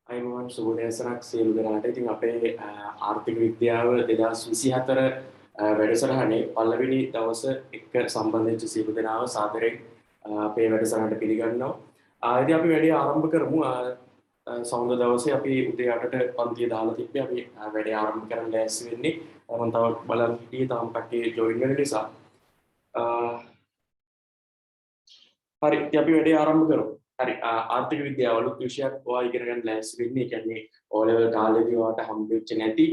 අයිබෝන් සුබදෑසනක් සියලු දෙනාට. ඉතින් අපේ ආර්ථික විද්‍යාව 2024 වැඩසටහනේ පළවෙනි දවස එක්ක සම්බන්ධ වෙච්ච සියලු දෙනාව සාදරයෙන් අපේ වැඩසටහනට පිළිගන්නවා. ඉතින් අපි වැඩේ ආරම්භ කරමු. සෞන්ද දවසේ අපි උදේ 8ට පන්තිය දාලා තිබ්බේ. අපි වැඩේ ආරම්භ කරන්න ලෑස්ති වෙන්නේ. මම තව බලන් හිටියේ තාම කට්ටිය ජොයින් වෙන නිසා. හරි ඉතින් අපි වැඩේ ආරම්භ කරමු. හරි ආර්ථික විද්‍යාව අලුත් විෂයක් ඔයා ඉගෙන ගන්න ලෑස්ති වෙන්නේ. ඒ කියන්නේ O level කාලේදී ඔයාට හම්බෙච්ච නැති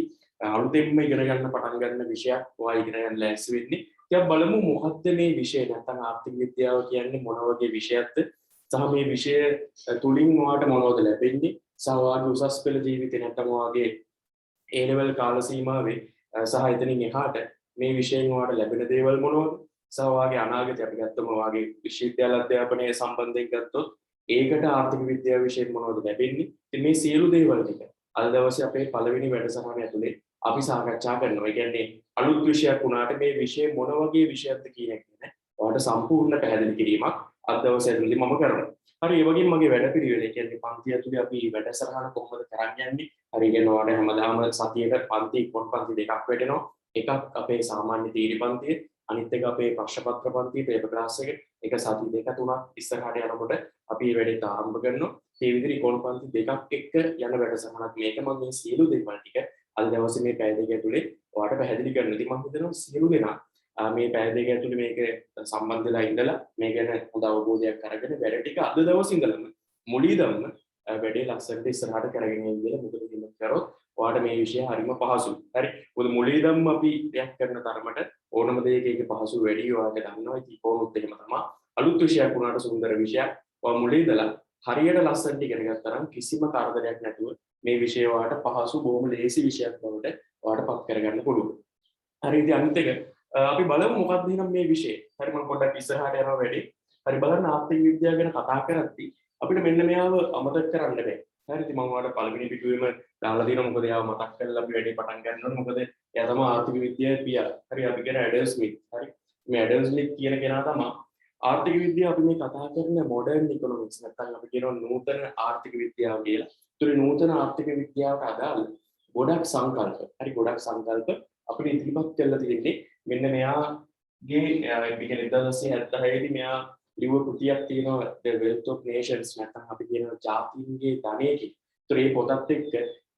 අලුතෙන්ම ඉගෙන ගන්න පටන් ගන්න විෂයක් ඔයා ඉගෙන ගන්න ලෑස්ති වෙන්නේ. ඉතින් බලමු මොකක්ද මේ විෂය නැත්නම් ආර්ථික විද්‍යාව කියන්නේ මොන වගේ විෂයක්ද සහ මේ විෂය තුලින් ඔයාට මොනවද ලැබෙන්නේ සහ ඔයාගේ උසස් පෙළ ජීවිතේ නැත්නම් ඔයාගේ A level කාල සීමාවේ සහ එතනින් එහාට මේ විෂයෙන් ඔයාට ලැබෙන දේවල් මොනවද සහ ඔයාගේ අනාගතය අපි ගත්තම ඔයාගේ විශ්වවිද්‍යාල අධ්‍යාපනය සම්බන්ධයෙන් ගත්තොත් ඒකට ආර්ථික විද්‍යාව විෂයෙන් මොනවද ලැබෙන්නේ? ඉතින් මේ සියලු දේවල් ටික අද දවසේ අපේ පළවෙනි වැඩසටහන ඇතුලේ අපි සාකච්ඡා කරනවා. ඒ කියන්නේ අලුත් විෂයක් වුණාට මේ විෂය මොන වගේ විෂයක්ද කියන එක ගැන ඔයාලට සම්පූර්ණ පැහැදිලි කිරීමක් අද දවසේ ඇතුලේ මම කරනවා. හරි ඒ වගේම මගේ වැඩපිළිවෙල ඒ කියන්නේ පන්ති ඇතුලේ අපි වැඩසටහන කොහොමද කරන්න යන්නේ? හරි කියන ඔයාලට හැමදාම සතියකට පන්ති කොන් පන්ති දෙකක් වැටෙනවා. එකක් අපේ සාමාන්‍ය තීරි පන්තියේ අනිත් එක අපේ ප්‍රශ්න පත්‍ර පන්තියේ පේපර් ක්ලාස් එක එක සති දෙක තුනක් ඉස්සරහට යනකොට අපි මේ වැඩේට ආරම්භ කරනවා. මේ විදිහට ඉකොන් පන්ති දෙකක් එක්ක යන වැඩසටහනක් මේක. මම මේ සියලු දේවල් ටික අද දවසේ මේ පැය දෙක ඇතුලේ ඔයාලට පැහැදිලි කරන්න. ඉතින් මම හිතනවා සියලු දෙනා මේ පැය දෙක ඇතුලේ මේක සම්බන්ධ වෙලා ඉඳලා මේ ගැන හොඳ අවබෝධයක් අරගෙන වැඩ ටික අද දවසේ ඉඳලම මුලින්දම වැඩේ ලස්සනට ඉස්සරහට කරගෙන යන්න කියලා මොකද කියන්න කරොත් ඔයාලට මේ විෂය හරිම පහසුයි. හරි. මොකද මුලින්දම අපි දෙයක් කරන තරමට ඕනම දෙයක ඒක පහසු වැඩි ඔයාලට දන්නවා. ඉතින් කොහොමද එහෙම තමයි. අලුත් විෂයක් වුණාට සුන්දර විෂයක්. ඔයා මුලින්දලා හරියට ලස්සනට ඉගෙන ගත්තා නම් කිසිම කරදරයක් නැතුව මේ විෂය ඔයාලට පහසු බොහොම ලේසි විෂයක් බවට ඔයාලට පත් කරගන්න පුළුවන්. හරි ඉතින් අනිත් එක අපි බලමු මොකක්ද එහෙනම් මේ විෂය. හරි මම පොඩ්ඩක් ඉස්සරහට යනවා වැඩි. හරි බලන්න ආර්ථික විද්‍යාව ගැන කතා කරද්දී අපිට මෙන්න මෙයාව අමතක කරන්න බෑ. හරි ඉතින් මම ඔයාලට පළවෙනි පිටුවේම දාලා දෙනවා මොකද එයාව මතක් කරලා අපි වැඩේ පටන් ගන්න ඕනේ. මොකද එයා තමයි ආර්ථික විද්‍යාවේ පියා. හරි අපි කියන ඇඩම් ස්මිත්. හරි මේ ඇඩම් ස්මිත් කියන කෙනා තමයි ආර්ථික විද්‍යාව අපි මේ කතා කරන මොඩර්න් ඉකොනොමික්ස් නැත්නම් අපි කියනවා නූතන ආර්ථික විද්‍යාව කියලා. ඒතර නූතන ආර්ථික විද්‍යාවට අදාළ ගොඩක් සංකල්ප. හරි ගොඩක් සංකල්ප අපිට ඉදිරිපත් කරලා තියෙන්නේ මෙන්න මෙයාගේ මේ කියන්නේ 1976 දී මෙයා ලිව්ව කෘතියක් තියෙනවා The Wealth of Nations නැත්නම් අපි කියනවා ජාතීන්ගේ ධනය කියලා. ඒතර මේ පොතත් එක්ක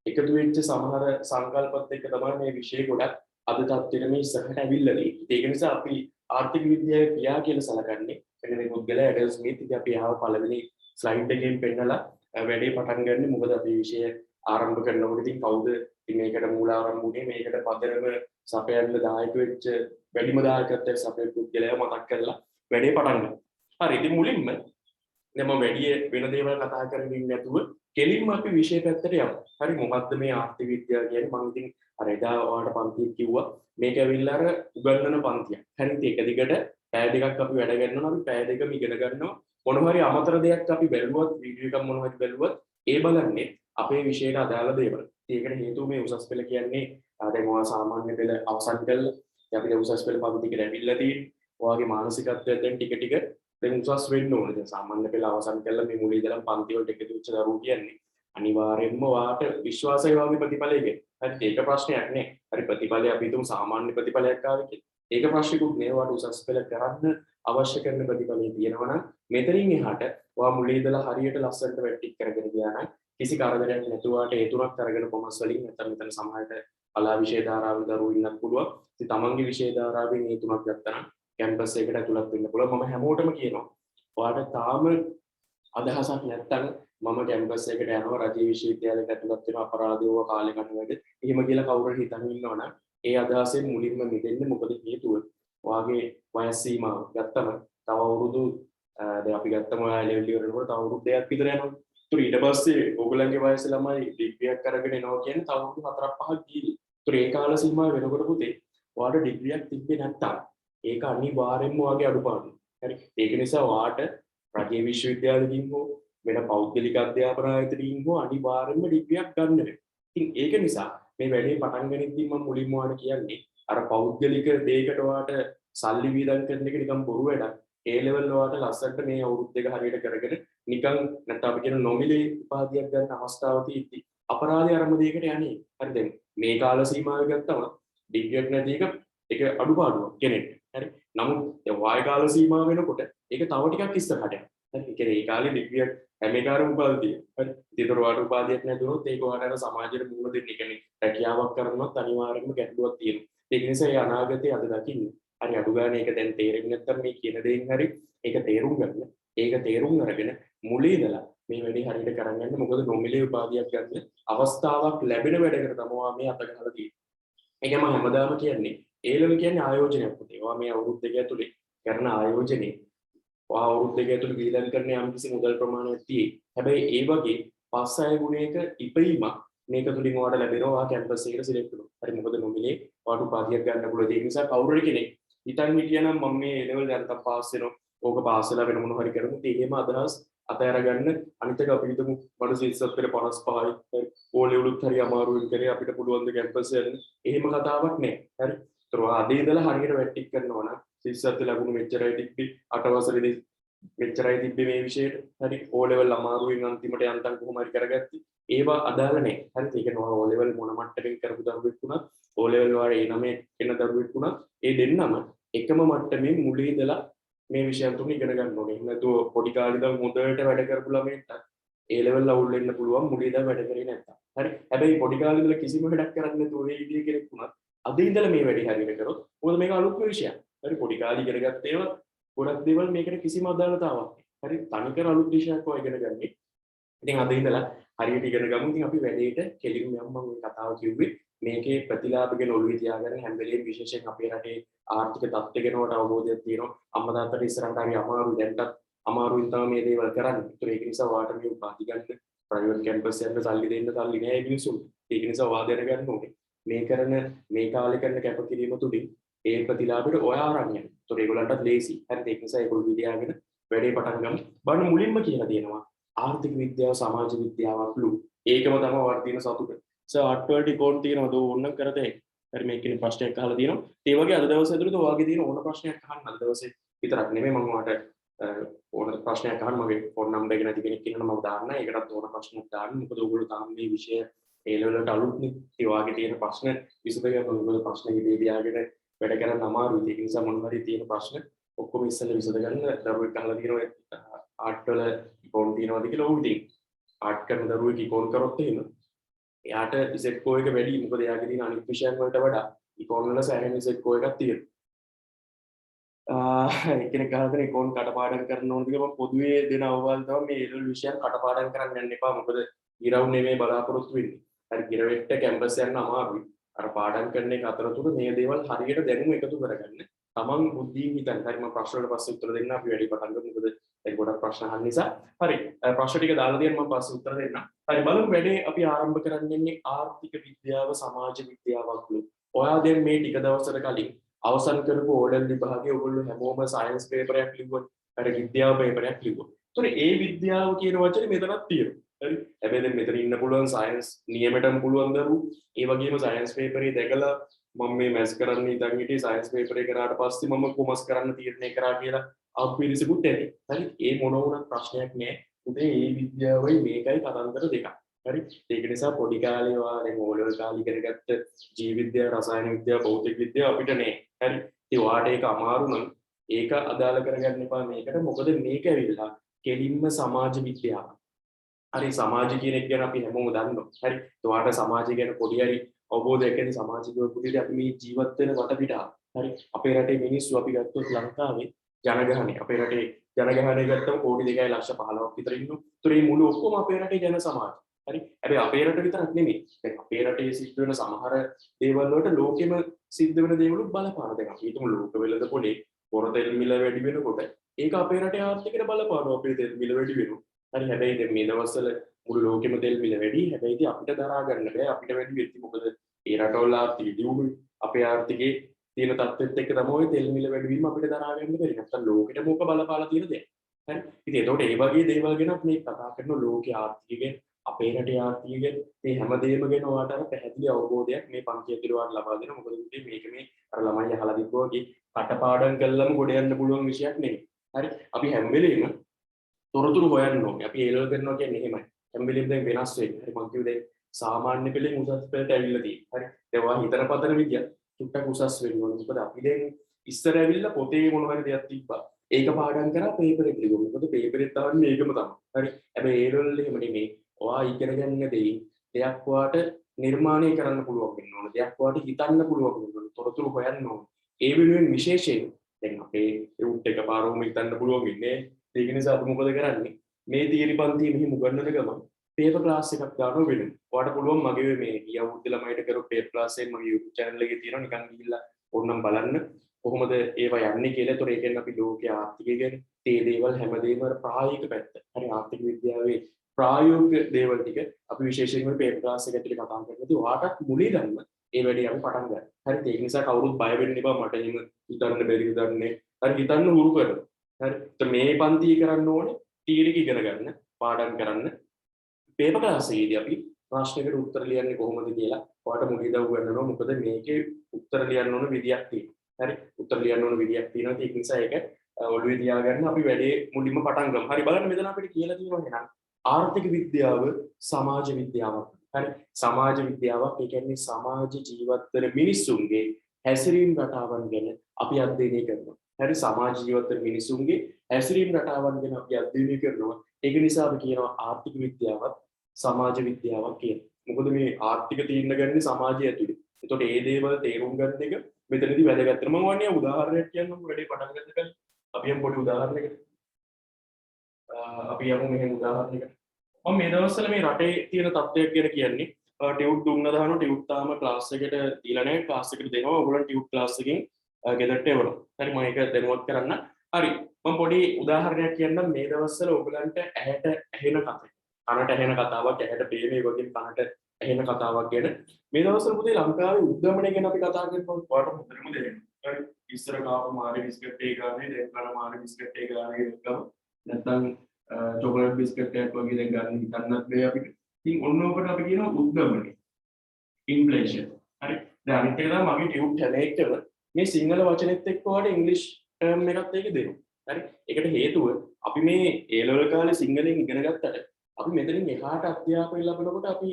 එකතු වෙච්ච සමහර සංකල්පත් එක්ක තමයි මේ විෂය ගොඩක් අද තත්ත්වෙට මේ ඉස්සරහට ඇවිල්ලා තියෙන්නේ. ඒක නිසා අපි ආර්ථික විද්‍යාවේ පියා කියලා සලකන්නේ එන්නේ පුද්ගලයා ඇඩම් ස්මිත්. ඉතින් අපි ආව පළවෙනි ස්ලයිඩ් එකෙන් පෙන්නලා වැඩේ පටන් ගන්න. මොකද අපි විෂය ආරම්භ කරනකොට ඉතින් කවුද ඉතින් මේකට මූලාරම්භ වුණේ මේකට පදනම සපයන්න දායක වෙච්ච වැඩිම දායකත්වයක් සපයපු පුද්ගලයා මතක් කරලා වැඩේ පටන් ගන්නවා. හරි ඉතින් මුලින්ම දැන් මම වැඩි වෙන දේවල් කතා කරමින් නැතුව කෙලින්ම අපි විෂය පැත්තට යමු. හරි මොකද්ද මේ ආර්ථික විද්‍යාව කියන්නේ? මම ඉතින් අර එදා ඔයාලට පන්තියේ කිව්වා මේක ඇවිල්ලා අර උගන්වන පන්තියක්. හරි ඉතින් එක දිගට පැය දෙකක් අපි වැඩ ගන්නවා. අපි පැය දෙකම ඉගෙන ගන්නවා. මොනවා හරි අමතර දෙයක් අපි බැලුවොත් වීඩියෝ එකක් මොනවා හරි බැලුවොත් ඒ බලන්නේ අපේ විෂයට අදාළ දේවල්. ඒකට හේතුව මේ උසස් පෙළ කියන්නේ දැන් ඔයා සාමාන්‍ය පෙළ අවසන් කළා. ඉතින් අපිට උසස් පෙළ පන්තිකට ඇවිල්ලා තියෙන්නේ. ඔයාගේ මානසිකත්වය දැන් ටික ටික දැන් උසස් වෙන්න ඕනේ. දැන් සාමාන්‍ය පෙළ අවසන් කළා මේ මුලින් ඉඳලා පන්ති වලට එකතු වෙච්ච දරුවෝ කියන්නේ අනිවාර්යෙන්ම ඔයාට විශ්වාසය වගේ ප්‍රතිඵලයක. හරි ඒක ප්‍රශ්නයක් නේ. හරි ප්‍රතිඵලය අපි හිතමු සාමාන්‍ය ප්‍රතිඵලයක් ආවේ කියලා. ඒක ප්‍රශ්නිකුත් නේ. ඔයාට උසස් පෙළ කරන්න අවශ්‍ය කරන ප්‍රතිඵලය තියෙනවා නම් මෙතනින් එහාට ඔයා මුලින් ඉඳලා හරියට ලස්සනට වැටික් කරගෙන ගියා නම් කිසි කරදරයක් නැතුව ඔයාට ඒ තුනක් අරගෙන කොමර්ස් වලින් නැත්නම් මෙතන සමහරට කලා විෂය ධාරාවල දරුවෝ ඉන්නත් පුළුවන්. ඉතින් තමන්ගේ විෂය ධාරාවෙන් මේ තුනක් ගත්තා නම් කැම්පස් එකට ඇතුළත් වෙන්න පුළුවන්. මම හැමෝටම කියනවා ඔයාට තාම අදහසක් නැත්නම් මම කැම්පස් එකට යනවා රජයේ විශ්වවිද්‍යාලයකට ඇතුළත් වෙන අපරාධයව කාලේ ගන්න වැඩ. එහෙම කියලා කවුරු හරි හිතන් ඉන්නවනම් ඒ අදහසෙන් මුලින්ම මිදෙන්න. මොකද හේතුව ඔයාගේ වයස් සීමාව ගත්තම තව අවුරුදු දැන් අපි ගත්තම ඔයා ලෙවල් ඉවර වෙනකොට තව අවුරුදු දෙකක් විතර යනවා. ඒතර ඊට පස්සේ ඕගලන්ගේ වයසේ ළමයි ඩිග්‍රියක් අරගෙන එනවා කියන්නේ තව අවුරුදු 4-5ක් ගිහින්. ඒතර ඒ කාල සීමාව වෙනකොට පුතේ ඔයාට ඩිග්‍රියක් තිබ්බේ නැත්තම් ඒක අනිවාර්යෙන්ම ඔයාගේ අඩුපාඩුව. හරි. ඒක නිසා ඔයාට රජයේ විශ්වවිද්‍යාලෙකින් හෝ වෙන පෞද්ගලික අධ්‍යාපන ආයතනයකින් හෝ අනිවාර්යෙන්ම ඩිග්‍රියක් ගන්න වෙනවා. ඉතින් ඒක නිසා මේ වැඩේ පටන් ගනිද්දී මම මුලින්ම ඔයාලට කියන්නේ අර පෞද්ගලික දෙයකට ඔයාට සල්ලි වීදම් කරන එක නිකන් බොරු වැඩක්. ඒ ලෙවල් ඔයාට ලස්සනට මේ අවුරුදු දෙක හරියට කරගෙන නිකන් නැත්නම් අපි කියන නොමිලේ උපාධියක් ගන්න අවස්ථාව තියෙද්දි අපරාධය ආරම්භයකට යන්නේ. හරි දැන් මේ කාල සීමාව ගත්තම ඩිග්‍රියක් නැති එක අඩුපාඩුවක් කෙනෙක්ට. හරි. නමුත් දැන් වාය කාල සීමාව වෙනකොට ඒක තව ටිකක් ඉස්සරහට යනවා. හරි. ඒ කියන්නේ ඒ කාලේ ඩිග්‍රියක් හැම එකකාරම උපාධිය. හරි. ඒතර වාට උපාධියක් නැතුනොත් ඒක වාට අර සමාජයට මුහුණ දෙන්න. ඒ කියන්නේ රැකියාවක් කරනවත් අනිවාර්යයෙන්ම ගැටලුවක් තියෙනවා. ඒක නිසා ඒ අනාගතයේ අද දකින්නේ. හරි අඩු ගානේ ඒක දැන් තේරෙන්නේ නැත්නම් මේ කියන දේෙන් හරි ඒක තේරුම් ගන්න. ඒක තේරුම් අරගෙන මුලින් ඉඳලා මේ වැඩේ හරියට කරන් යන්න. මොකද නොමිලේ උපාධියක් ගන්න අවස්ථාවක් ලැබෙන වැඩකට තමයි මේ අත ගහලා තියෙන්නේ. ඒක මම හැමදාම කියන්නේ ඒලම කියන්නේ ආයෝජනයක් පුතේ. ඔයා මේ අවුරුදු දෙක ඇතුලේ කරන ආයෝජනේ ඔයා අවුරුදු දෙක ඇතුලේ වියදම් කරන යම්කිසි මුදල් ප්‍රමාණයක් තියෙයි. හැබැයි ඒ වගේ 5-6 ගුණයක ඉපීමක් මේක තුලින් ඔයාලට ලැබෙනවා. ඔයා කැම්පස් එකට සිලෙක්ට් වෙනවා. හරි මොකද නොමිලේ ඔයාට උපාධියක් ගන්න පුළුවන්. ඒ නිසා කවුරු කෙනෙක් හිතන් හිටියනම් මම මේ ලෙවල් යන්තම් පාස් වෙනවා. ඕක පාස් වෙලා වෙන මොන හරි කරමු. එහෙම අදහස් අතහැර ගන්න. අනිත් එක අපි හිතමු මඩ සිල්සත් පෙර 55යි ඕලෙවලුත් හරි අමාරුවෙන් කරේ අපිට පුළුවන් ද කැම්පස් යන්න. එහෙම කතාවක් නෑ. හරි. ඒතර අද ඉඳලා හරියට වැටික් කරනවා නම් සිල්සත් ලැබුණු මෙච්චරයි තිබ්බි 8 වසරේදී මෙච්චරයි තිබ්බේ මේ විෂයට. හරි. ඕ ලෙවල් අමාරුවෙන් අන්තිමට යන්තම් කොහොම හරි කරගත්තී. ඒවා අදාළ නෑ. හරි. ඒක නෝ ඕ ලෙවල් මොන මට්ටමින් කරපු දරුවෙක් වුණත් ඕ ලෙවල් වල A9 එන දරුවෙක් වුණත් ඒ දෙන්නම එකම මට්ටමින් මුලින් ඉඳලා මේ විෂයන් තුන ඉගෙන ගන්න ඕනේ. එහෙම නැතුව පොඩි කාලේ ඉඳන් හොඳට වැඩ කරපු ළමයෙක්ට ඒ ලෙවල් අවුල් වෙන්න පුළුවන් මුලින් ඉඳන් වැඩ කරේ නැත්තම්. හරි. හැබැයි පොඩි කාලේ ඉඳලා කිසිම වැඩක් කරන්නේ නැතුව ඒ විදිය කෙනෙක් වුණත් අද ඉඳලා මේ වැඩේ හරියට කරොත් මොකද මේක අලුත්ම විෂයක්. හරි. පොඩි කාලේ ඉගෙන ගත්ත ඒවා ගොඩක් දේවල් මේකට කිසිම අදාළතාවක් නැහැ. හරි. තනිකර අලුත් විෂයක් ඔය ඉගෙන ගන්නේ. ඉතින් අද ඉඳලා හරියට ඉගෙන ගමු. ඉතින් අපි වැඩේට කෙලින්ම යමු. මම මේ කතාව කිව්වේ මේකේ ප්‍රතිලාභ ගැන ඔළුවේ තියාගන්න හැම වෙලේම විශේෂයෙන් අපේ රටේ ආර්ථික තත්ත්වය ගැනවට අවබෝධයක් තියෙනවා. අම්මා තාත්තට ඉස්සරහට හරි අමාරුයි දැන්ටත් අමාරුයින් තමයි මේ දේවල් කරන්නේ. ඒක නිසා වාට මේ උපාධි ගන්න ප්‍රයිවට් කැම්පස් එකකට සල්ලි දෙන්න සල්ලි නෑ මිනිස්සුන්ට. ඒක නිසා වා දැනගන්න ඕනේ. මේ කරන මේ කාලේ කරන කැපකිරීම තුලින් ඒ ප්‍රතිලාභයට ඔයා අරන් යන්න. ඒතකොට ඒගොල්ලන්ටත් ලේසි. හරිද? ඒක නිසා ඒගොල්ලෝ විද්‍යාවගෙන වැඩේ පටන් ගමු. බලන්න මුලින්ම කියලා දෙනවා ආර්ථික විද්‍යාව සමාජ විද්‍යාවක් ලු. ඒකම තමයි වර්ධින සතුට. අටවලට ඉකෝන් තියෙනවද ඕන්න කරත හරි මේකෙන ප්‍රශ්නයක් අහලා තියෙනවා. ඒ වගේ අද දවසේ ඇතුළත ඔයාගේ තියෙන ඕන ප්‍රශ්නයක් අහන්න අද දවසේ විතරක් නෙමෙයි මම ඔයාලට ඕන ප්‍රශ්නයක් අහන්න මගේ ෆෝන් නම්බර් එක නැති කෙනෙක් ඉන්නවා මම දාන්න. ඒකටත් ඕන ප්‍රශ්නයක් දාන්න. මොකද ඔයගොල්ලෝ තාම මේ විෂය ඒ ලෙවල් වලට අලුත්නේ. ඒ වගේ තියෙන ප්‍රශ්න විසඳගන්න ඔයගොල්ලෝ ප්‍රශ්න ඉදිරියට ලියාගෙන වැඩ කරන්න අමාරුයි. ඒක නිසා මොන හරි තියෙන ප්‍රශ්න ඔක්කොම ඉස්සෙල්ලා විසඳගන්න. දරුවෙක් අහලා තියෙනවා ආර්ට් වල ඉකෝන් තියෙනවද කියලා. ඔව් ඉතින් ආර්ට් කරන දරුවෙක් ඉකෝන් කරොත් එහෙම එයාට ඉසෙට් කෝ එක වැඩි. මොකද එයාගේ තියෙන අනිත් විෂයන් වලට වඩා ඉකෝන් වල සෑහෙන ඉසෙට් කෝ එකක් තියෙනවා. එක්කෙනෙක් අහලා තියෙන ඉකෝන් කටපාඩම් කරන්න ඕනද කියලා. මම පොදුවේ දෙන අවවාද තමයි මේ ඒ විෂයන් කටපාඩම් කරන්න යන්න එපා. මොකද ඉරවුන් නෙමෙයි බලාපොරොත්තු වෙන්නේ. හරි ගිරවෙට්ට කැම්පස් යන්න අමාරුයි. අර පාඩම් කරන එක අතරතුර මේ දේවල් හරියට දැනුම එකතු කරගන්න. තමන් බුද්ධියෙන් හිතන්න. හරි මම ප්‍රශ්න වලට පස්සේ උත්තර දෙන්න. අපි වැඩි පටන් ගමු. මොකද දැන් ගොඩක් ප්‍රශ්න අහන්න නිසා. හරි ප්‍රශ්න ටික දාලා දෙන්න මම පස්සේ උත්තර දෙන්නම්. හරි බලමු වැඩේ අපි ආරම්භ කරන්නේ ආර්ථික විද්‍යාව සමාජ විද්‍යාවක් වල. ඔයා දැන් මේ ටික දවසකට කලින් අවසන් කරපු ඕඩල් විභාගයේ ඔයගොල්ලෝ හැමෝම සයන්ස් පේපරයක් ලිව්වා. අර විද්‍යාව පේපරයක් ලිව්වා. ඒතකොට ඒ විද්‍යාව කියන වචනේ මෙතනක් තියෙනවා. හරි. හැබැයි දැන් මෙතන ඉන්න පුළුවන් සයන්ස් නියමයටම පුළුවන් දරුවෝ. ඒ වගේම සයන්ස් පේපරේ දැකලා මම මේ මැස් කරන්න ඉතින් හිටියේ සයන්ස් පේපරේ කරාට පස්සේ මම කොමර්ස් කරන්න තීරණය කරා කියලා අපිරිසිකුත් ඇති. හරි. ඒ මොන වුණත් ප්‍රශ්නයක් නෑ. උදේ මේ විද්‍යාවයි මේකයි කතන්දර දෙකක්. හරි. ඒක නිසා පොඩි කාලේ වාරේ ඕලෙවල් කාලේ ඉගෙනගත්ත ජීව විද්‍යාව, රසායන විද්‍යාව, භෞතික විද්‍යාව අපිට නෑ. හරි. ඉතින් ඔයාට ඒක අමාරු නම් ඒක අදාළ කරගන්න එපා මේකට. මොකද මේක ඇවිල්ලා කෙලින්ම සමාජ විද්‍යාවක්. හරි සමාජ කියන එක ගැන අපි හැමෝම දන්නවා. හරි. ඔයාට සමාජය ගැන පොඩි හරි අවබෝධයක් ඇති සමාජික පුදුලේ අපි මේ ජීවත් වෙන වටපිටාව. හරි. අපේ රටේ මිනිස්සු අපි ගත්තොත් ලංකාවේ ජනගහනය අපේ රටේ ජනගහනය ගත්තම කෝටි 2.15ක් විතර ඉන්නවා. ඒතර මේ මුළු ඔක්කොම අපේ රටේ ජන සමාජය. හරි. හැබැයි අපේ රට විතරක් නෙමෙයි. දැන් අපේ රටේ සිද්ධ වෙන සමහර දේවල් වලට ලෝකෙම සිද්ධ වෙන දේවලුත් බලපාන. දැන් අපි හිතමු ලෝක වෙළඳ පොලේ පොර තෙල් මිල වැඩි වෙනකොට ඒක අපේ රටේ ආර්ථිකයට බලපානවා. අපේ තෙල් මිල වැඩි වෙනවා. හරි. හැබැයි දැන් මේ දවස්වල මුළු ලෝකෙම තෙල් මිල වැඩි. හැබැයි ඉතින් අපිට දරා ගන්න බෑ. අපිට වැඩි වෙච්චි මොකද ඒ රටවල ආර්ථිකය දියුණුයි. අපේ ආර්ථිකේ තියෙන තත්ත්වෙත් එක්ක තමයි තෙල් මිල වැඩි වීම අපිට දරා ගන්න බැරි. නැත්තම් ලෝකෙට මොක බලපාලා තියෙන දෙයක්. හරි. ඉතින් ඒතකොට ඒ වගේ දේවල් ගැන අපි මේ කතා කරන ලෝකයේ ආර්ථිකය ගැන අපේ රටේ ආර්ථිකය ගැන මේ හැමදේම ගැන ඔයාලට අර පැහැදිලි අවබෝධයක් මේ පන්ති ඇතුළේ ඔයාලට ලබා දෙනවා. මොකද ඉතින් මේක මේ අර ළමයි අහලා තිබ්බා වගේ කටපාඩම් කළාම ගොඩ යන්න පුළුවන් විෂයක් නෙමෙයි. හරි. අපි හැම වෙලෙම තොරතුරු හොයන්න ඕනේ. අපි ඒ ලෙවල් කරනවා කියන්නේ එහෙමයි. හැම වෙලෙම දැන් වෙනස් වෙන්නේ. හරි මං කිව්වේ දැන් සාමාන්‍ය පෙළෙන් උසස් පෙළට ඇවිල්ලා තියෙන්නේ. හරි. ඒවා හිතන පතන විදිය චුට්ටක් උසස් වෙන්න ඕනේ. මොකද අපි දැන් ඉස්සර ඇවිල්ලා පොතේ මොන හරි දෙයක් තිබ්බා. ඒක පාඩම් කරා පේපර් එකට ගිහුවා. මොකද පේපර් එකේ තාවන්නේ ඒකම තමයි. හරි. හැබැයි ඒ ලෙවල් එහෙම නෙමෙයි. ඔයා ඉගෙන ගන්න දෙයක් ඔයාට නිර්මාණය කරන්න පුළුවන් වෙන්න ඕනේ. දෙයක් ඔයාට හිතන්න පුළුවන් වෙන්න ඕනේ. තොරතුරු හොයන්න ඕනේ. ඒ වෙනුවෙන් විශේෂයෙන් දැන් අපේ රූට් එක පාරවම හිතන්න පුළුවන් වෙන්නේ. ඒක නිසා අපි මොකද කරන්නේ? මේ තියරි පන්තිය මෙහි මුගන්නන ගමන් පේපර් ක්ලාස් එකක් දානවා වෙනවා. ඔයාලට පුළුවන් මගේ මේ ගිය අවුරුද්ද ළමයිට කරපු පේපර් ක්ලාස් එක මගේ YouTube channel එකේ තියෙනවා නිකන් ගිහිල්ලා ඕනනම් බලන්න. කොහොමද ඒවා යන්නේ කියලා. ඒතොර ඒකෙන් අපි ලෝකයේ ආර්ථිකය ගැන තේ දේවල් හැමදේම ප්‍රායෝගික පැත්ත. හරි ආර්ථික විද්‍යාවේ ප්‍රායෝගික දේවල් ටික අපි විශේෂයෙන්ම පේපර් ක්ලාස් එකට කතා කරනකොට ඔයාටත් මුලින්ම ඒ වැඩේ අපි පටන් ගන්න. හරි ඒක නිසා කවුරුත් බය වෙන්න එපා මට එහෙම හිතන්න බැරි හිතන්නේ. හරි හිතන්න උරු කරමු. හරි මේ පන්තිය කරන්න ඕනේ තියරි ඉගෙන ගන්න, පාඩම් කරන්න. පේපර් ක්ලාස් එකේදී අපි ප්‍රශ්නයකට උත්තර ලියන්නේ කොහොමද කියලා ඔයාලට මුලින්ම උගන්වනවා. මොකද මේකේ උත්තර ලියන්න ඕන විදියක් තියෙනවා. හරි උත්තර ලියන්න ඕන විදියක් තියෙනවා. ඒක නිසා ඒක ඔළුවේ තියාගන්න අපි වැඩේ මුලින්ම පටන් ගමු. හරි බලන්න මෙතන අපිට කියලා තියෙනවා එහෙනම් ආර්ථික විද්‍යාව සමාජ විද්‍යාවක්. හරි සමාජ විද්‍යාවක් ඒ කියන්නේ සමාජ ජීවත් වෙන මිනිස්සුන්ගේ හැසිරීම් රටාවන් ගැන අපි අධ්‍යයනය කරනවා. හරි සමාජ ජීවත් වෙන මිනිස්සුන්ගේ හැසිරීම් රටාවන් ගැන අපි අධ්‍යයනය කරනවා. ඒක නිසා අපි කියනවා ආර්ථික විද්‍යාවත් සමාජ විද්‍යාවක් කියලා. මොකද මේ ආර්ථික තීරණ ගන්නේ සමාජය ඇතුලේ. ඒතකොට ඒ දේවල් තේරුම් ගන්න එක මෙතනදී වැදගත්. මම වන්නේ උදාහරණයක් කියන්නම් වැඩේ පටන් ගන්න කලින්. අපි යමු පොඩි උදාහරණයකට. අපි යමු මෙහෙම උදාහරණයකට. මම මේ දවස්වල මේ රටේ තියෙන තත්ත්වයක් ගැන කියන්නේ ටියුට් දුන්න දානවා ටියුට් තාම ක්ලාස් එකට දීලා නැහැ ක්ලාස් එකට දෙනවා ඔයගොල්ලන් ටියුට් ක්ලාස් එකෙන් ගෙදරට එවනවා. හරි මම ඒක දැනුවත් කරන්න. හරි මම පොඩි උදාහරණයක් කියන්නම් මේ දවස්වල ඔයගලන්ට ඇහැට ඇහෙන කතාවක්. කනට ඇහෙන කතාවක් ඇහැට පේන ඒ වගේ කනට ඇහෙන කතාවක් ගැන මේ දවස්වල පුතේ ලංකාවේ උද්දමනය ගැන අපි කතා කරනකොට ඔයාලට හොඳටම දැනෙනවා. හරි ඉස්සර කාපු මාළි බිස්කට් එක ගානේ දැන් කන මාළි බිස්කට් එක ගානේ ගත්තම නැත්නම් චොකලට් බිස්කට් එකක් වගේ දැන් ගන්න හිතන්නත් බෑ අපිට. ඉතින් ඔන්න ඔකට අපි කියනවා උද්දමනය. ඉන්ෆ්ලේෂන්. හරි. දැන් අනිත් එක තමයි මගේ ටියුට් හැම එකම මේ සිංහල වචනෙත් එක්ක ඔයාලට ඉංග්‍රීසි ටර්ම් එකත් ඒක දෙනවා. හරි. ඒකට හේතුව අපි මේ A level කාලේ සිංහලෙන් ඉගෙන ගත්තට අපි මෙතනින් එහාට අධ්‍යාපනය ලැබනකොට අපි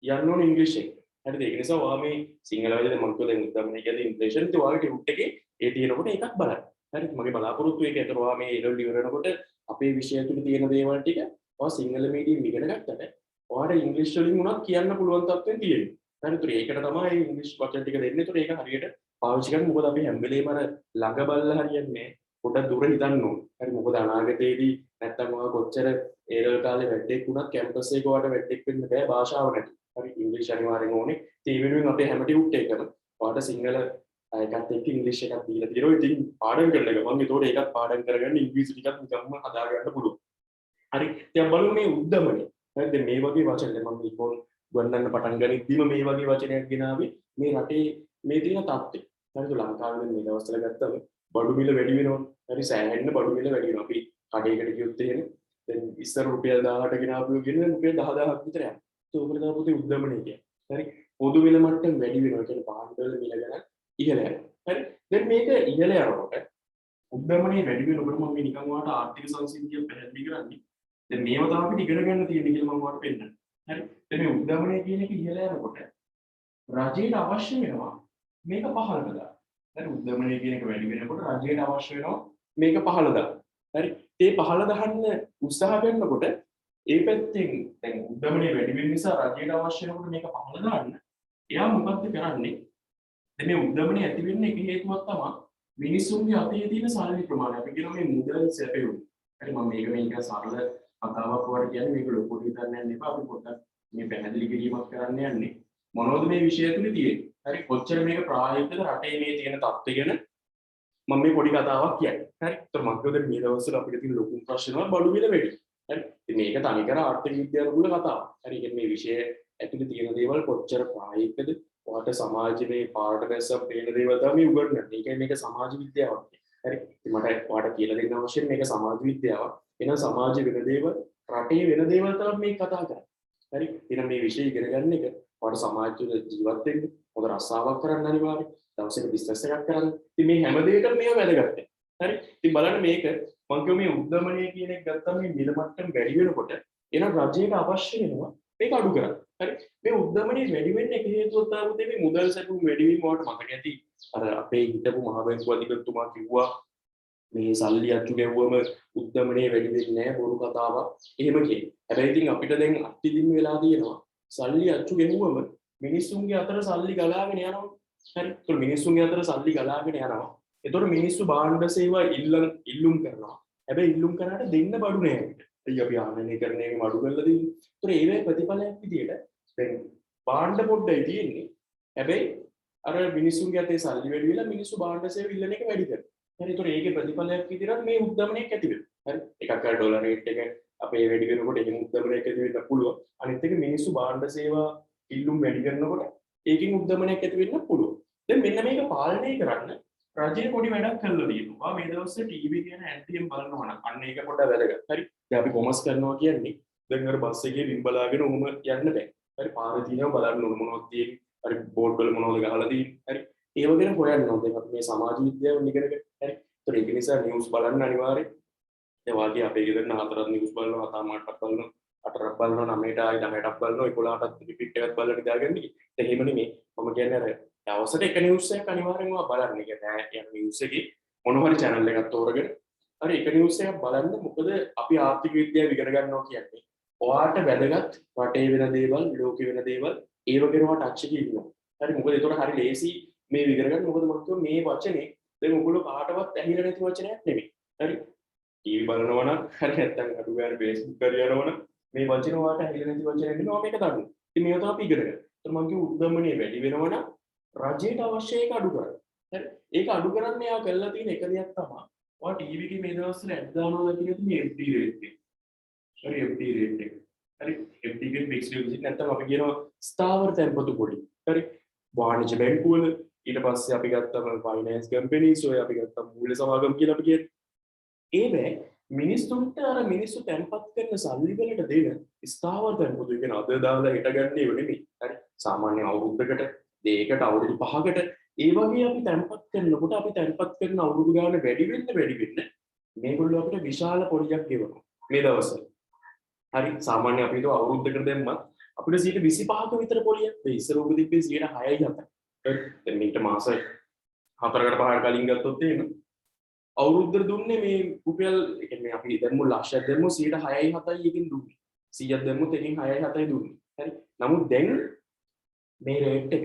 යන්න ඕනේ ඉංග්‍රීසි එක. හරිද? ඒක නිසා ඔයා මේ සිංහල වචනේ මම කියලා දැන් උද්දමනය කියන්නේ ඉන්ෆ්ලේෂන් ඉතින් ඔයාගේ ටියුට් එකේ ඒ තියෙනකොට ඒකත් බලන්න. හරි. මගේ බලාපොරොත්තු ඒක ඒතර ඔයා මේ A level ඉවර වෙනකොට අපේ විෂය තුල තියෙන දේවල් ටික ඔයා සිංහල මීඩියම් ඉගෙන ගත්තට ඔයාට ඉංග්‍රීසි වලින් උනත් කියන්න පුළුවන් තත්ත්වෙන් තියෙනවා. හරි ඒකට තමයි ඉංග්‍රීසි වචන ටික දෙන්නේ. ඒතර ඒක හරියට පාවිච්චි කරන්න මොකද අපි හැම වෙලේම අර ළඟ බලලා හරියන්නේ පොඩක් දුර හිතන්න ඕනේ. හරි මොකද අනාගතයේදී නැත්තම් ඔයා කොච්චර ඒරල් කාලේ වැඩෙක් වුණත් කැම්පස් එකේ ඔයාට වැඩෙක් වෙන්න බෑ භාෂාව නැති. හරි ඉංග්‍රීසි අනිවාර්යෙන් ඕනේ. ඒ වෙනුවෙන් අපේ හැම ටියුට් එකකම ඔයාට සිංහල එකත් එක්ක ඉංග්‍රීසි එකක් දීලා තියෙනවා. ඉතින් පාඩම් කරන එක මම ඒතකොට ඒකත් පාඩම් කරගන්න ඉංග්‍රීසි ටිකක් නිකම්ම හදා ගන්න පුළුවන්. හරි දැන් බලමු මේ උද්දමනය. හරිද මේ වගේ වචන දැන් මම ඉක්කොන් ගොන්නන්න පටන් ගනිද්දිම මේ වගේ වචනයක් ගෙනාවේ මේ රටේ මේ තියෙන තත්ත්වය. හරිද ලංකාවේ මේ දවස්වල ගත්තම බඩු මිල වැඩි වෙනවා. හරි සෑහෙන්න බඩු මිල වැඩි වෙනවා. අපි කඩේකට ගියොත් එහෙම දැන් ඉස්සර රුපියල් 1000ට ගෙනාවු ගෙන රුපියල් 10000ක් විතර යනවා. ඒක උකට තමයි පුතේ උද්දමනය කියන්නේ. හරි පොදු මිල මට්ටම වැඩි වෙනවා. ඒ කියන්නේ පාන්දර මිල ගැන ඉහළ යනවා. හරි දැන් මේක ඉහළ යනකොට උද්දමනය වැඩි වෙනකොට මම මේ නිකන් ඔයාලට ආර්ථික සංසිද්ධිය පැහැදිලි කරන්නේ. දැන් මේව තමයි අපිට ඉගෙන ගන්න තියෙන්නේ කියලා මම ඔයාලට පෙන්නනවා. හරි දැන් මේ උද්දමනය කියන එක ඉහළ යනකොට රජයට අවශ්‍ය වෙනවා මේක පහළ දාන්න. හරි උද්දමනය කියන එක වැඩි වෙනකොට රජයට අවශ්‍ය වෙනවා මේක පහළ දාන්න. හරි ඒ පහළ දාන්න උත්සාහ කරනකොට ඒ පැත්තෙන් දැන් උද්දමනය වැඩි වෙන නිසා රජයට අවශ්‍ය වෙනකොට මේක පහළ දාන්න එයා මොකද්ද කරන්නේ? දැන් මේ උද්දමනය ඇති වෙන්න එක හේතුවක් තමයි මිනිස්සුන්ගේ අතේ තියෙන සල්ලි ප්‍රමාණය. අපි කියනවා මේ මුදල් සැපයුම. හරි මම මේක සරල කතාවක් වගේ කියන්නේ මේක ලොකුට හිතන්න යන්න එපා. අපි පොඩ්ඩක් මේ පැහැදිලි කිරීමක් කරන්න යන්නේ. මොනවද මේ විෂය තුනේ තියෙන්නේ? හරි කොච්චර මේක ප්‍රායෝගිකද රටේ මේ තියෙන තත්ත්වය ගැන මම මේ පොඩි කතාවක් කියන්නේ. හරි. ඒතර මම කියවද මේ දවස්වල අපිට තියෙන ලොකුම ප්‍රශ්න වල බඩු මිල වැඩි. හරි. ඉතින් මේක තනිකර ආර්ථික විද්‍යාව මුල කතාවක්. හරි. කියන්නේ මේ විෂය ඇතුලේ තියෙන දේවල් කොච්චර ප්‍රායෝගිකද? ඔයාට සමාජයේ පාරට දැස්සක් පේන දේවල් තමයි උගන්වන්නේ. ඒකයි මේක සමාජ විද්‍යාවක්. හරි. ඉතින් මට ඔයාට කියලා දෙන්න අවශ්‍ය මේක සමාජ විද්‍යාවක්. එහෙනම් සමාජ වෙන දේවල් රටේ වෙන දේවල් තමයි මේ කතා කරන්නේ. හරි. එහෙනම් මේ විෂය ඉගෙන ගන්න එක ඔයාට සමාජ තුළ ජීවත් වෙන්න හොඳ රස්සාවක් කරන්න අනිවාර්යයි. දවසක බිස්නස් එකක් කරන්න. ඉතින් මේ හැම දෙයකම මේව වැදගත්. හරි ඉතින් බලන්න මේක මම කියුවේ මේ උද්දමනය කියන එක ගත්තම මේ මිල මට්ටම වැඩි වෙනකොට එහෙනම් රජයට අවශ්‍ය වෙනවා මේක අඩු කරන්න. හරි මේ උද්දමනය වැඩි වෙන්න එක හේතුවක් තමයි මේ මුදල් සැපුම් වැඩි වීම වලට මතක ඇති. අර අපේ හිටපු මහ බැංකුව අධිපතිතුමා කිව්වා මේ සල්ලි අච්චු ගැව්වම උද්දමනය වැඩි වෙන්නේ නැහැ බොරු කතාවක්. එහෙම කියන්නේ. හැබැයි ඉතින් අපිට දැන් අත්තිදින් වෙලා තියෙනවා සල්ලි අච්චු ගැව්වම මිනිස්සුන්ගේ අතර සල්ලි ගලාගෙන යනවා. හරි. ඒතකොට මිනිස්සුන්ගේ අතර සල්ලි ගලාගෙන යනවා. ඒතකොට මිනිස්සු භාණ්ඩ සේවා ඉල්ලුම් කරනවා. හැබැයි ඉල්ලුම් කරාට දෙන්න බඩු නෑ අපිට. එයි අපි ආනයනය කරන එක මඩු කරලා දෙන්නේ. ඒතකොට ඒවේ ප්‍රතිඵලයක් විදියට දැන් භාණ්ඩ පොඩ්ඩයි තියෙන්නේ. හැබැයි අර මිනිස්සුන්ගේ අතේ සල්ලි වැඩි වෙලා මිනිස්සු භාණ්ඩ සේවා ඉල්ලන එක වැඩි කරනවා. හරි. ඒතකොට ඒකේ ප්‍රතිඵලයක් විදියට මේ උද්දමනයක් ඇති වෙනවා. හරි. එකක් අර ඩොලර් රේට් එක අපේ වැඩි වෙනකොට එහෙම උද්දමනයක් ඇති වෙන්න පුළුවන්. අනිත් එක මිනිස්සු භාණ්ඩ සේවා ඉල්ලුම් වැඩි කරනකොට ඒකෙන් උද්දමනයක් ඇති වෙන්න පුළුවන්. දැන් මෙන්න මේක පාලනය කරන්න රජය පොඩි වැඩක් කරලා තියෙනවා. මේ දවස්වල ටීවී කියන ඇන්ටියම් බලනවා නම් අන්න ඒක පොඩ්ඩක් වැදගත්. හරි. දැන් අපි කොමර්ස් කරනවා කියන්නේ දැන් අර බස් එකේ වින් බලාගෙන උම යන්න බෑ. හරි. පාරේ තියෙනවා බලන්න ඕන මොනවද තියෙන්නේ. හරි. බෝඩ් වල මොනවද ගහලා තියෙන්නේ. හරි. ඒව ගැන හොයන්න ඕනේ. දැන් අපි මේ සමාජ විද්‍යාව ඉගෙනගෙන හරි. ඒතර ඒක නිසා නිවුස් බලන්න අනිවාර්යයි. ඒ වගේ අපේ ගෙදර හතරක් නිවුස් බලනවා, හතම අටක් බලනවා, අටක් බලනවා, නවයට ආයි 10ක් බලනවා, 11ටත් රිපීට් එකක් බලලා දාගන්නේ. ඒක එහෙම නෙමෙයි. මම කියන්නේ අර දවසට එක නිවුස් එකක් අනිවාර්යෙන්ම බලන්න. ඒ කියන්නේ යන නිවුස් එකේ මොන හරි channel එකක් තෝරගෙන හරි එක නිවුස් එකක් බලන්න. මොකද අපි ආර්ථික විද්‍යාව ඉගෙන ගන්නවා කියන්නේ ඔයාට වැදගත් රටේ වෙන දේවල්, ලෝකේ වෙන දේවල් ඒව ගැන ඔයා ටච් එකේ ඉන්නවා. හරි මොකද ඒතකොට හරි ලේසි මේ ඉගෙන ගන්න. මොකද මම කියුවා මේ වචනේ දැන් ඔයගොල්ලෝ කාටවත් ඇහිලා නැති වචනයක් නෙමෙයි. හරි ටීවී බලනවා නම් හරි නැත්නම් අඩු ගන්න Facebook කරේ යනවා නම් මේ වචන ඔයාට ඇහිලා නැති වචනයක් නෙමෙයි. මේක දන්න. ඉතින් මේව තමයි අපි ඉගෙන ගන්න. ඒතර මම කියුවා උද්දමනය වැඩි වෙනවා නම් රජයට අවශ්‍ය ඒක අඩු කරන්න. හරි. ඒක අඩු කරන්න යා කරලා තියෙන එක දෙයක් තමයි. ඔයා ටීවී එකේ මේ දවස්වල ඇඩ් දානවා කියනකොට මේ FD රේට් එක. හරි FD රේට් එක. හරි FD එකේ ෆික්ස්ඩ් ඩිපොසිට් නැත්නම් අපි කියනවා ස්ථාවර තැන්පතු පොඩි. හරි. වාණිජ බැංකුවල ඊට පස්සේ අපි ගත්තම ෆයිනෑන්ස් කම්පැනිස් ඔය අපි ගත්තම මූල්‍ය සමාගම් කියලා අපි කියන්නේ. ඒවේ මිනිස්සුන්ට අර මිනිස්සු තැන්පත් කරන සල්ලි වලට දෙන ස්ථාවර තැන්පතු කියන අද දාලා හිට ගන්න ඒව නෙමෙයි. හරි. සාමාන්‍ය අවුරුද්දකට දෙයකට අවුරුදු 5කට ඒ වගේ අපි තැන්පත් කරනකොට අපි තැන්පත් කරන අවුරුදු ගාන වැඩි වෙන්න මේගොල්ලෝ අපිට විශාල පොලියක් ගෙවනවා මේ දවස්වල. හරි සාමාන්‍ය අපි හිතුව අවුරුද්දකට දැම්මත් අපිට 25ක විතර පොලියක් දෙයි. ඉස්සර උඹ තිබ්බේ 6යි 7යි. දැන් මේක මාස 4කට 5කට කලින් ගත්තොත් එහෙම අවුරුද්දට දුන්නේ මේ රුපියල් ඒ කියන්නේ අපි දැම්මු ලක්ෂයක් දැම්මු 6යි 7යි එකකින් දුන්නේ. 100ක් දැම්මුත් එකකින් 6යි 7යි දුන්නේ. හරි. නමුත් දැන් මේ රේට් එක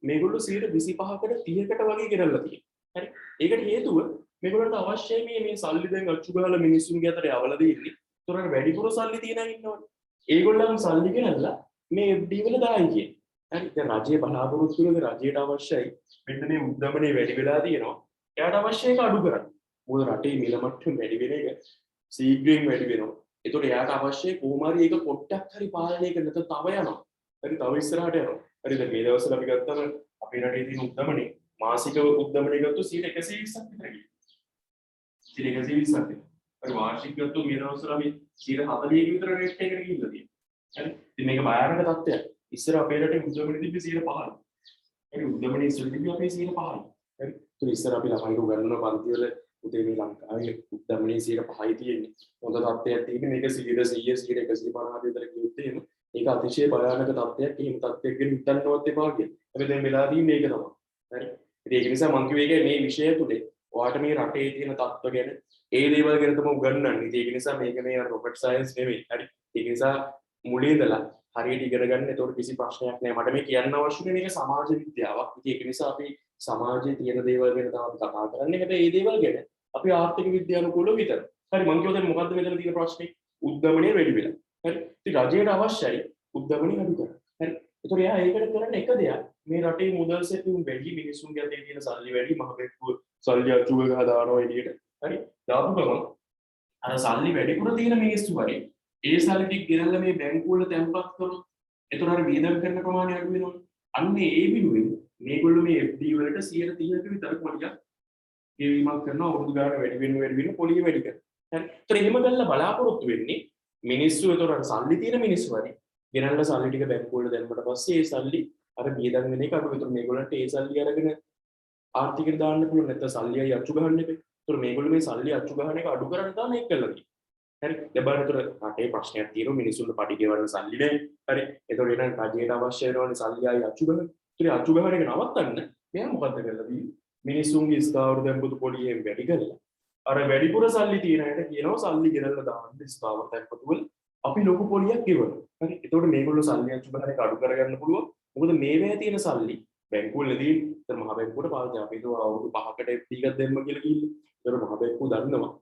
මේගොල්ලෝ 25කට 30කට වගේ ගෙනල්ලා තියෙනවා. හරි. ඒකට හේතුව මේගොල්ලන්ට අවශ්‍යයි මේ සල්ලි දැන් අච්චු ගහලා මිනිස්සුන්ගේ අතට යවලා දෙන්නේ. ඒතර වැඩිපුර සල්ලි තියන අය ඉන්නවනේ. ඒගොල්ලන් සල්ලි ගෙනල්ලා මේ FD වල දායි කියන්නේ. හරි. දැන් රජයේ බලාපොරොත්තු වෙන රජයට අවශ්‍යයි මෙන්න මේ උද්දමනය වැඩි වෙලා තියෙනවා. එයාට අවශ්‍ය ඒක අඩු කරන්න. මොකද රටේ මිල මට්ටම වැඩි වෙන එක සීග්‍රයෙන් වැඩි වෙනවා. ඒතකොට එයාට අවශ්‍යයි කොහොම හරි ඒක පොඩ්ඩක් හරි පාලනය කරන්න. නැත්නම් තව යනවා. හරි තව ඉස්සරහට යනවා. හරි දැන් මේ දවස්වල අපි ගත්තම අපේ රටේ තියෙන උද්දමනය මාසික උද්දමනය ගත්තොත් 120ක් විතර ගියා. 120ක්. හරි වාර්ෂික ගත්තොත් මේ දවස්වල අපි 140ක විතර රේට් එකකට ගිහිල්ලා තියෙනවා. හරි. ඉතින් මේක භයානක තත්ත්වයක්. ඉස්සර අපේ රටේ උද්දමනය තිබ්බේ 115. හරි උද්දමනය ඉස්සර තිබ්බේ අපේ 115. හරි. ඒත් ඉස්සර අපි ළමයිට උගන්වන පන්ති වල උදේ මේ ලංකාවේ උද්දමනය 105යි තියෙන්නේ. හොඳ තත්ත්වයක් තියෙන්නේ මේක 100 100 150 විතර ගියොත් එහෙම ඒක අතිශය භයානක තත්ත්වයක්. එහෙම තත්ත්වයක් ගැන හිතන්නවත් එපා කියලා. හැබැයි දැන් වෙලා තියෙන්නේ ඒක තමයි. හරි. ඉතින් ඒක නිසා මම කිව්වේ මේ විෂය තුලේ ඔයාට මේ රටේ තියෙන තත්ත්ව ගැන ඒ දේවල් ගැන තමයි උගන්වන්නේ. ඉතින් ඒක නිසා මේක මේ රොකට් සයන්ස් නෙමෙයි. හරි. ඒක නිසා මුලින් ඉඳලා හරියට ඉගෙන ගන්න. ඒතකොට කිසි ප්‍රශ්නයක් නැහැ. මට මේ කියන්න අවශ්‍ය මේක සමාජ විද්‍යාවක්. ඉතින් ඒක නිසා අපි සමාජයේ තියෙන දේවල් ගැන තමයි අපි කතා කරන්නේ. හැබැයි මේ දේවල් ගැන අපි ආර්ථික විද්‍යානුකූලව විතරයි. හරි මම කියුවා දැන් මොකද්ද මෙතන තියෙන ප්‍රශ්නේ? උද්දමනය වැඩි වෙලා. හරි. ඉතින් රජයට අවශ්‍යයි උද්දමනය අඩු කරන්න. හරි. ඒතකොට එයා ඒකට කරන්න එක දෙයක් මේ රටේ මුදල් සැපයුම් වැඩි මිනිසුන්ගේ අතේ තියෙන සල්ලි වැඩි මහ බැංකුව සල්ලි අච්චු ගහ දානවා එළියට. හරි. දාපු ගමන් අර සල්ලි වැඩිපුර තියෙන මිනිස්සු හරි ඒ සල්ලි ටික ගෙනල්ලා මේ බැංකුව වල තැන්පත් කරොත් ඒතර අර වියදම් කරන ප්‍රමාණය අඩු වෙනවා. අන්න ඒ විනුවෙන් මේගොල්ලෝ මේ FD වලට 130ක විතර පොලියක් ගෙවීමක් කරනවා. අවුරුදු ගාන වැඩි වෙන පොලිය වැඩි කරනවා. හරි. ඒතර එහෙම ගල්ලා බලාපොරොත්තු වෙන්නේ මිනිස්සු ඒතර සල්ලි තියෙන මිනිස්සු හරි ගෙනල්ලා සල්ලි ටික බැංකුව වල දැම්මට පස්සේ ඒ සල්ලි අර වියදම් වෙන එක අඩු. ඒතර මේගොල්ලන්ට ඒ සල්ලි අරගෙන ආර්ථිකයට දාන්න පුළුවන්. නැත්නම් සල්ලි අය අච්චු ගන්න එපේ. ඒතර මේගොල්ලෝ මේ සල්ලි අච්චු ගහන එක අඩු කරන්න තමයි මේක කළා තියෙන්නේ. හරි. දැන් බලන්න ඒතර රටේ ප්‍රශ්නයක් තියෙනවා මිනිස්සුන්ට පඩි ගෙවන්න සල්ලි නැහැ. හරි. ඒතර එනන් රජයට අවශ්‍ය වෙනවනේ සල්ලි ආයි අච්චු ගහන්න. ඒතර අච්චු ගහන එක නවත්තන්න මෙයා මොකද්ද කරලා තියෙන්නේ? මිනිස්සුන්ගේ ස්ථාවර දැන්පොතු පොලියෙන් වැඩි කරලා අර වැඩිපුර සල්ලි තියෙන අයට කියනවා සල්ලි ගෙනල්ලා දාන්න ස්ථාවර දැන්පොතු වල අපි ලොකු පොලියක් ගෙවනවා. හරි. ඒතකොට මේගොල්ලෝ සල්ලි අච්චු ගහන එක අඩු කරගන්න පුළුවන්. මොකද මේවැය තියෙන සල්ලි බැංකුවලදී ඉතින් මහ බැංකුවට පාවිච්චි අපි ඒක අවුරුදු 5කට FD එකක් දෙන්න කියලා කිව්වේ. ඒතකොට මහ බැංකුව දන්නවා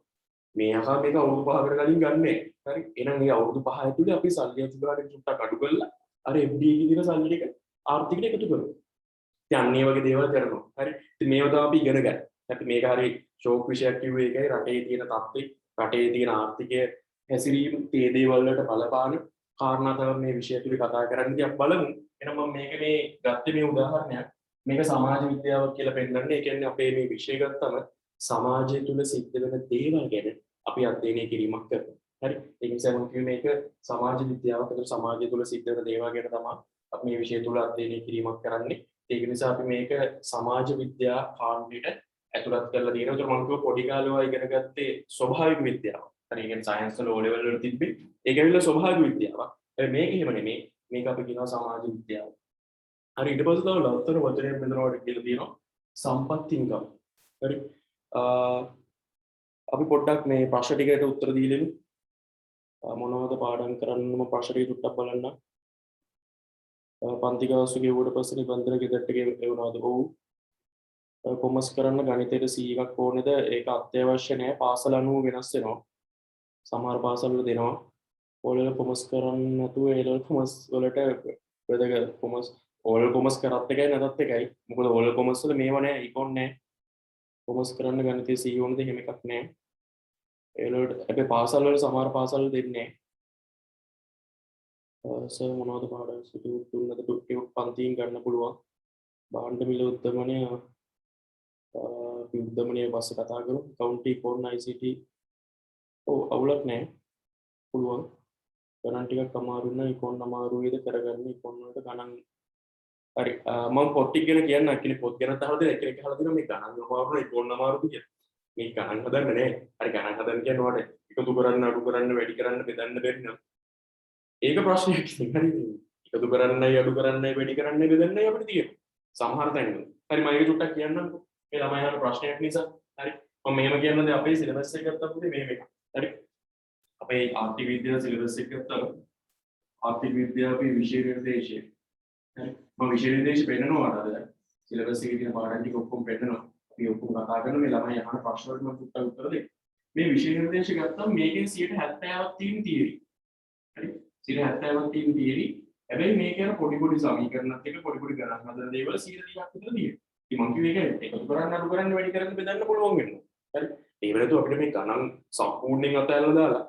මේ අහා මේක අවුරුදු 5කට කලින් ගන්නෑ. හරි. එහෙනම් මේ අවුරුදු 5 ඇතුලේ අපි සල්ලි අච්චු ගහන එක චුට්ටක් අඩු කරලා අර FD එකේ තියෙන සල්ලි ටික ආර්ථිකයට එකතු කරමු. ඉතින් අන්න ඒ වගේ දේවල් කරනවා. හරි. ඉතින් මේවා තමයි අපි ඉගෙන ගන්න. අපි මේක හරි ෂෝක් විෂයක් කිව්වේ ඒකයි රටේ තියෙන තත්ත්වය, රටේ තියෙන ආර්ථිකය හැසිරීම, තේ දේවල් වලට බලපාන කාරණා තමයි මේ විෂය තුල කතා කරන්න ඉතින් අපි බලමු. එහෙනම් මම මේක මේ ගත්තේ මේ උදාහරණයක්. මේක සමාජ විද්‍යාවක් කියලා පෙන්නන්නේ. ඒ කියන්නේ අපේ මේ විෂය ගත්තම සමාජය තුල සිද්ධ වෙන දේවල් ගැන අපි අධ්‍යයනය කිරීමක් කරනවා. හරි. ඒ නිසා මම කිව්වේ මේක සමාජ විද්‍යාවක්. ඒක සමාජය තුල සිද්ධ වෙන දේවල් ගැන තමයි අපි මේ විෂය තුල අධ්‍යයනය කිරීමක් කරන්නේ. ඒක නිසා අපි මේක සමාජ විද්‍යා කාණ්ඩයට ඇතුළත් කරලා තියෙනවා. ඒතර මම කිව්ව පොඩි කාලේ ඔය ඉගෙන ගත්තේ ස්වභාවික විද්‍යාව. හරි. ඒ කියන්නේ සයන්ස් වල O level වල තිබ්බේ. ඒක ඇවිල්ලා ස්වභාවික විද්‍යාවක්. මේක එහෙම නෙමෙයි. මේක අපි කියනවා සමාජ විද්‍යාව. හරි. ඊට පස්සේ තව ලස්සන වචනයක් මෙතනවට කියලා තියෙනවා සම්පත් ඉන්කම්. හරි. අපි පොඩ්ඩක් මේ ප්‍රශ්න ටිකට උත්තර දීලෙමු. මොනවද පාඩම් කරන්නම ප්‍රශ්න ටික ටිකක් බලන්න. පන්ති ගාස්තු ගෙවුවට පස්සේ නිබන්ධන ගෙදරට ගෙවනවද? ඔව්. කොමර්ස් කරන්න ගණිතයට 100ක් ඕනේද? ඒක අත්‍යවශ්‍ය නැහැ. පාසල අනුව වෙනස් වෙනවා. සමහර පාසල් වල දෙනවා. ඕලෙවල් කොමර්ස් කරන්න නැතුව ඒලෙවල් කොමර්ස් වලට වැදගත් කොමර්ස් ඕලෙවල් කොමර්ස් කරත් එකයි නැතත් එකයි. මොකද ඕලෙවල් කොමර්ස් වල මේව නැහැ, ඉකොන් නැහැ. කොමර්ස් කරන්න ගණිතය 100 ඕනද? එහෙම එකක් නැහැ. ඒලෙවල් අපේ පාසල් වල සමහර පාසල් වල දෙන්නේ නැහැ. සර් මොනවද පාඩම් සිටියුට් දුන්නද? ටියුට් පන්තියෙන් ගන්න පුළුවන්. භාණ්ඩ මිල උද්දමනය උද්දමනය පස්සේ කතා කරමු. කවුන්ටි ඉකොන් ICT ඔව් අවුලක් නැහැ. පුළුවන්. ගණන් ටිකක් අමාරු නම් ඉකොන් අමාරු වේද කරගන්න ඉකොන් වලට ගණන් හරි මම පොත් ටික ගැන කියන්න අක්කේ පොත් ගැන අහලා දෙන එක්කෙනෙක් අහලා දෙනවා මේ ගණන් අමාරු නේ ඉකොන් අමාරුද කියලා. මේ ගණන් හදන්න නෑ. හරි ගණන් හදන්න කියන්නේ වට එකතු කරන්න අඩු කරන්න වැඩි කරන්න බෙදන්න බැරි නේද? ඒක ප්‍රශ්නයක් ඉතින් හරි. එකතු කරන්නයි අඩු කරන්නයි වැඩි කරන්නයි බෙදන්නයි අපිට තියෙන්නේ. සමහර තැන්වල. හරි මම ඒක චුට්ටක් කියන්නම්කෝ. මේ ළමයි අහන ප්‍රශ්නයක් නිසා. හරි. මම මෙහෙම කියන්නද අපේ සිලබස් එක ගත්තම පුතේ මෙහෙම එකක්. හරි. අපේ ආර්ථික විද්‍යාව සිලබස් එක ගත්තම ආර්ථික විද්‍යාවේ විෂය නිර්දේශය. හරි. මම විෂය නිර්දේශය පෙන්නනවා අද. සිලබස් එකේ තියෙන පාඩම් ටික ඔක්කොම පෙන්නනවා. අපි ඔක්කොම කතා කරන මේ ළමයි අහන ප්‍රශ්න වලට මම චුට්ටක් උත්තර දෙන්න. මේ විෂය නිර්දේශය ගත්තම මේකෙන් 70%ක් තියෙන තියරි. හරි. 70%ක් තියෙන තියරි. හැබැයි මේක යන පොඩි පොඩි සමීකරණත් එක්ක පොඩි පොඩි ගණන් හදන දේවල් 130ක් විතර තියෙනවා. ඉතින් මම කිව්වේ ඒක එකතු කරන්න අඩු කරන්න වැඩි කරන්න බෙදන්න පුළුවන් වෙනවා. හරි. ඒ වෙලතු අපිට මේ ගණන් සම්පූර්ණයෙන් අතහැරලා දාලා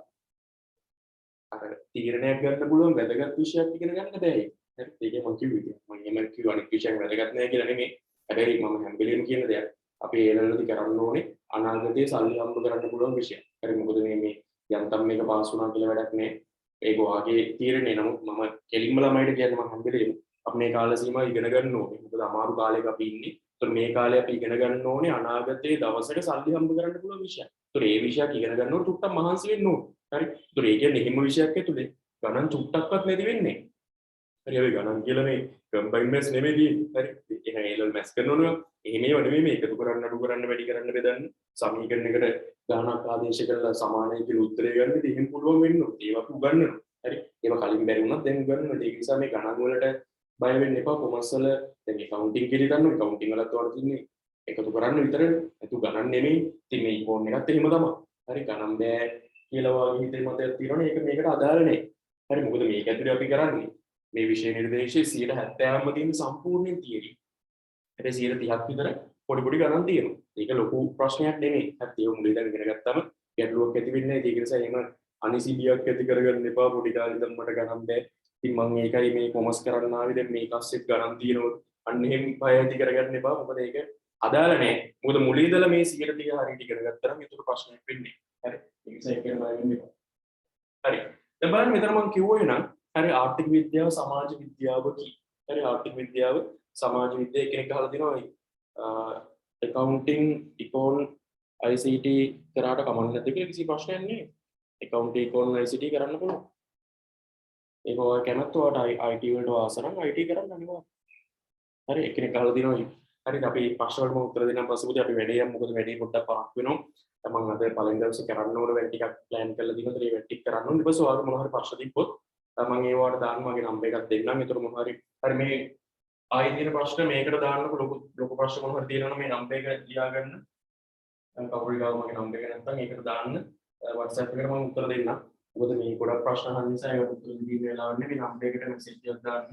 අර තීරණයක් ගන්න පුළුවන් වැදගත් විෂයක් ඉගෙන ගන්න බැහැ. හරි. ඒක මම කිව්වේ. මම එහෙම කිව්ව අනිත් විෂයක් වැදගත් නැහැ කියලා නෙමෙයි. හැබැයි මම හැම වෙලෙම කියන දෙයක් අපි ඒ ලෙවල්වලදී කරන්න ඕනේ අනාගතයේ සල්ලි හම්බ කරන්න පුළුවන් විෂයක්. හරි. මොකද මේ යන්තම් මේක පාස් වුණා කියලා වැඩක් නැහැ. ඒක වාගේ තීරණේ. නමුත් මම කෙලින්ම ළමයිට කියන්නේ මම හැම වෙලේම අපි මේ කාල සීමාව ඉගෙන ගන්න ඕනේ. මොකද අමාරු කාලයක අපි ඉන්නේ. ඒතර මේ කාලේ අපි ඉගෙන ගන්න ඕනේ අනාගතයේ දවසක සල්ලි හම්බ කරන්න පුළුවන් විෂයක්. ඒතර ඒ විෂයක් ඉගෙන ගන්නකොට චුට්ටක් මහන්සි වෙන්න ඕනේ. හරි. ඒතර ඒ කියන්නේ හිම විෂයක් ඇතුලේ ගණන් චුට්ටක්වත් නැති වෙන්නේ. හරි. අපි ගණන් කියලා මේ කම්බයින් මැස් නෙමෙයි තියෙන්නේ. හරි. එහෙනම් ඒ ලෙවල් මැස් කරනවනේ. එහෙම ඒවා නෙමෙයි මේ එකතු කරන්න අඩු කරන්න වැඩි කරන්න බෙදන්න සමීකරණයකට ගණනක් ආදේශ කරලා සමානයි කියලා උත්තරේ ගන්න ඉතින් එහෙම පුළුවන් වෙන්න ඕනේ. ඒවා අපි උගන්වනවා. හරි. ඒවා කලින් බැරි වුණත් දැන් උගන්වනවා. ඒක නිසා මේ ගණන් වලට බය වෙන්න එපා. කොමර්ස් වල දැන් accounting කියලා ගන්නවා. accounting වලත් වල තින්නේ එකතු කරන්න විතරනේ. ඒතු ගණන් නෙමෙයි. ඉතින් මේ ඉකොන් එකත් එහෙම තමයි. හරි. ගණන් බෑ කියලා වගේ හිතේ මතයක් තියෙනවනේ. ඒක මේකට අදාළ නෑ. හරි. මොකද මේක ඇතුලේ අපි කරන්නේ මේ විෂය නිර්දේශයේ 70%ක්ම තියෙන සම්පූර්ණ තියරි. හැබැයි 130ක් විතර පොඩි පොඩි ගණන් තියෙනවා. ඒක ලොකු ප්‍රශ්නයක් නෙමෙයි. හරි. ඒක මුලින්ම ඉගෙන ගත්තම ගැටලුවක් ඇති වෙන්නේ නැහැ. ඒක නිසා එහෙම අනිසිබියක් ඇති කරගන්න එපා. පොඩි කාලේ ඉඳන් මට ගණන් බෑ. ඉතින් මම ඒකයි මේ කොමර්ස් කරන්න ආවේ. දැන් මේක අස්සෙත් ගණන් තියෙනවා. අන්න එහෙම බය ඇති කරගන්න එපා. මොකද ඒක අදාළ නැහැ. මොකද මුලින් ඉඳලා මේ 130 හරියට ඉගෙන ගත්තා නම් ඒක ප්‍රශ්නයක් වෙන්නේ. හරි. ඒ නිසා ඒක බය වෙන්න එපා. හරි. දැන් බලන්න මෙතන මම කිව්වේ නම් හරි ආර්ථික විද්‍යාව සමාජ විද්‍යාව කි. හරි ආර්ථික විද්‍යාව සමාජ විද්‍යාව කෙනෙක් අහලා දෙනවා accounting econ ICT කරාට කමක් නැද්ද කියලා කිසි ප්‍රශ්නයක් නෑ. accounting econ ICT කරන්න පුළුවන්. ඒක ඔය කැමැත්ත ඔයාලට IT වලට ආස නම් IT කරන්න අනිවාර්යයෙන්. හරි එකිනෙක අහලා දිනවා. හරිද අපි ප්‍රශ්න වලට උත්තර දෙන්න පස්සේ අපි වැඩේ යමු. මොකද වැඩේ පොඩ්ඩක් පරක් වෙනවා. මම අද පළවෙනි දවසේ කරන්න ඕන වැඩ ටිකක් ප්ලෑන් කරලා දිනවා. ඒ වැඩ ටික කරන්න ඕනේ. ඊට පස්සේ ඔයාලට මොනවා හරි ප්‍රශ්න තිබ්බොත් මම ඒවට දාන්න මගේ නම්බර් එකක් දෙන්නම්. ඒතර මොනවා හරි මේ ආයෙ තියෙන ප්‍රශ්න මේකට දාන්නකො ලොකු ප්‍රශ්න මොනවා හරි තියෙනවා නම් මේ නම්බර් එක ලියා ගන්න. කවුරු ගාව මගේ නම්බර් එක නැත්නම් ඒකට දාන්න WhatsApp එකට මම උත්තර දෙන්නම්. මොකද මේ ගොඩක් ප්‍රශ්න අහන නිසා ඒකට උත්තර දෙන්න වෙලාවන්නේ මේ නම්බර් එකට මෙසේජ් එකක් දාන්න.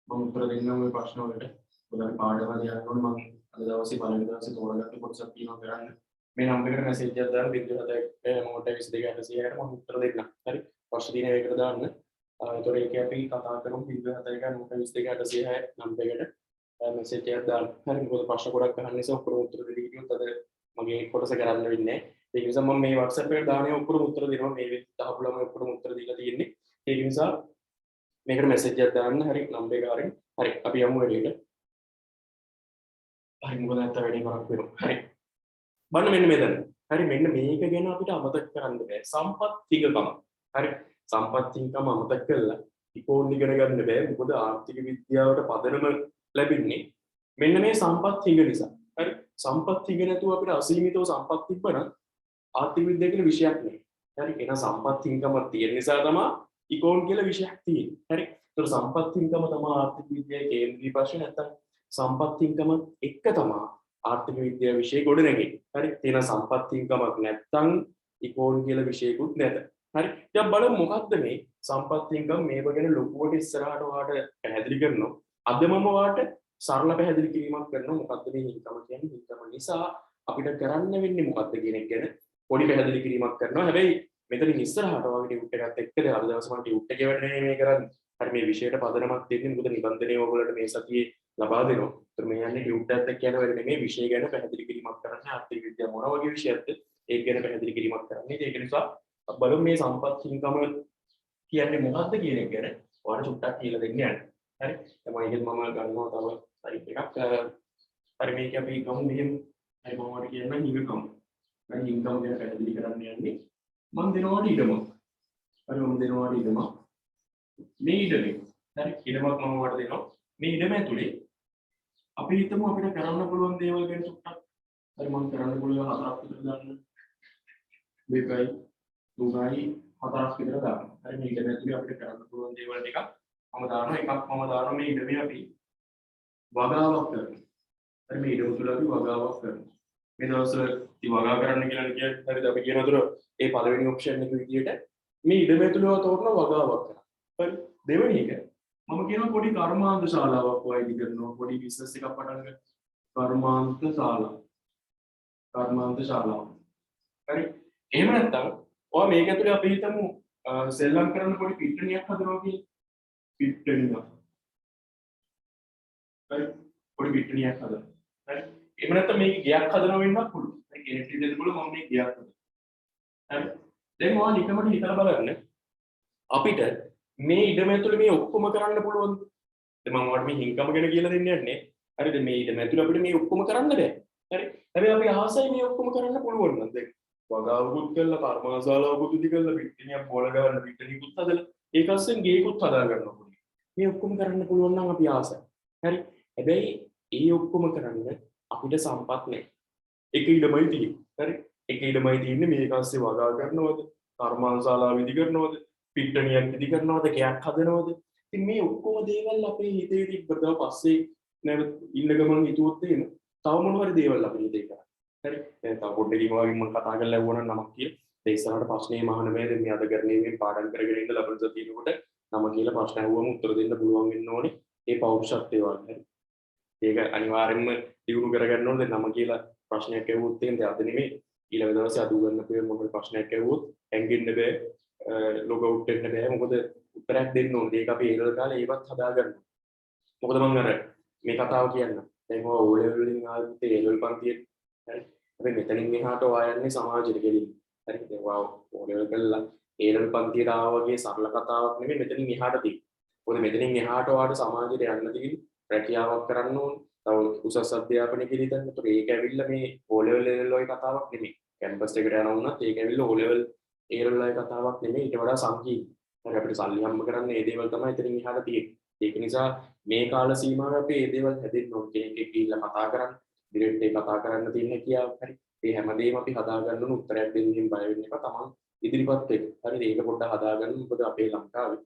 මම උත්තර දෙන්නම් ওই ප්‍රශ්න වලට. මොකද පාඩම ලියන්න ඕනේ මම අද දවසේ පළවෙනි දවසේ තෝරගත්ත කොටසක් තියෙනවා කරන්න. මේ නම්බර් එකට මෙසේජ් එකක් දාන්න 071 මොකට 22 මම උත්තර දෙන්නම්. හරි. ප්‍රශ්න තියෙන ඒකට දාන්න. ඒතොර ඒක අපි කතා කරමු 071 මොකට 22 නම්බර් එකට මෙසේජ් එකක් දාන්න. හරි. මොකද ප්‍රශ්න ගොඩක් අහන නිසා ඔක්කොම උත්තර දෙන්න කිව්වොත් අද මගේ කොටස කරන්න වෙන්නේ නැහැ. ඒක නිසා මම මේ WhatsApp එකට දාන්නේ ඔක්කොම උත්තර දෙනවා. මේ 10 ළම ඔක්කොම උත්තර දීලා තියෙන්නේ. ඒක නිසා මේකට මෙසේජ් එකක් දාන්න. හරි. නම්බර් එක හරි. හරි. අපි යමු වැඩේට. හරි මොකද නැත්නම් වැඩේ කරක් වෙනවා. හරි. බලන්න මෙන්න මෙතන. හරි මෙන්න මේක ගැන අපිට අමතක කරන්න බෑ. සම්පත් හිඟකම. හරි. සම්පත් හිඟකම අමතක කළා. ඉකෝන් ඉගෙන ගන්න බෑ. මොකද ආර්ථික විද්‍යාවට පදනම ලැබෙන්නේ මෙන්න මේ සම්පත් හිඟ නිසා. හරි. සම්පත් හිඟ නැතුව අපිට අසීමිතව සම්පත් තිබ්බනම් ආර්ථික විද්‍යාව කියලා විෂයක් නෑ. හරි. එහෙනම් සම්පත් හිඟකම තියෙන නිසා තමයි ඉකෝන් කියලා විෂයක් තියෙන්නේ. හරි. ඒතර සම්පත් හිඟකම තමයි ආර්ථික විද්‍යාවේ කේන්ද්‍රීය ප්‍රශ්නේ නැත්තම් සම්පත් හිඟකම එක තමයි ආර්ථික විද්‍යාව විෂය ගොඩ නැගෙන්නේ. හරි. තියෙන සම්පත් හිඟකමක් නැත්තම් ඉකෝන් කියලා විෂයකුත් නැත. හරි. දැන් බලමු මොකද්ද මේ සම්පත් හිඟකම මේව ගැන ලොකුවට ඉස්සරහට ඔයාලට පැහැදිලි කරනවා. අද මම ඔයාලට සරල පැහැදිලි කිරීමක් කරනවා මොකද්ද මේ හිඟකම කියන්නේ. හිඟකම නිසා අපිට කරන්න වෙන්නේ මොකද්ද කියන එක ගැන පොඩි පැහැදිලි කිරීමක් කරනවා. හැබැයි මෙතනින් ඉස්සරහට ඔයාගේ ටියුට් එකත් එක්කද අද දවස් මම ටියුට් එකේ වැඩනේ මේ කරන්නේ. හරි මේ විෂයට පදනමක් දෙන්නේ මොකද නිබන්ධනය ඔයගොල්ලන්ට මේ සතියේ ලබා දෙනවා. ඒතර මේ යන්නේ ටියුට් එකත් එක්ක යන වැඩ නෙමෙයි විෂය ගැන පැහැදිලි කිරීමක් කරන්නේ. ආර්ථික විද්‍යාව මොන වගේ විෂයක්ද ඒක ගැන පැහැදිලි කිරීමක් කරන්නේ. ඒක නිසා බලමු මේ සම්පත් හිඟකම කියන්නේ මොකක්ද කියන එක ගැන ඔයාලට චුට්ටක් කියලා දෙන්න යන්න. හරි. දැන් මම ගන්නවා තව සයිට් එකක්. හරි මේක අපි ගමු මෙහෙම. හරි මම ඔයාලට කියන්න හිඟකම. හරි හිඟකම ගැන පැහැදිලි කරන්න යන්නේ. මම දෙනවාට ඉඩමක්. හරි මම දෙනවාට ඉඩමක්. මේ ඉඩමේ. හරි ඉඩමක් මම ඔයාලට දෙනවා. මේ ඉඩම ඇතුලේ අපි හිතමු අපිට කරන්න පුළුවන් දේවල් ගැන චුට්ටක්. හරි මම කරන්න පුළුවන් හතරක් විතර දාන්න. 2යි 3යි 4ක් විතර දාන්න. හරි මේ ඉඩම ඇතුලේ අපිට කරන්න පුළුවන් දේවල් ටිකක් මම දානවා. එකක් මම දානවා මේ ඉඩමේ අපි වගාවක් කරනවා. හරි මේ ඉඩම තුල අපි වගාවක් කරනවා. මේ දවස්වල ඉතින් වගා කරන්න කියලා කියන්නේ හරිද අපි කියන අතර ඒ පළවෙනි ඔප්ෂන් එක විදියට මේ ඉඩම ඇතුලේ තෝරන වගාවක් කරනවා. හරි දෙවෙනි එක මම කියනවා පොඩි කර්මාන්ත ශාලාවක් වයිදි කරනවා. පොඩි බිස්නස් එකක් පටන් ගන්න. කර්මාන්ත ශාලාව. කර්මාන්ත ශාලාව. හරි. එහෙම නැත්නම් ඔයා මේක ඇතුලේ අපි හිතමු සෙල්ලම් කරන පොඩි පිට්ටනියක් හදනවා කියලා. පිට්ටනියක්. හරි. පොඩි පිට්ටනියක් හදනවා. හරි. එහෙම නැත්නම් මේක ගයක් හදනවා වෙන්නත් පුළුවන්. ඒ කෙනෙක් දෙන්න පුළුවන් මම මේ ගයක් හදනවා. හරි. දැන් ඔයා නිකමට හිතලා බලන්න අපිට මේ ඉඩම ඇතුලේ මේ ඔක්කොම කරන්න පුළුවන්ද? දැන් මම ඔයාලට මේ හින්කම ගැන කියලා දෙන්න යන්නේ. හරිද? මේ ඉඩම ඇතුලේ අපිට මේ ඔක්කොම කරන්න බෑ. හරි. හැබැයි අපි ආසයි මේ ඔක්කොම කරන්න පුළුවන් නම් දැන් වගාවකුත් කරලා කර්මාශාලාවකුත් ඉදි කරලා පිටිනියක් බෝල ගන්න පිටිනියකුත් හදලා ඒක අස්සෙන් ගේකුත් හදා ගන්නවා පොඩි. මේ ඔක්කොම කරන්න පුළුවන් නම් අපි ආසයි. හරි. හැබැයි ඒ ඔක්කොම කරන්න අපිට සම්පත් නැහැ. එක ඉඩමයි තියෙන්නේ. හරි. එක ඉඩමයි තියෙන්නේ මේක අස්සේ වගා කරනවද? කර්මාශාලාව ඉදි කරනවද? පිට්ටනියක් ඉදි කරනවද? ගයක් හදනවද? ඉතින් මේ ඔක්කොම දේවල් අපේ හිතේ තිබ්බද පස්සේ නැවත ඉන්න ගමන් හිතුවොත් එහෙම තව මොන හරි දේවල් අපේ හිතේ කරා. හරි. දැන් තව පොඩ්ඩකින් වගේ මම කතා කරලා ලැබුණා නමක් කියලා. ඒ ඉස්සරහට ප්‍රශ්නේ මහන බෑ. දැන් මේ අද කරන්නේ මේ පාඩම් කරගෙන ඉඳලා ලබන සතියේකට නම කියලා ප්‍රශ්න අහුවම උත්තර දෙන්න පුළුවන් වෙන්න ඕනේ. ඒ පෞරුෂත්වය වගේ. ඒක අනිවාර්යෙන්ම දියුණු කරගන්න ඕනේ. නම කියලා ප්‍රශ්නයක් ඇහුවොත් එහෙනම් අද නෙමෙයි ඊළඟ දවසේ අදු ගන්න පුළුවන් මොකද ප්‍රශ්නයක් ඇහුවොත් හැංගෙන්න බෑ. ලොග අවුට් වෙන්න බෑ. මොකද උත්තරයක් දෙන්න ඕනේ. ඒක අපි ඒරල් කාලේ ඒවත් හදාගන්න. මොකද මම අර මේ කතාව කියන්න. දැන් ඔය O level වලින් ආවත් ඒරල් පන්තියේ හරි. අපි මෙතනින් එහාට ඔයා යන්නේ සමාජෙට ගෙලින්. හරි. දැන් ඔයා O level කළා ඒරල් පන්තියට ආවා වගේ සරල කතාවක් නෙමෙයි මෙතනින් එහාට තියෙන්නේ. මොකද මෙතනින් එහාට ඔයාට සමාජෙට යන්න තියෙන්නේ රැකියාවක් කරන්න ඕනේ. තව උසස් අධ්‍යාපනය පිළිදන්න. ඒතකොට ඒක ඇවිල්ලා මේ O level වල කතාවක් නෙමෙයි. කැම්පස් එකට යනවා වුණත් ඒක ඇවිල්ලා O level A level වල කතාවක් නෙමෙයි ඊට වඩා සංකීර්ණ. හරි අපිට සල්ලි හම්බ කරන්න මේ දේවල් තමයි ඉතින් ඉහළ තියෙන්නේ. ඒක නිසා මේ කාල සීමාවේ අපි මේ දේවල් හැදෙන්න ඕනේ. කෙනෙක් එක්ක ගිහිල්ලා කතා කරන්න, ඩිරෙක්ට් එක කතා කරන්න තියෙන හැකියාව හරි. මේ හැමදේම අපි හදා ගන්න ඕන උත්තරයක් දෙන්නින් බය වෙන්න එපා. තමන් ඉදිරිපත් වෙන්න. හරි ඒක පොඩ්ඩක් හදා ගන්න. මොකද අපේ ලංකාවේ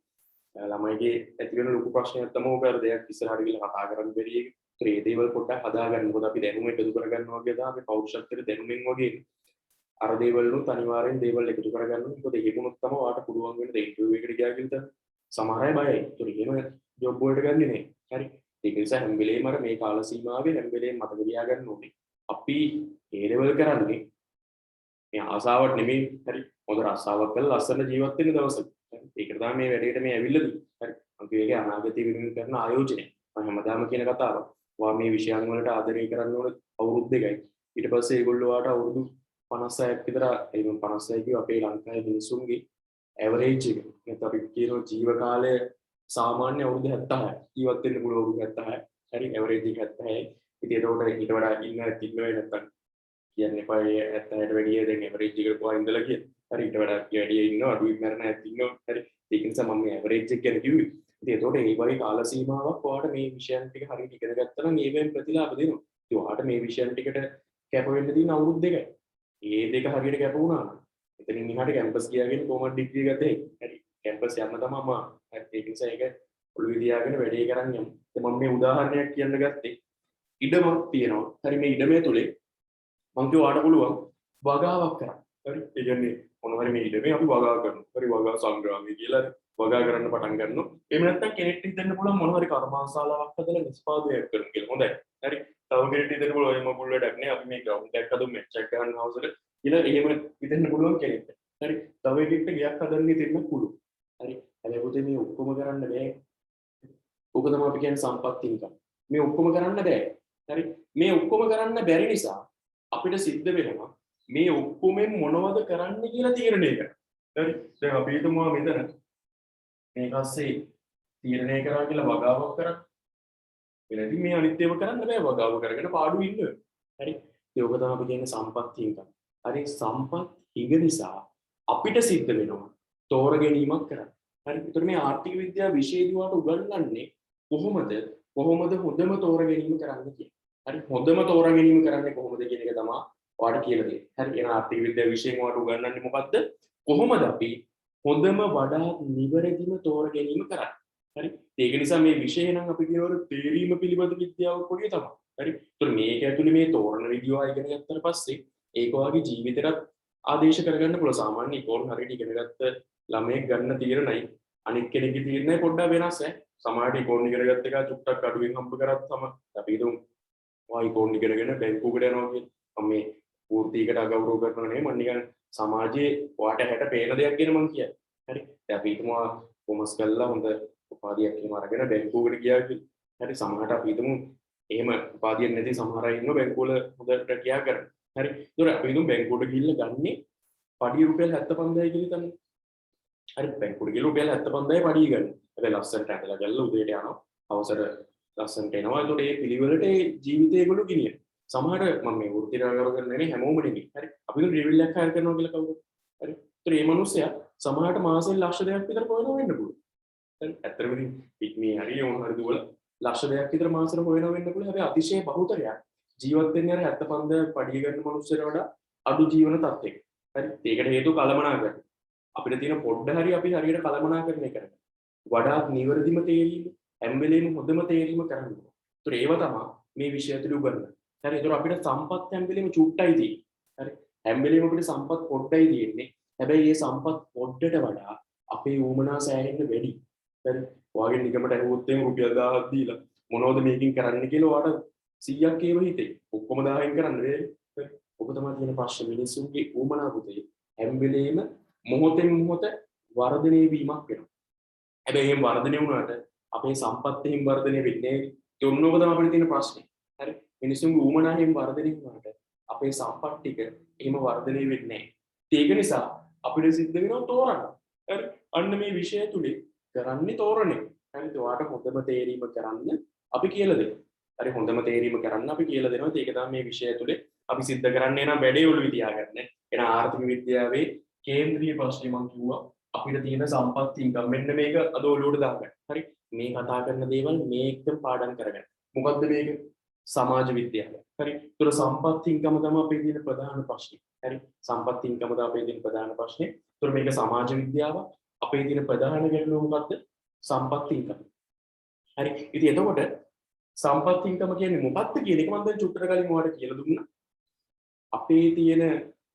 ළමයිගේ ඇති වෙන ලොකු ප්‍රශ්නයක් තමයි ඔක අර දෙයක් ඉස්සරහට ගිහලා කතා කරන්න බැරි එක. ඒ දේවල් පොඩ්ඩක් හදා ගන්න. මොකද අපි දැනුම එකතු කරගන්නවා වගේ තමයි අපි පෞරුෂත්වයට දැනුමින් වගේ අර දේවල් වලුත් අනිවාර්යෙන් දේවල් එකතු කරගන්න ඕනේ. මොකද ඒකුණුත් තමයි ඔයාලට පුළුවන් වෙන්නේ ඉන්ටර්විව් එකට ගියා කියලා සමහර අය බයයි. ඒතර එහෙම ජොබ් වලට ගන්නෙ නෑ. හරි. ඒක නිසා හැම වෙලේම අර මේ කාල සීමාවේ හැම වෙලේම මතක තියාගන්න ඕනේ. අපි ඒ ලෙවල් කරන්නේ මේ ආසාවට නෙමෙයි. හරි. හොඳ රස්සාවක් කරලා ලස්සන ජීවත් වෙන්න දවසක. හරි. ඒකට තමයි මේ වැඩේට මේ ඇවිල්ලා තියෙන්නේ. හරි. අපි ඒක අනාගතය වෙනුවෙන් කරන ආයෝජනය. මම හැමදාම කියන කතාව. ඔයා මේ විෂයන් වලට ආදරය කරන්න ඕන අවුරුදු 2යි. ඊට පස්සේ ඒගොල්ලෝ වාට අවුරුදු 56ක් විතර ඒ 56 කිව්ව අපේ ලංකාවේ මිනිස්සුන්ගේ ඇවරේජ් එක. නැත්නම් අපි කියන ජීව කාලය සාමාන්‍ය අවුරුදු 76. ජීවත් වෙන්න පුළුවන් අවුරුදු 76. හරි ඇවරේජ් එක 76. ඉතින් ඒකට ඊට වඩා ඉන්නවා නැත්නම් කියන්නේ එපා 76ට වැඩිය දැන් ඇවරේජ් එකට කොහොමද ඉඳලා කියන්නේ. හරි ඊට වඩා වැඩිය ඉන්නවා අඩුයි මරණ ඇත් ඉන්නවා. හරි ඒක නිසා මම මේ ඇවරේජ් එක ගැන කිව්වේ. ඉතින් ඒකට ඒ වගේ කාල සීමාවක් ඔයාලට මේ විෂයන් ටික හරියට ඉගෙන ගත්තා නම් ඒවෙන් ප්‍රතිලාභ දෙනවා. ඉතින් ඔයාලට මේ විෂයන් ටිකට කැප වෙන්න තියෙන අවුරුදු 2යි. ඒ දෙක හරියට කැප වුණා නම් එතනින් එහාට කැම්පස් ගියාගෙන කොහොමද ඩිග්‍රී ගත්තේ? හරි කැම්පස් යන්න තමයි මම. හරි ඒක නිසා ඒක ඔළුවේ තියාගෙන වැඩේ කරන් යමු. මම මේ උදාහරණයක් කියන්න ගත්තේ ඉඩමක් තියෙනවා. හරි මේ ඉඩමේ තුලේ මම කිව්වාට පුළුවන් වගාවක් කරන්න. හරි ඒ කියන්නේ මොනවාරි මේ ඉඩමේ අපි වගා කරනවා. හරි වගා සංග්‍රහණය කියලා වගා කරන්න පටන් ගන්නවා. එහෙම නැත්නම් කෙනෙක්ට හිතෙන්න පුළුවන් මොනවාරි කර්මාන්තශාලාවක් හදලා නිෂ්පාදනයක් කරමු කියලා. හොඳයි. හරි තව කෙනෙක්ට හිතෙන්න පුළුවන් ඔය මොකුල් වැඩක් නෑ අපි මේ ග්‍රවුන්ඩ් එකක් හදමු මැච් එකක් ගන්න අවසර කියලා එහෙම හිතෙන්න පුළුවන් කෙනෙක්ට. හරි තව එකෙක්ට ගයක් හදන්න හිතෙන්න පුළුවන්. හරි හැබැයි පුතේ මේ ඔක්කොම කරන්න බෑ. ඔක තමයි අපි කියන්නේ සම්පත් ඉන්කම්. මේ ඔක්කොම කරන්න බෑ. හරි මේ ඔක්කොම කරන්න බැරි නිසා අපිට සිද්ධ වෙනවා මේ ඔක්කොමෙන් මොනවද කරන්න කියලා තීරණය කරන්න. හරි දැන් අපි හිතමු මෙතන මේක ASCII තීරණය කරා කියලා වගාවක් කරා. එනදී මේ අනිත් ඒවා කරන්න බෑ වගාව කරගෙන පාඩු ඉන්න. හරි ඒක තමයි අපි කියන්නේ සම්පත් හිඟ. හරි සම්පත් හිඟ නිසා අපිට සිද්ධ වෙනවා තෝර ගැනීමක් කරන්න. හරි ඒතර මේ ආර්ථික විද්‍යාව විෂයේදී වාට උගන්වන්නේ කොහොමද හොඳම තෝර ගැනීම කරන්න කියලා. හරි හොඳම තෝර ගැනීම කරන්නේ කොහොමද කියන එක තමයි ඔයාලට කියලා දෙන්නේ. හරි එහෙනම් ආර්ථික විද්‍යාව විෂයෙන් ඔයාලට උගන්වන්නේ මොකද්ද? කොහොමද අපි හොඳම වඩාත් නිවැරදිම තෝර ගැනීම කරන්නේ. හරි ඒක නිසා මේ විෂය නම් අපි කියවර තේරීම පිළිබඳ විද්‍යාවක් වගේ තමයි. හරි ඒතර මේක ඇතුලේ මේ තෝරන විදියව ඉගෙන ගත්තට පස්සේ ඒක ඔයාගේ ජීවිතේට ආදේශ කරගන්න පුළුවන්. සාමාන්‍ය ඉකෝන් හරියට ඉගෙන ගත්ත ළමයෙක් ගන්න තීරණයි අනිත් කෙනෙක්ගේ තීරණය පොඩ්ඩක් වෙනස් ඈ. සමහරට ඉකෝන් ඉගෙන ගත්ත එක චුට්ටක් අඩුවෙන් හම්බ කරත් තමයි අපි හිතමු ඔයා ඉකෝන් ඉගෙනගෙන බැංකුවකට යනවා කියන්නේ. මම මේ පූර්තියකට අගෞරව කරනවා නෙමෙයි මම නිකන් සමාජයේ ඔයාට හැට පේන දෙයක් ගැන මම කියන්නේ. හරි දැන් අපි හිතමු කොමර්ස් කළා හොඳ උපාධියක් එහෙම අරගෙන බැංකුවකට ගියා කියලා. හරි සමහරට අපි හිතමු එහෙම උපාධියක් නැති සමහර අය ඉන්නවා බැංකුවල හොඳට ගියා කරන. හරි ඒතර අපි හිතමු බැංකුවට ගිහිල්ලා ගන්නේ පඩිය රුපියල් 75000යි කියලා තමයි. හරි බැංකුවට ගිහලා රුපියල් 75000යි පඩිය ගන්න. හැබැයි ලස්සනට ඇඳලා ගල්ලා උදේට යනවා. අවසර ලස්සනට එනවා. ඒතකොට මේ පිළිවෙලට ඒ ජීවිතය ඒගොල්ලෝ ගෙනියන. සමහර මම මේ වෘත්ති රාගව කරන්නේ නෙමෙයි හැමෝම නෙමෙයි. හරි අපි දුන්න රිවිල් එකක් හයර් කරනවා කියලා කවුද? හරි ඒතර මේ මිනිස්සයා සමහරට මාසෙන් ලක්ෂ දෙකක් විතර පොයනවා වෙන්න පුළුවන්. හරි ඇත්තටම ඉතින් මේ හරි ඕන හරි දුවල ලක්ෂ දෙකක් විතර මාසෙට හොයනවා වෙන්න පුළුවන්. හැබැයි අතිශය බහුතරයක් ජීවත් වෙන්නේ අර 75000 පඩිය ගන්න මිනිස්සුන්ට වඩා අඩු ජීවන තත්ත්වයක. හරි ඒකට හේතුව කලමනාකරණය. අපිට තියෙන පොඩ්ඩ හරි අපි හරියට කලමනාකරණය කරන්න. වඩාත් නිවැරදිම තේරීම හැම වෙලේම හොඳම තේරීම කරන්න ඕනේ. ඒතර ඒව තමයි මේ විෂය ඇතුළේ උගන්වන්නේ. හරි ඒතර අපිට සම්පත් හැම වෙලේම චුට්ටයි තියෙන්නේ. හරි හැම වෙලේම අපිට සම්පත් පොඩ්ඩයි තියෙන්නේ. හැබැයි මේ සම්පත් පොඩ්ඩට වඩා අපේ ඌමනා සෑහෙන්න වැඩි. හරි ඔයාගේ නිකමට ඇහුවොත් එම් රුපියල් 1000ක් දීලා මොනවද මේකින් කරන්න කියලා ඔයාට 100ක් ඒව හිතේ. ඔක්කොම 1000න් කරන්න බැහැ. හරි ඔබ තමයි තියෙන ප්‍රශ්න මිනිස්සුන්ගේ ඌමනා පුතේ හැම වෙලේම මොහොතෙන් මොහොත වර්ධනය වීමක් වෙනවා. හැබැයි එහෙම වර්ධනය වුණාට අපේ සම්පත් එහෙම වර්ධනය වෙන්නේ නැහැ. ඒ ඔන්නෝක තමයි අපිට තියෙන ප්‍රශ්නේ. හරි මිනිස්සුන්ගේ ඌමනා එහෙම වර්ධනය වුණාට අපේ සම්පත් ටික එහෙම වර්ධනය වෙන්නේ නැහැ. ඒක නිසා අපිට සිද්ධ වෙනවා තෝරන්න. හරි අන්න මේ විෂය තුලින් කරන්නේ තෝරන්නේ. හරි ඔයාට හොඳම තේරීම කරන්න අපි කියලා දෙනවා. හරි හොඳම තේරීම කරන්න අපි කියලා දෙනවා. ඒක තමයි මේ විෂය ඇතුලේ අපි සිද්ධ කරන්නේ නම් වැඩේ ඔළුවේ තියාගන්න. එන ආර්ථික විද්‍යාවේ කේන්ද්‍රීය ප්‍රශ්නේ මම කිව්වා අපිට තියෙන සම්පත් ඉන්කම් මෙන්න මේක අද ඔළුවට දාගන්න. හරි මේ කතා කරන දේවල් මේකම පාඩම් කරගන්න. මොකද්ද මේක? සමාජ විද්‍යාව. හරි. ඒතර සම්පත් ඉන්කම තමයි අපේ තියෙන ප්‍රධාන ප්‍රශ්නේ. හරි. සම්පත් ඉන්කම තමයි අපේ තියෙන ප්‍රධාන ප්‍රශ්නේ. ඒතර මේක සමාජ විද්‍යාව. අපේ තියෙන ප්‍රධාන ගැටලුව මොකද්ද? සම්පත් ඉන්කම. හරි. ඉතින් එතකොට සම්පත් ඉන්කම කියන්නේ මොකක්ද කියන එක මම දැන් චුට්ටර කලින් ඔයාලට කියලා දුන්නා. අපේ තියෙන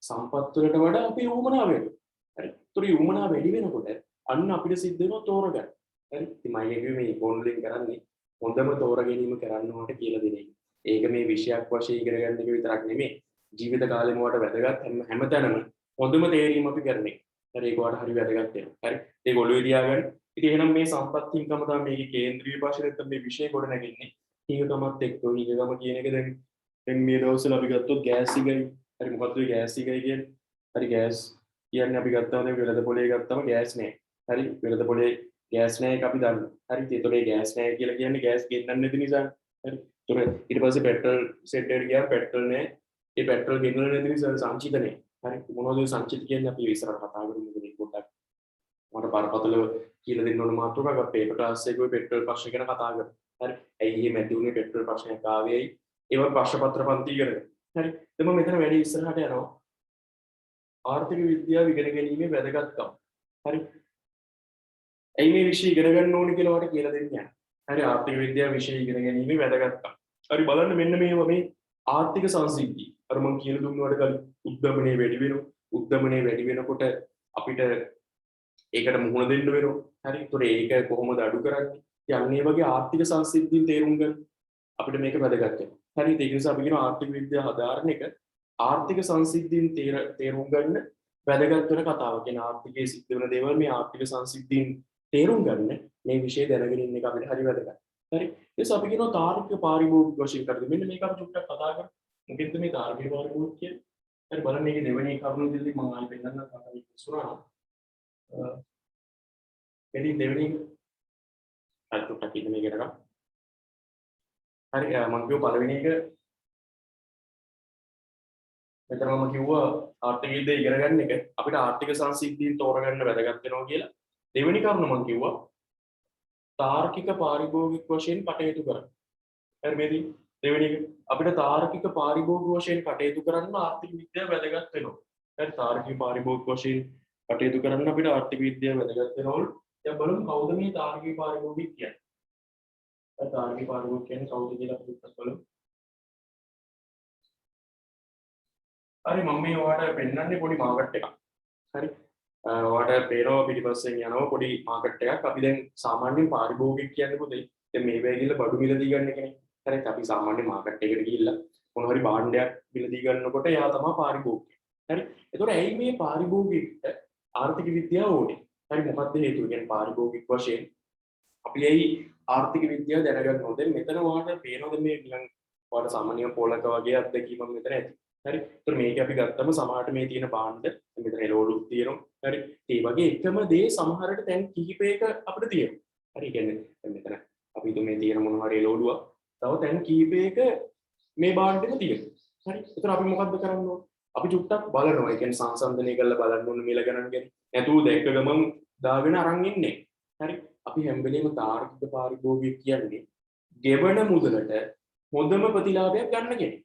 සම්පත් වලට වඩා අපේ උවමනා වෙනවා. හරි. ඒතර උවමනා වැඩි වෙනකොට අන්න අපිට සිද්ධ වෙනවා තෝරගන්න. හරි. ඉතින් මම කියුවේ මේ ඕන්ලයින් කරන්නේ හොඳම තෝරගැනීම කරන්න ඕනට කියලා දෙන එක. ඒක මේ විෂයක් වශයෙන් ඉගෙන ගන්න එක විතරක් නෙමෙයි. ජීවිත කාලෙම වට වැදගත් හැමතැනම හොඳම තේරීම අපි කරන්නේ. හරි ඒක වට හරි වැදගත් වෙනවා. හරි. ඒක ඔළුවේ තියාගන්න. ඉතින් එහෙනම් මේ සම්පත් ඉන්කම තමයි මේකේ කේන්ද්‍රීය ප්‍රශ්නේ නැත්නම් මේ විෂය කොට නැගෙන්නේ. ඊගකමත් එක්ක ඊගකම කියන එක දැන් මේ දවස්වල අපි ගත්තොත් ගෑස් ඉගයි. හරි මොකද්ද ඔය ගෑස් ඉගයි කියන්නේ? හරි ගෑස් කියන්නේ අපි ගත්තාම දැන් වෙළඳ පොලේ ගත්තම ගෑස් නෑ. හරි වෙළඳ පොලේ ගෑස් නෑ එක අපි දන්නවා. හරි ඒතකොට ඒ ගෑස් නෑ කියලා කියන්නේ ගෑස් ගෙන්නන්න නැති නිසා. හරි ඒතකොට ඊට පස්සේ පෙට්‍රල් සෙට් එකට ගියාම පෙට්‍රල් නෑ. ඒ පෙට්‍රල් ගෙන්නන්න නැති නිසා සංචිත නෑ. හරි මොනවද සංචිත කියන්නේ අපි ඉස්සරහට කතා කරමු මේක පොඩ්ඩක්. මට බරපතල කියලා දෙන්න ඕන මාතෘකාවක් අපේ පේපර් ක්ලාස් එකේ පෙට්‍රල් ප්‍රශ්න ගැන කතා කරමු. හරි ඇයි එහෙම ඇති වුනේ පෙට්‍රල් ප්‍රශ්නයක් ආවේයි ඒව ප්‍රශ්න පත්‍ර පන්ති කරගෙන. හරි එතම මෙතන වැඩි ඉස්සරහට යනවා. ආර්ථික විද්‍යාව ඉගෙන ගැනීමේ වැදගත්කම. හරි ඇයි මේ විෂය ඉගෙන ගන්න ඕනේ කියලා ඔයාලට කියලා දෙන්න යනවා. හරි ආර්ථික විද්‍යාව විෂය ඉගෙන ගැනීමේ වැදගත්කම. හරි බලන්න මෙන්න මේවා මේ ආර්ථික සංසිද්ධි. අර මම කියලා දුන්නාට කලින් උද්දමනයේ වැඩි වෙනවා. උද්දමනයේ වැඩි වෙනකොට අපිට ඒකට මුහුණ දෙන්න වෙනවා. හරි ඒතොර ඒක කොහොමද අඩු කරන්නේ? ඉතින් මේ වගේ ආර්ථික සංසිද්ධීන් තේරුම් ගන්න අපිට මේක වැදගත් වෙනවා. හරි ඒක නිසා අපි කියන ආර්ථික විද්‍යාව හදාරන එක ආර්ථික සංසිද්ධීන් තේරුම් ගන්න වැදගත් වෙන කතාවක්. කියන ආර්ථිකයේ සිද්ධ වෙන දේවල් මේ ආර්ථික සංසිද්ධීන් තේරුම් ගන්න මේ විෂය දැනගෙන ඉන්න එක අපිට හරි වැදගත්. හරි ඒ නිසා අපි කියනවා තාර්කික පාරිභෝගික වශයෙන් කරද මෙන්න මේක අපි චුට්ටක් කතා කරමු. මොකෙන්ද මේ තාර්කික පාරිභෝගික කියන්නේ? හරි බලන්න මේකේ දෙවෙනි කරුණ දෙල්ලේ මම ආයෙ පෙන්නන්න තමයි ඉස්සරහා. එදින් දෙවෙනි හරි චුට්ටක් ඉන්න මේක කරගන්න. හරි මම කියව පළවෙනි එක මෙතන මම කිව්වා ආර්ථික විද්‍යාව ඉගෙන ගන්න එක අපිට ආර්ථික සංසිද්ධීන් තෝරගන්න වැදගත් වෙනවා කියලා. දෙවෙනි කරුණ මම කිව්වා තාර්කික පාරිභෝගික වශයෙන් කටයුතු කරන්න. හරි මේදී දෙවෙනි එක අපිට තාර්කික පාරිභෝගික වශයෙන් කටයුතු කරන්න ආර්ථික විද්‍යාව වැදගත් වෙනවා. හරි තාර්කික පාරිභෝගික වශයෙන් කටයුතු කරන්න අපිට ආර්ථික විද්‍යාව වැදගත් වෙනවා. දැන් බලමු කවුද මේ තාර්කික පාරිභෝගික කියන්නේ? තාර්කික පාරිභෝගික කියන්නේ කවුද කියලා අපි බලමු. හරි මම මේ ඔයාලට පෙන්නන්නේ පොඩි මාකට් එකක්. හරි ඔයාලට පේනවා පිටිපස්සෙන් යනවා පොඩි මාකට් එකක්. අපි දැන් සාමාන්‍යයෙන් පාරිභෝගික කියන්නේ පොතේ දැන් මේ වෙයි ගිහලා බඩු මිලදී ගන්න කෙනෙක්. හරි අපි සාමාන්‍ය මාකට් එකකට ගිහිල්ලා මොන හරි භාණ්ඩයක් මිලදී ගන්නකොට එයා තමයි පාරිභෝගිකය. හරි ඒතකොට ඇයි මේ පාරිභෝගිකට ආර්ථික විද්‍යාව ඕනේ? හරි මොකක්ද හේතුව? කියන්නේ පාරිභෝගික වශයෙන් අපි ඇයි ආර්ථික විද්‍යාව දැනගන්න ඕනේ? දැන් මෙතන ඔයාලට පේනවද මේ නිකන් ඔයාලට සාමාන්‍ය පොලක වගේ අත්දැකීමක් මෙතන ඇති. හරි ඒතර මේක අපි ගත්තම සමහරට මේ තියෙන භාණ්ඩ මෙතන එළවලුත් තියෙනවා. හරි ඒ වගේ එකම දේ සමහරට දැන් කිහිපයක අපිට තියෙනවා. හරි කියන්නේ දැන් මෙතන අපි හිතමු මේ තියෙන මොන හරි එළවලුවක් තව දැන් කිහිපයක මේ භාණ්ඩෙම තියෙනවා. හරි ඒතර අපි මොකද්ද කරන්න ඕනේ? අපි චුට්ටක් බලනවා. ඒ කියන්නේ සංසන්දනය කරලා බලන්න ඕනේ මිල ගණන් ගැන. නැතුව දැක්ක ගමන් දාගෙන අරන් ඉන්නේ. හරි අපි හැම වෙලේම තාර්කික පාරිභෝගික කියන්නේ ගෙවන මුදලට හොඳම ප්‍රතිලාභයක් ගන්න කෙනෙක්.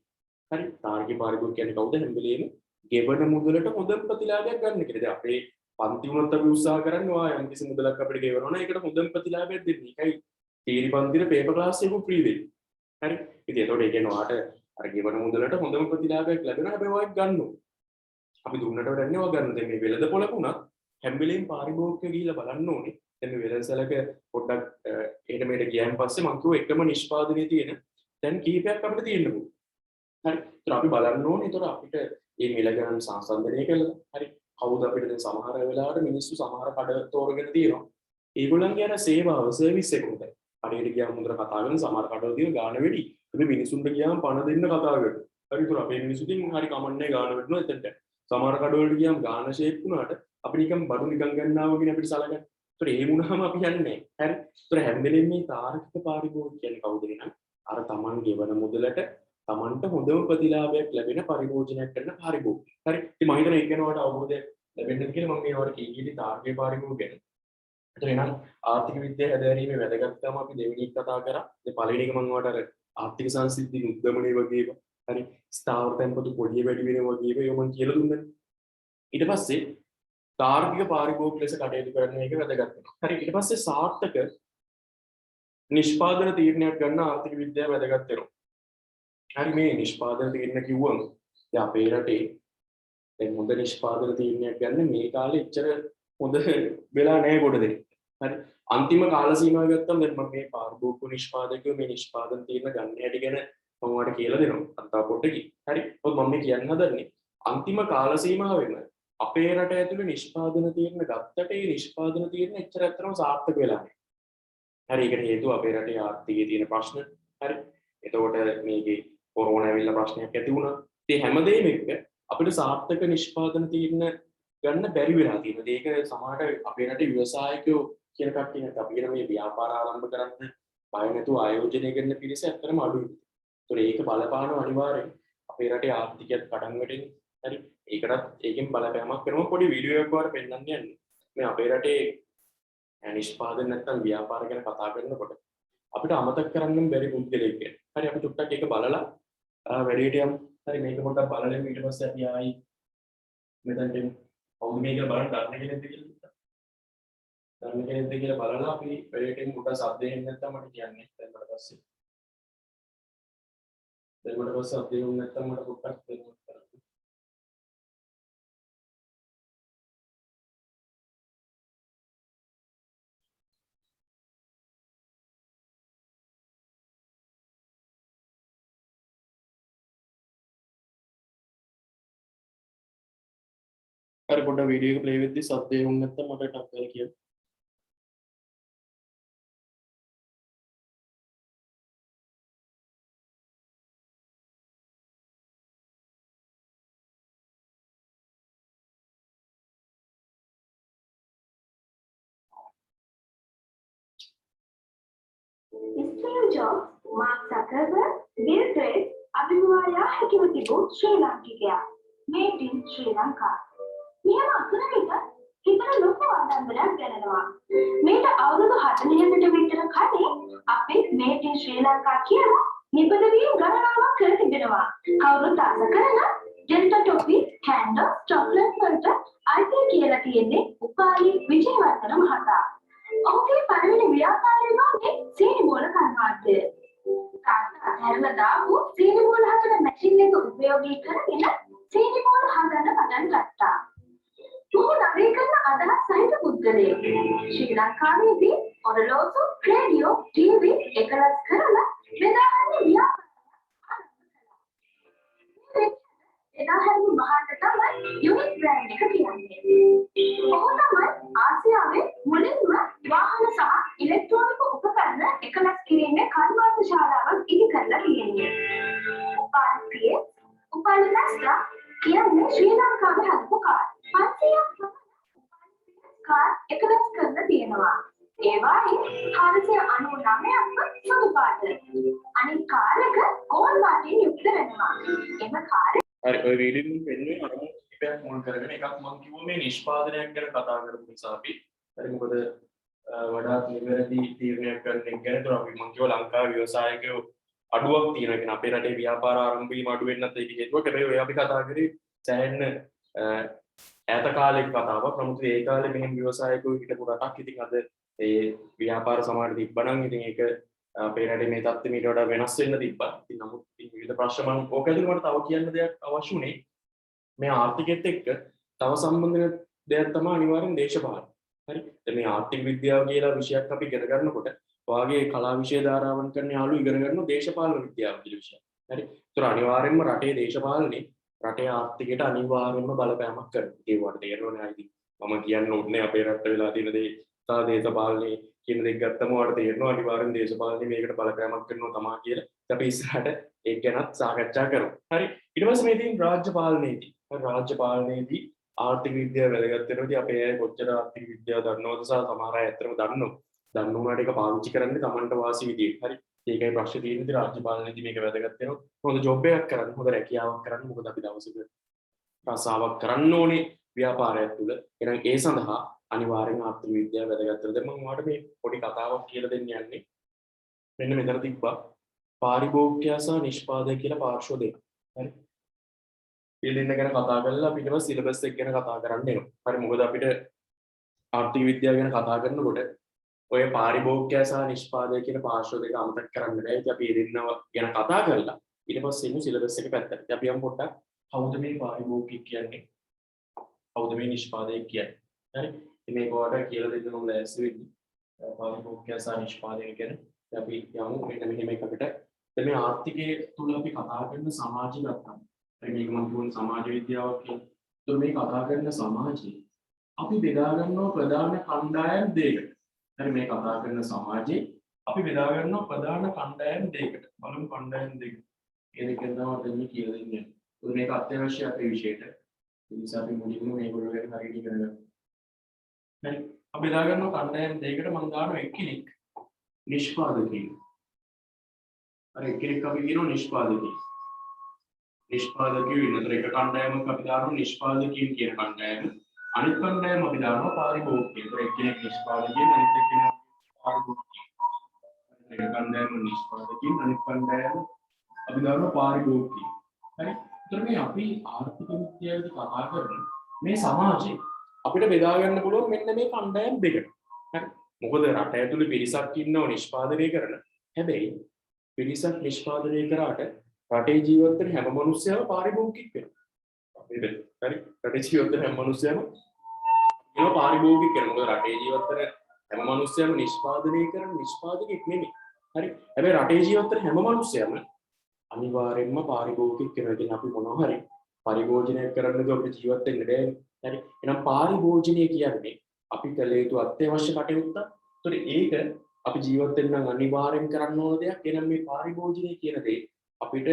හරි තාර්කික පාරිභෝගික කියන්නේ කවුද? හැම වෙලේම ගෙවන මුදලට හොඳම ප්‍රතිලාභයක් ගන්න කෙනෙක්. දැන් අපේ පන්ති වුණත් අපි උත්සාහ කරන්නේ ඔයා යම් කිසි මුදලක් අපිට ගෙවනවා නම් ඒකට හොඳම ප්‍රතිලාභයක් දෙන්න. ඒකයි තීරි පන්තියේ පේපර් ක්ලාස් එකක් ෆ්‍රී වෙන්නේ. හරි ඉතින් ඒතකොට ඒ කියන්නේ ඔයාට අර ගෙවන මුදලට හොඳම ප්‍රතිලාභයක් ලැබෙනවා. හැබැයි ඔයා ගන්න ඕනේ. අපි දුන්නට වැඩන්නේ ඔයා ගන්න. දැන් මේ වෙළඳ පොලකුණත් හැම වෙලේම පාරිභෝගික ගිහිල්ලා බලන්න ඕනේ. දැන් මේ වෙළඳසැලක පොඩ්ඩක් එහෙට මෙහෙට ගියන් පස්සේ මම කිව්වා එකම නිෂ්පාදනයේ තියෙන දැන් කීපයක් අපිට තියෙන්න පුළුවන්. හරි. ඒතර අපි බලන්න ඕනේ. ඒතර අපිට මේ මිල ගණන් සංසන්දනය කළා. හරි. කවුද අපිට දැන් සමහර වෙලාවට මිනිස්සු සමහර කඩ තෝරගෙන තියෙනවා. ඒගොල්ලන්ගේ අර සේවාව සර්විස් එක උන්ට. හරියට ගියාම මුදල කතා කරන සමහර කඩවල තියෙන ගාන වැඩි. අපි මිනිසුන්ට ගියාම පණ දෙන්න කතා කරනවා. හරි. ඒතර අපේ මිනිස්සුකින් හරි කමන්නේ ගාන වෙනවා එතනට. සමහර කඩවලට ගියාම ගාන ෂේප් වුණාට අපි නිකන් බඩු නිකන් ගන්නවා වගේ අපිට සලකන්නේ. ඒතර ඒ වුණාම අපි යන්නේ නැහැ. හරි. ඒතර හැම වෙලෙම මේ තාර්කික පාරිභෝගික කියන්නේ කවුද නේද? අර තමන් ගෙවන මුදලට තමන්ට හොඳම ප්‍රතිලාභයක් ලැබෙන පරිභෝජනයක් කරන පරිභෝගය. හරි. ඉතින් මම හිතනවා ඒක ගැන ඔයාලට අවබෝධයක් ලැබෙන්න කියලා මම මේ ඔයාලට කීකීටි තාර්කික පරිභෝගය ගැන. එතන එහෙනම් ආර්ථික විද්‍යාව හැදෑරීමේ වැදගත්කම අපි දෙවෙනි එක කතා කරා. ඉතින් පළවෙනි එක මම ඔයාලට අර ආර්ථික සංසිද්ධි උද්ගමනයේ වගේම හරි ස්ථාවර තැන්පතු පොඩිය වැඩි වෙන වගේම ඒවා මම කියලා දුන්නා. ඊට පස්සේ තාර්කික පාරිභෝගික ලෙස කටයුතු කරන එක වැදගත් වෙනවා. හරි. ඊට පස්සේ සාර්ථක නිෂ්පාදන තීරණයක් ගන්න ආර්ථික විද්‍යාව වැදගත් වෙනවා. හරි මේ නිෂ්පාදන තීරණ කිව්වම දැන් අපේ රටේ දැන් හොඳ නිෂ්පාදන තීරණයක් ගන්න මේ කාලේ එච්චර හොඳ වෙලා නැහැ කොට දෙන්නේ. හරි අන්තිම කාල සීමාව ගත්තම දැන් මම මේ පාරිභෝගික නිෂ්පාදකයෝ මේ නිෂ්පාදන තීරණ ගන්න හැටි ගැන මම ඔයාලට කියලා දෙනවා අත්තා පොඩ්ඩකින්. හරි මොකද මම මේ කියන්න හදන්නේ අන්තිම කාල සීමාවෙම අපේ රට ඇතුළේ නිෂ්පාදන තීරණ ගත්තට ඒ නිෂ්පාදන තීරණ එච්චර ඇත්තටම සාර්ථක වෙලා නැහැ. හරි ඒකට හේතුව අපේ රටේ ආර්ථිකයේ තියෙන ප්‍රශ්න. හරි එතකොට මේකේ කොරෝනා ඇවිල්ලා ප්‍රශ්නයක් ඇති වුණා. ඉතින් හැමදේම එක්ක අපිට සාර්ථක නිෂ්පාදන තීරණ ගන්න බැරි වෙලා තියෙනවා. ඒක සමහරට අපේ රටේ ව්‍යවසායකයෝ කියන කට්ටිය නැත්නම් අපි කියන මේ ව්‍යාපාර ආරම්භ කරන්න බය නැතුව ආයෝජනය කරන පිරිස ඇත්තටම අඩුයි. ඒතොර ඒක බලපානවා අනිවාර්යෙන් අපේ රටේ ආර්ථිකයත් කඩන් වැටෙන්නේ. හරි ඒකටත් ඒකෙන් බලපෑමක් කරනවා. පොඩි වීඩියෝ එකක් වගේ පෙන්නන්න යන්නේ. මේ අපේ රටේ නිෂ්පාදන නැත්නම් ව්‍යාපාර ගැන කතා කරනකොට අපිට අමතක කරන්න බැරි පුද්ගලයෙක් ගැන. හරි අපි ටුක්ටක් ඒක බලලා වැඩියට යමු. හරි මේක පොඩ්ඩක් බලලා ඊට පස්සේ අපි ආයි මෙතනට එමු. කවුද මේක බලන්න දන්න කෙනෙක්ද කියලා. දන්න කෙනෙක්ද කියලා බලලා අපි වැඩියට එමු. පොඩ්ඩක් සද්ද එන්නේ නැත්නම් මට කියන්න. දැන් මට පස්සේ. දැන් මට පස්සේ සද්ද එන්නේ නැත්නම් මට පොඩ්ඩක් දෙන්න. හරි පොඩ්ඩක් වීඩියෝ එක ප්ලේ වෙද්දි සද්ද එන්නේ නැත්නම් මට ටක් කරලා කියන්න. Steve Jobs, Mark Zuckerberg, Bill Gates අභිමුවායා හැකිව තිබූ ශ්‍රී ලාංකිකයා. Made in Sri Lanka. මෙහෙම අසන විට හිතට ලොකු ආඩම්බරයක් දැනෙනවා. මේට අවුරුදු 40කට විතර කලින් අපි Made in Sri Lanka කියන නිබඳවීම් ගණනාවක් කර තිබෙනවා. කවුරුත් ආස කරන ඩෙල්ටා ටොපි, කැන්ඩල්, චොක්ලට් වලට අයිති කියලා තියෙන්නේ උපාලි විජේවර්ධන මහතා. ඔහුගේ පළවෙනි ව්‍යාපාරය වගේ සීනි බෝල කර්මාන්තය. කාර්යතරල දාපු සීනි බෝල හදන මැෂින් එක උපයෝගී කරගෙන සීනි බෝල හදන්න පටන් ගත්තා. මොහු නවීකරණ අදහස් සහිත පුද්ගලයෙක්. ශ්‍රී ලංකාවේදී ඔරලෝසු, රේඩියෝ, ටීවී එකලස් කරලා බෙදාගන්න ව්‍යාපාරයක් ආරම්භ කළා. එදාහැරි මහාට තමයි යුනික් බ්‍රෑන්ඩ් එක කියන්නේ. ඔහු තමයි ආසියාවේ මුලින්ම වාහන සහ ඉලෙක්ට්‍රොනික උපකරණ එකලස් කිරීමේ කර්මාන්ත ශාලාවක් ඉදි කරලා තියෙන්නේ. උපාලි නැස්ලා කියන්නේ ශ්‍රී ලංකාවේ හදපු කාර්. 500ක් කාර් එකලස් කරලා තියෙනවා. ඒවායින් 499ක්ම සුදු පාට. අනිත් කාර් එක ගෝල් පාටින් යුක්ත වෙනවා. එම කාර් හරි ඔය වීඩියෝ එකෙන් පෙන්වන්නේ අරමුණු කිහිපයක් මුල් කරගෙන එකක් මම කිව්වා මේ නිෂ්පාදනයක් ගැන කතා කරපු නිසා අපි හරි මොකද වඩාත් නිවැරදි තීරණයක් ගන්න එක ගැන තොර අපි මම කිව්වා ලංකාවේ ව්‍යවසායකයෝ අඩුවක් තියෙනවා. කියන අපේ රටේ ව්‍යාපාර ආරම්භ වීම අඩු වෙන්නත් ඒක හේතුවක්. හැබැයි ඔය අපි කතා කරේ සෑහෙන ඈත කාලයක කතාවක්. නමුත් ඒ කාලේ මෙහෙම ව්‍යවසායකයෝ හිටපු රටක්. ඉතින් අද ඒ ව්‍යාපාර සමාජෙ තිබ්බනම් ඉතින් ඒක අපේ රටේ මේ තත්ත්වෙ මීට වඩා වෙනස් වෙන්න තිබ්බා. ඉතින් නමුත් ඉතින් විවිධ ප්‍රශ්න මම ඕක ඇතුළේ මට තව කියන්න දෙයක් අවශ්‍ය වුණේ මේ ආර්ථිකයත් එක්ක තව සම්බන්ධ වෙන දෙයක් තමයි අනිවාර්යෙන් දේශපාලන. හරි. දැන් මේ ආර්ථික විද්‍යාව කියලා විෂයක් අපි ඉගෙන ගන්නකොට ඔයාගේ කලා විෂය ධාරාවන් කරන යාළුවෝ ඉගෙන ගන්නවා දේශපාලන විද්‍යාව කියලා විෂයක්. හරි. ඒතර අනිවාර්යෙන්ම රටේ දේශපාලනේ රටේ ආර්ථිකයට අනිවාර්යෙන්ම බලපෑමක් කරනවා. ඒ වගේ තේරෙන්නේ නැහැ. ඉතින් මම කියන්න ඕනේ අපේ රටේ වෙලා තියෙන දේ තා දේශපාලනේ කියන දෙයක් ගත්තම ඔයාලට තේරෙනවා අනිවාර්යෙන් දේශපාලනේ මේකට බලපෑමක් කරනවා තමයි කියලා. අපි ඉස්සරහට ඒක ගැනත් සාකච්ඡා කරමු. හරි. ඊට පස්සේ මේ තියෙන රාජ්‍ය පාලනයේදී රාජ්‍ය පාලනයේදී ආර්ථික විද්‍යාව වැදගත් වෙනවා. ඉතින් අපේ අය කොච්චර ආර්ථික විද්‍යාව දන්නවද සහ සමහර අය ඇත්තටම දන්නවා. දන්නුනාට ඒක පාවිච්චි කරන්නේ Tamanට වාසි විදියට. හරි. ඒකයි ප්‍රශ්නේ තියෙන්නේ රාජ්‍ය පාලනයේදී මේක වැදගත් වෙනවා. හොඳ ජොබ් එකක් කරන්න, හොඳ රැකියාවක් කරන්න. මොකද අපි දවසක රසාවක් කරන්න ඕනේ ව්‍යාපාරයක් තුළ. එහෙනම් ඒ සඳහා අනිවාර්යෙන් ආර්ථික විද්‍යාව වැදගත් වෙනවා. දැන් මම ඔයාලට මේ පොඩි කතාවක් කියලා දෙන්න යන්නේ. මෙන්න මෙතන තිබ්බා පාරිභෝගිකය සහ නිෂ්පාදක කියලා පාර්ශ්ව දෙක. හරි. මේ දෙන්න ගැන කතා කරලා අපිට සිලබස් එක ගැන කතා කරන්න එනවා. හරි. මොකද අපිට ආර්ථික විද්‍යාව ගැන කතා කරනකොට ඔය පාරිභෝගිකය සහ නිෂ්පාදක කියන පාර්ශ්ව දෙක අමතක කරන්න බෑ. ඉතින් අපි මේ දෙන්නව ගැන කතා කරලා ඊට පස්සේ ඉමු සිලබස් එක පැත්තට. ඉතින් අපි යමු පොඩ්ඩක් කවුද මේ පාරිභෝගික කියන්නේ? කවුද මේ නිෂ්පාදක කියන්නේ? හරි. ඉතින් මේක ඔයාලට කියලා දෙන්න මම ලෑස්ති වෙන්නේ. පාරිභෝගිකය සහ නිෂ්පාදක කියන්නේ අපි යමු මෙන්න මෙහෙම එකකට. දැන් මේ ආර්ථිකයේ තුල අපි කතා කරන සමාජය ගත්තාම දැන් මේක මම කියවන සමාජ විද්‍යාවක් කියලා. ඒතකොට මේ කතා කරන සමාජය අපි බෙදා ගන්නවා ප්‍රධාන කණ්ඩායම් දෙකකට. හරි මේ කතා කරන සමාජයේ අපි බෙදා ගන්නවා ප්‍රධාන කණ්ඩායම් දෙකකට. බලමු කණ්ඩායම් දෙක. ඒ දෙක තමයි දෙන්නේ කියලා දෙන්නේ. ඒත් මේක අත්‍යවශ්‍ය අපේ විෂයට. ඒ නිසා අපි මුලින්ම මේගොල්ලෝ ගැන හරියට ඉගෙන ගන්න. හරි අපි බෙදා ගන්නවා කණ්ඩායම් දෙකකට මම දානවා එක්කෙනෙක් නිෂ්පාදකයෙක්. හරි එක්කෙනෙක් අපි කියනවා නිෂ්පාදකයෙක්. නිෂ්පාදකයෝ ඉන්නතර එක කණ්ඩායමක් අපි දානවා නිෂ්පාදකයන් කියන කණ්ඩායම. අනිත් කණ්ඩායම අපි දානවා පාරිභෝගිකයෝ. ඒතර එක්කෙනෙක් නිෂ්පාදකයන් අනිත් එක්කෙනෙක් පාරිභෝගිකයෝ. එක කණ්ඩායම නිෂ්පාදකයන් අනිත් කණ්ඩායම අපි දානවා පාරිභෝගිකයෝ. හරි. ඒතර මේ අපි ආර්ථික විද්‍යාවේදී කතා කරන මේ සමාජය අපිට බෙදා ගන්න පුළුවන් මෙන්න මේ කණ්ඩායම් දෙකට. හරි. මොකද රට ඇතුලේ පිරිසක් ඉන්නව නිෂ්පාදනය කරන. හැබැයි පිරිසක් නිෂ්පාදනය කරාට රටේ ජීවත් වෙන හැම මිනිස්සයම පාරිභෝගික වෙනවා. හරි. රටේ ජීවත් වෙන හැම මිනිස්සයම ඒවා පාරිභෝගික වෙනවා. මොකද රටේ ජීවත් වෙන හැම මිනිස්සයම නිෂ්පාදනය කරන නිෂ්පාදකෙක් නෙමෙයි. හරි. හැබැයි රටේ ජීවත් වෙන හැම මිනිස්සයම අනිවාර්යෙන්ම පාරිභෝගික වෙනවා. ඉතින් අපි මොනවා හරි පරිභෝජනය කරන්නද අපිට ජීවත් වෙන්න බැහැ. හරි. එහෙනම් පාරිභෝජනය කියන්නේ අපි කළ යුතු අත්‍යවශ්‍ය කටයුත්ත. ඒතකොට ඒක අපි ජීවත් වෙන්න නම් අනිවාර්යෙන් කරන්න ඕන දෙයක්. එහෙනම් මේ පාරිභෝජනය කියන දේ අපිට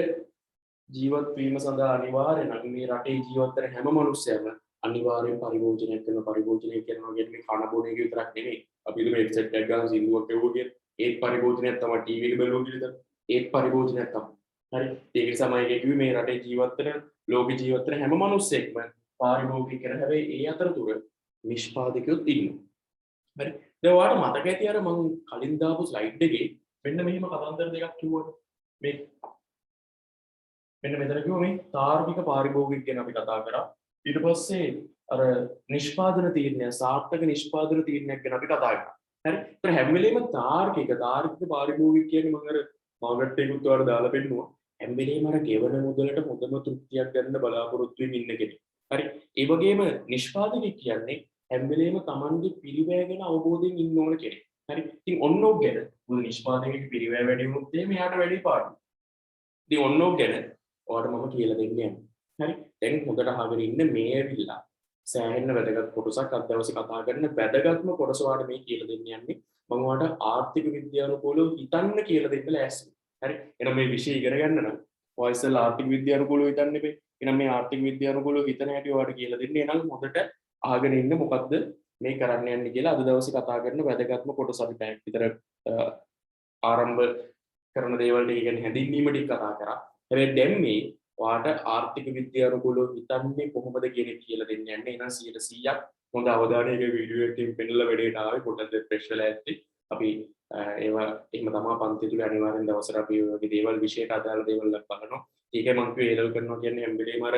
ජීවත් වීම සඳහා අනිවාර්ය නම් මේ රටේ ජීවත් වෙන හැම මිනිස්සයම අනිවාර්යෙන් පරිභෝජනය කරන පරිභෝජනය කරනවා කියන්නේ කන බොන එක විතරක් නෙමෙයි. අපි ඉතින් වෙබ්සයිට් එකක් ගන්න සින්දුවක් එවුවගේ ඒත් පරිභෝජනයක් තමයි ටීවී එක බලුවා කියලා ඒත් පරිභෝජනයක් තමයි. හරි. ඒක නිසා මම කිව්වේ මේ රටේ ජීවත් වෙන ලෝකේ ජීවත් වෙන හැම මිනිස්සෙක්ම පාරිභෝගික කරන හැබැයි ඒ අතරතුර නිෂ්පාදකයොත් ඉන්නවා. හරි. දැන් ඔයාලට මතක ඇති අර මම කලින් දාපු ස්ලයිඩ් එකේ මෙන්න මෙහිම කතන්දර දෙකක් කිව්වනේ. මේ මෙන්න මෙතන කිව්ව මේ තාර්කික පාරිභෝගික ගැන අපි කතා කරා. ඊට පස්සේ අර නිෂ්පාදන තීරණය සාර්ථක නිෂ්පාදන තීරණයක් ගැන අපි කතා කරා. හරි. ඒතර හැම වෙලේම තාර්කික පාරිභෝගික කියන්නේ මම අර මාගට් එකකුත් වල දාලා පෙන්නුවා. හැම වෙලේම අර ගෙවන මුදලට හොඳම තෘප්තියක් ගන්න බලාපොරොත්තු වෙමින් ඉන්න කෙනෙක්. හරි. ඒ වගේම නිෂ්පාදකයෙක් කියන්නේ හැම වෙලේම Tamanගේ පිරිවැය ගැන අවබෝධයෙන් ඉන්න ඕන කෙනෙක්. හරි. ඉතින් ඔන්නෝක් ගැන මුළු නිෂ්පාදකයෙක් පිරිවැය වැඩි වුණොත් එයාට වැඩි පාඩුයි. ඉතින් ඔන්නෝක් ගැන ඔයාලට මම කියලා දෙන්න යනවා. හරි. දැන් හොඳට අහගෙන ඉන්න මේ ඇවිල්ලා සෑහෙන වැදගත් කොටසක් අද දවසේ කතා කරන වැදගත්ම කොටස ඔයාලට මේ කියලා දෙන්න යන්නේ. මම ඔයාලට ආර්ථික විද්‍යානුකූලව හිතන්න කියලා දෙන්න ලෑස්ති. හරි. එහෙනම් මේ විෂය ඉගෙන ගන්න නම් ඔයා ඉස්සෙල්ලා ආර්ථික විද්‍යානුකූලව හිතන්න එපේ. එහෙනම් මේ ආර්ථික විද්‍යානුකූලව හිතන හැටි ඔයාලට කියලා දෙන්නේ. එහෙනම් හොඳට අහගෙන ඉන්න මොකද්ද මේ කරන්න යන්නේ කියලා අද දවසේ කතා කරන වැදගත්ම කොටස අපි පැයක් විතර ආරම්භ කරන දේවල් ටික ගැන හැඳින්වීම ටික කතා කරා. හැබැයි දැන් මේ ඔයාලට ආර්ථික විද්‍යානුකූලව හිතන්නේ කොහොමද කියන එක කියලා දෙන්න යන්නේ. එහෙනම් 100%ක් හොඳ අවධානයක වීඩියෝ එකකින් පෙන්නලා වැඩේට ආවේ පොඩ්ඩක් රිෆ්‍රෙෂ් වෙලා ඇත්තේ. අපි ඒවා එහෙම තමයි පන්ති තුල අනිවාර්යෙන් දවසට අපි ඔය වගේ දේවල් විශේෂයට අදාළ දේවල් බලනවා. ඒකයි මම කිව්වේ ඒ ලෙවල් කරනවා කියන්නේ හැම වෙලේම අර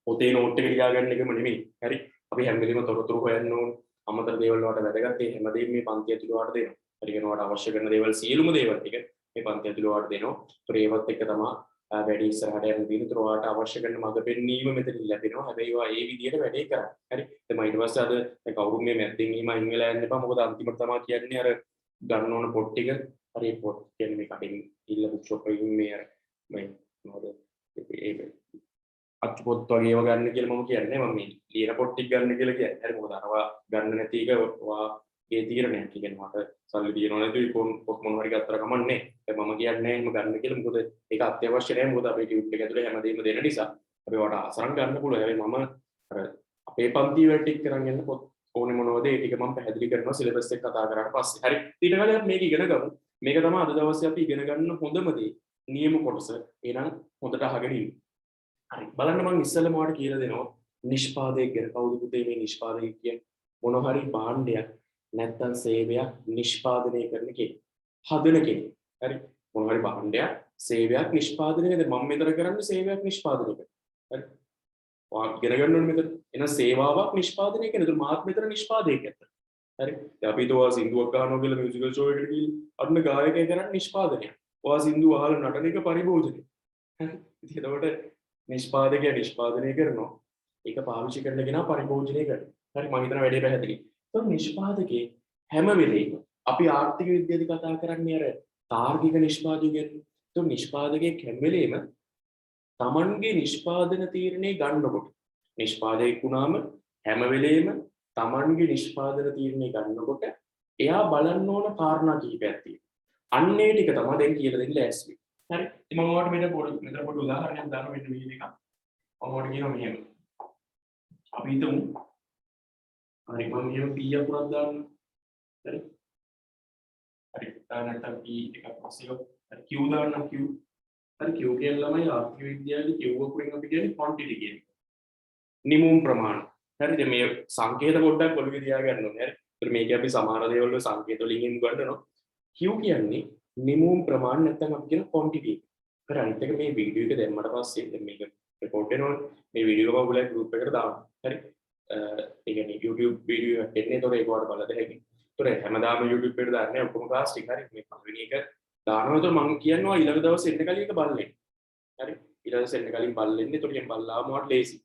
පොතේ නෝට් එක ලියා ගන්න එකම නෙමෙයි. හරි. අපි හැම වෙලේම තොරතුරු හොයන්න ඕන. අමතර දේවල් වලට වැදගත් ඒ හැමදේම මේ පන්ති ඇතුළේ ඔයාලට දෙනවා. හරි කියනවාට අවශ්‍ය කරන දේවල් සියලුම දේවල් ටික මේ පන්ති ඇතුළේ ඔයාලට දෙනවා. ඒත් ඒවත් එක තමයි වැඩි ඉස්සරහට යන දිනතර ඔයාලට අවශ්‍ය කරන මඟ පෙන්වීම මෙතන ලැබෙනවා. හැබැයි ඔයා ඒ විදිහට වැඩේ කරන්න. හරි. දැන් ඊට පස්සේ අද දැන් කවුරුත් මේ මැද්දෙන් ඊම අයින් වෙලා යන්න එපා. මොකද අන්තිමට තමයි කියන්නේ අර ගන්න ඕන පොත් ටික. හරි පොත් කියන්නේ මේ කටින් ඉල්ල බුක් ෂොප් එකකින් මේ අර මේ මොකද ඒක අච්චු පොත් වගේ ඒවා ගන්න කියලා මම කියන්නේ. මම මේ ලියන පොත් ටික ගන්න කියලා කියන්නේ. හරි මොකද අරවා ගන්න නැති එක ඔයා ඒ තීරණයක්. කියන්නේ මට සල්ලි දිනව නැතුයි පොත් මොනවා හරි ගත්තර කමන්නේ. දැන් මම කියන්නේ එහෙම ගන්න කියලා. මොකද ඒක අත්‍යවශ්‍ය නැහැ. මොකද අපේ ටියුට් එක ඇතුලේ හැමදේම දෙන නිසා අපි ඔයාලට අසරන් ගන්න පුළුවන්. හැබැයි මම අර අපේ පන්ති වල ටික කරන් යන පොත් ඕනේ මොනවද ඒ ටික මම පැහැදිලි කරනවා සිලබස් එක කතා කරාට පස්සේ. හරි. ඊට කලින් අපි මේක ඉගෙන ගමු. මේක තමයි අද දවසේ අපි ඉගෙන ගන්න හොඳම දේ. නියම කොටස. එහෙනම් හොඳට අහගෙන ඉන්න. හරි. බලන්න මම ඉස්සෙල්ලම ඔයාලට කියලා දෙනවා නිෂ්පාදකයෙක් ගැන. කවුද පුතේ මේ නිෂ්පාදකයෙක් කියන්නේ? මොන හරි භාණ්ඩයක් නැත්නම් සේවයක් නිෂ්පාදනය කරන කෙනෙක්. හදන කෙනෙක්. හරි. මොන හරි භාණ්ඩයක් සේවයක් නිෂ්පාදනය කරන මම මෙතන කරන්නේ සේවයක් නිෂ්පාදනය කරන. හරි. ඔයා ඉගෙන ගන්න ඕනේ මෙතන. එන සේවාවක් නිෂ්පාදනය කරන. ඒක මාත් මෙතන නිෂ්පාදකයෙක්. හරි. දැන් අපි හිතුවා සින්දුවක් ගන්නවා කියලා මියුසිකල් ෂෝ එකකට ගිහින් අන්න ගායකයෙක් කරන්නේ නිෂ්පාදනයක්. ඔයා සින්දු අහලා නටන එක පරිභෝජනය. හරි. ඉතින් එතකොට නිෂ්පාදකයා නිෂ්පාදනය කරනවා. ඒක පාවිච්චි කරන කෙනා පරිභෝජනය කරනවා. හරි මම හිතන වැඩේ පැහැදිලි. ඒත් නිෂ්පාදකේ හැම වෙලේම අපි ආර්ථික විද්‍යාවේදී කතා කරන්නේ අර තාර්කික නිෂ්පාදකයෙක්. ඒත් නිෂ්පාදකේ හැම වෙලේම Tamanගේ නිෂ්පාදන තීරණේ ගන්නකොට නිෂ්පාදකයෙක් වුණාම හැම වෙලේම Tamanගේ නිෂ්පාදන තීරණේ ගන්නකොට එයා බලන්න ඕන කාරණා කිහිපයක් තියෙනවා. අන්නේ ටික තමයි දැන් කියලා දෙන්න ලෑස්ති. හරි. ඉතින් මම ඔයාලට මෙතන පොඩි උදාහරණයක් දාන්න මෙන්න මේ එක. මම ඔයාලට කියනවා මෙහෙම. අපි හිතමු හරි මම මෙහෙම p පුරක් දාන්න. හරි. හරි. නැත්නම් p එකක් පස්සේ හරි q දාන්න q. හරි q කියන ළමයි ආර්ථික විද්‍යාවේ q වලින් අපි කියන්නේ quantity කියන එක. නිමුම් ප්‍රමාණය. හරි. දැන් මේ සංකේත පොඩ්ඩක් ඔළුවේ තියාගන්න ඕනේ. හරි. ඒත් මේක අපි සමහර දේවල් වල සංකේත වලින් ගන්නවා. q කියන්නේ නිමුම් ප්‍රමාණය නැත්නම් අපි කියන quantity. හරි. අනිත් එක මේ වීඩියෝ එක දැම්මට පස්සේ දැන් මේක රෙකෝඩ් වෙනවනේ. මේ වීඩියෝ එක ඔයගොල්ලෝ ගෲප් එකට දාන්න. හරි. ඒ කියන්නේ YouTube වීඩියෝ එකක් එන්නේ. ඒතකොට ඒක ඔයාලට බලන්න හැකියි. ඒතකොට හැමදාම YouTube එකට දාන්නේ ඔක්කොම ක්ලාස් ටික. හරි. මේ පළවෙනි එක දානවා. ඒතකොට මම කියනවා ඊළඟ දවසේ එන්න කලින් එක බලන්න. හරි. ඊළඟ දවසේ එන්න කලින් බලන්න. ඒතකොට එහෙන් බලලාම ඔයාලට ලේසි.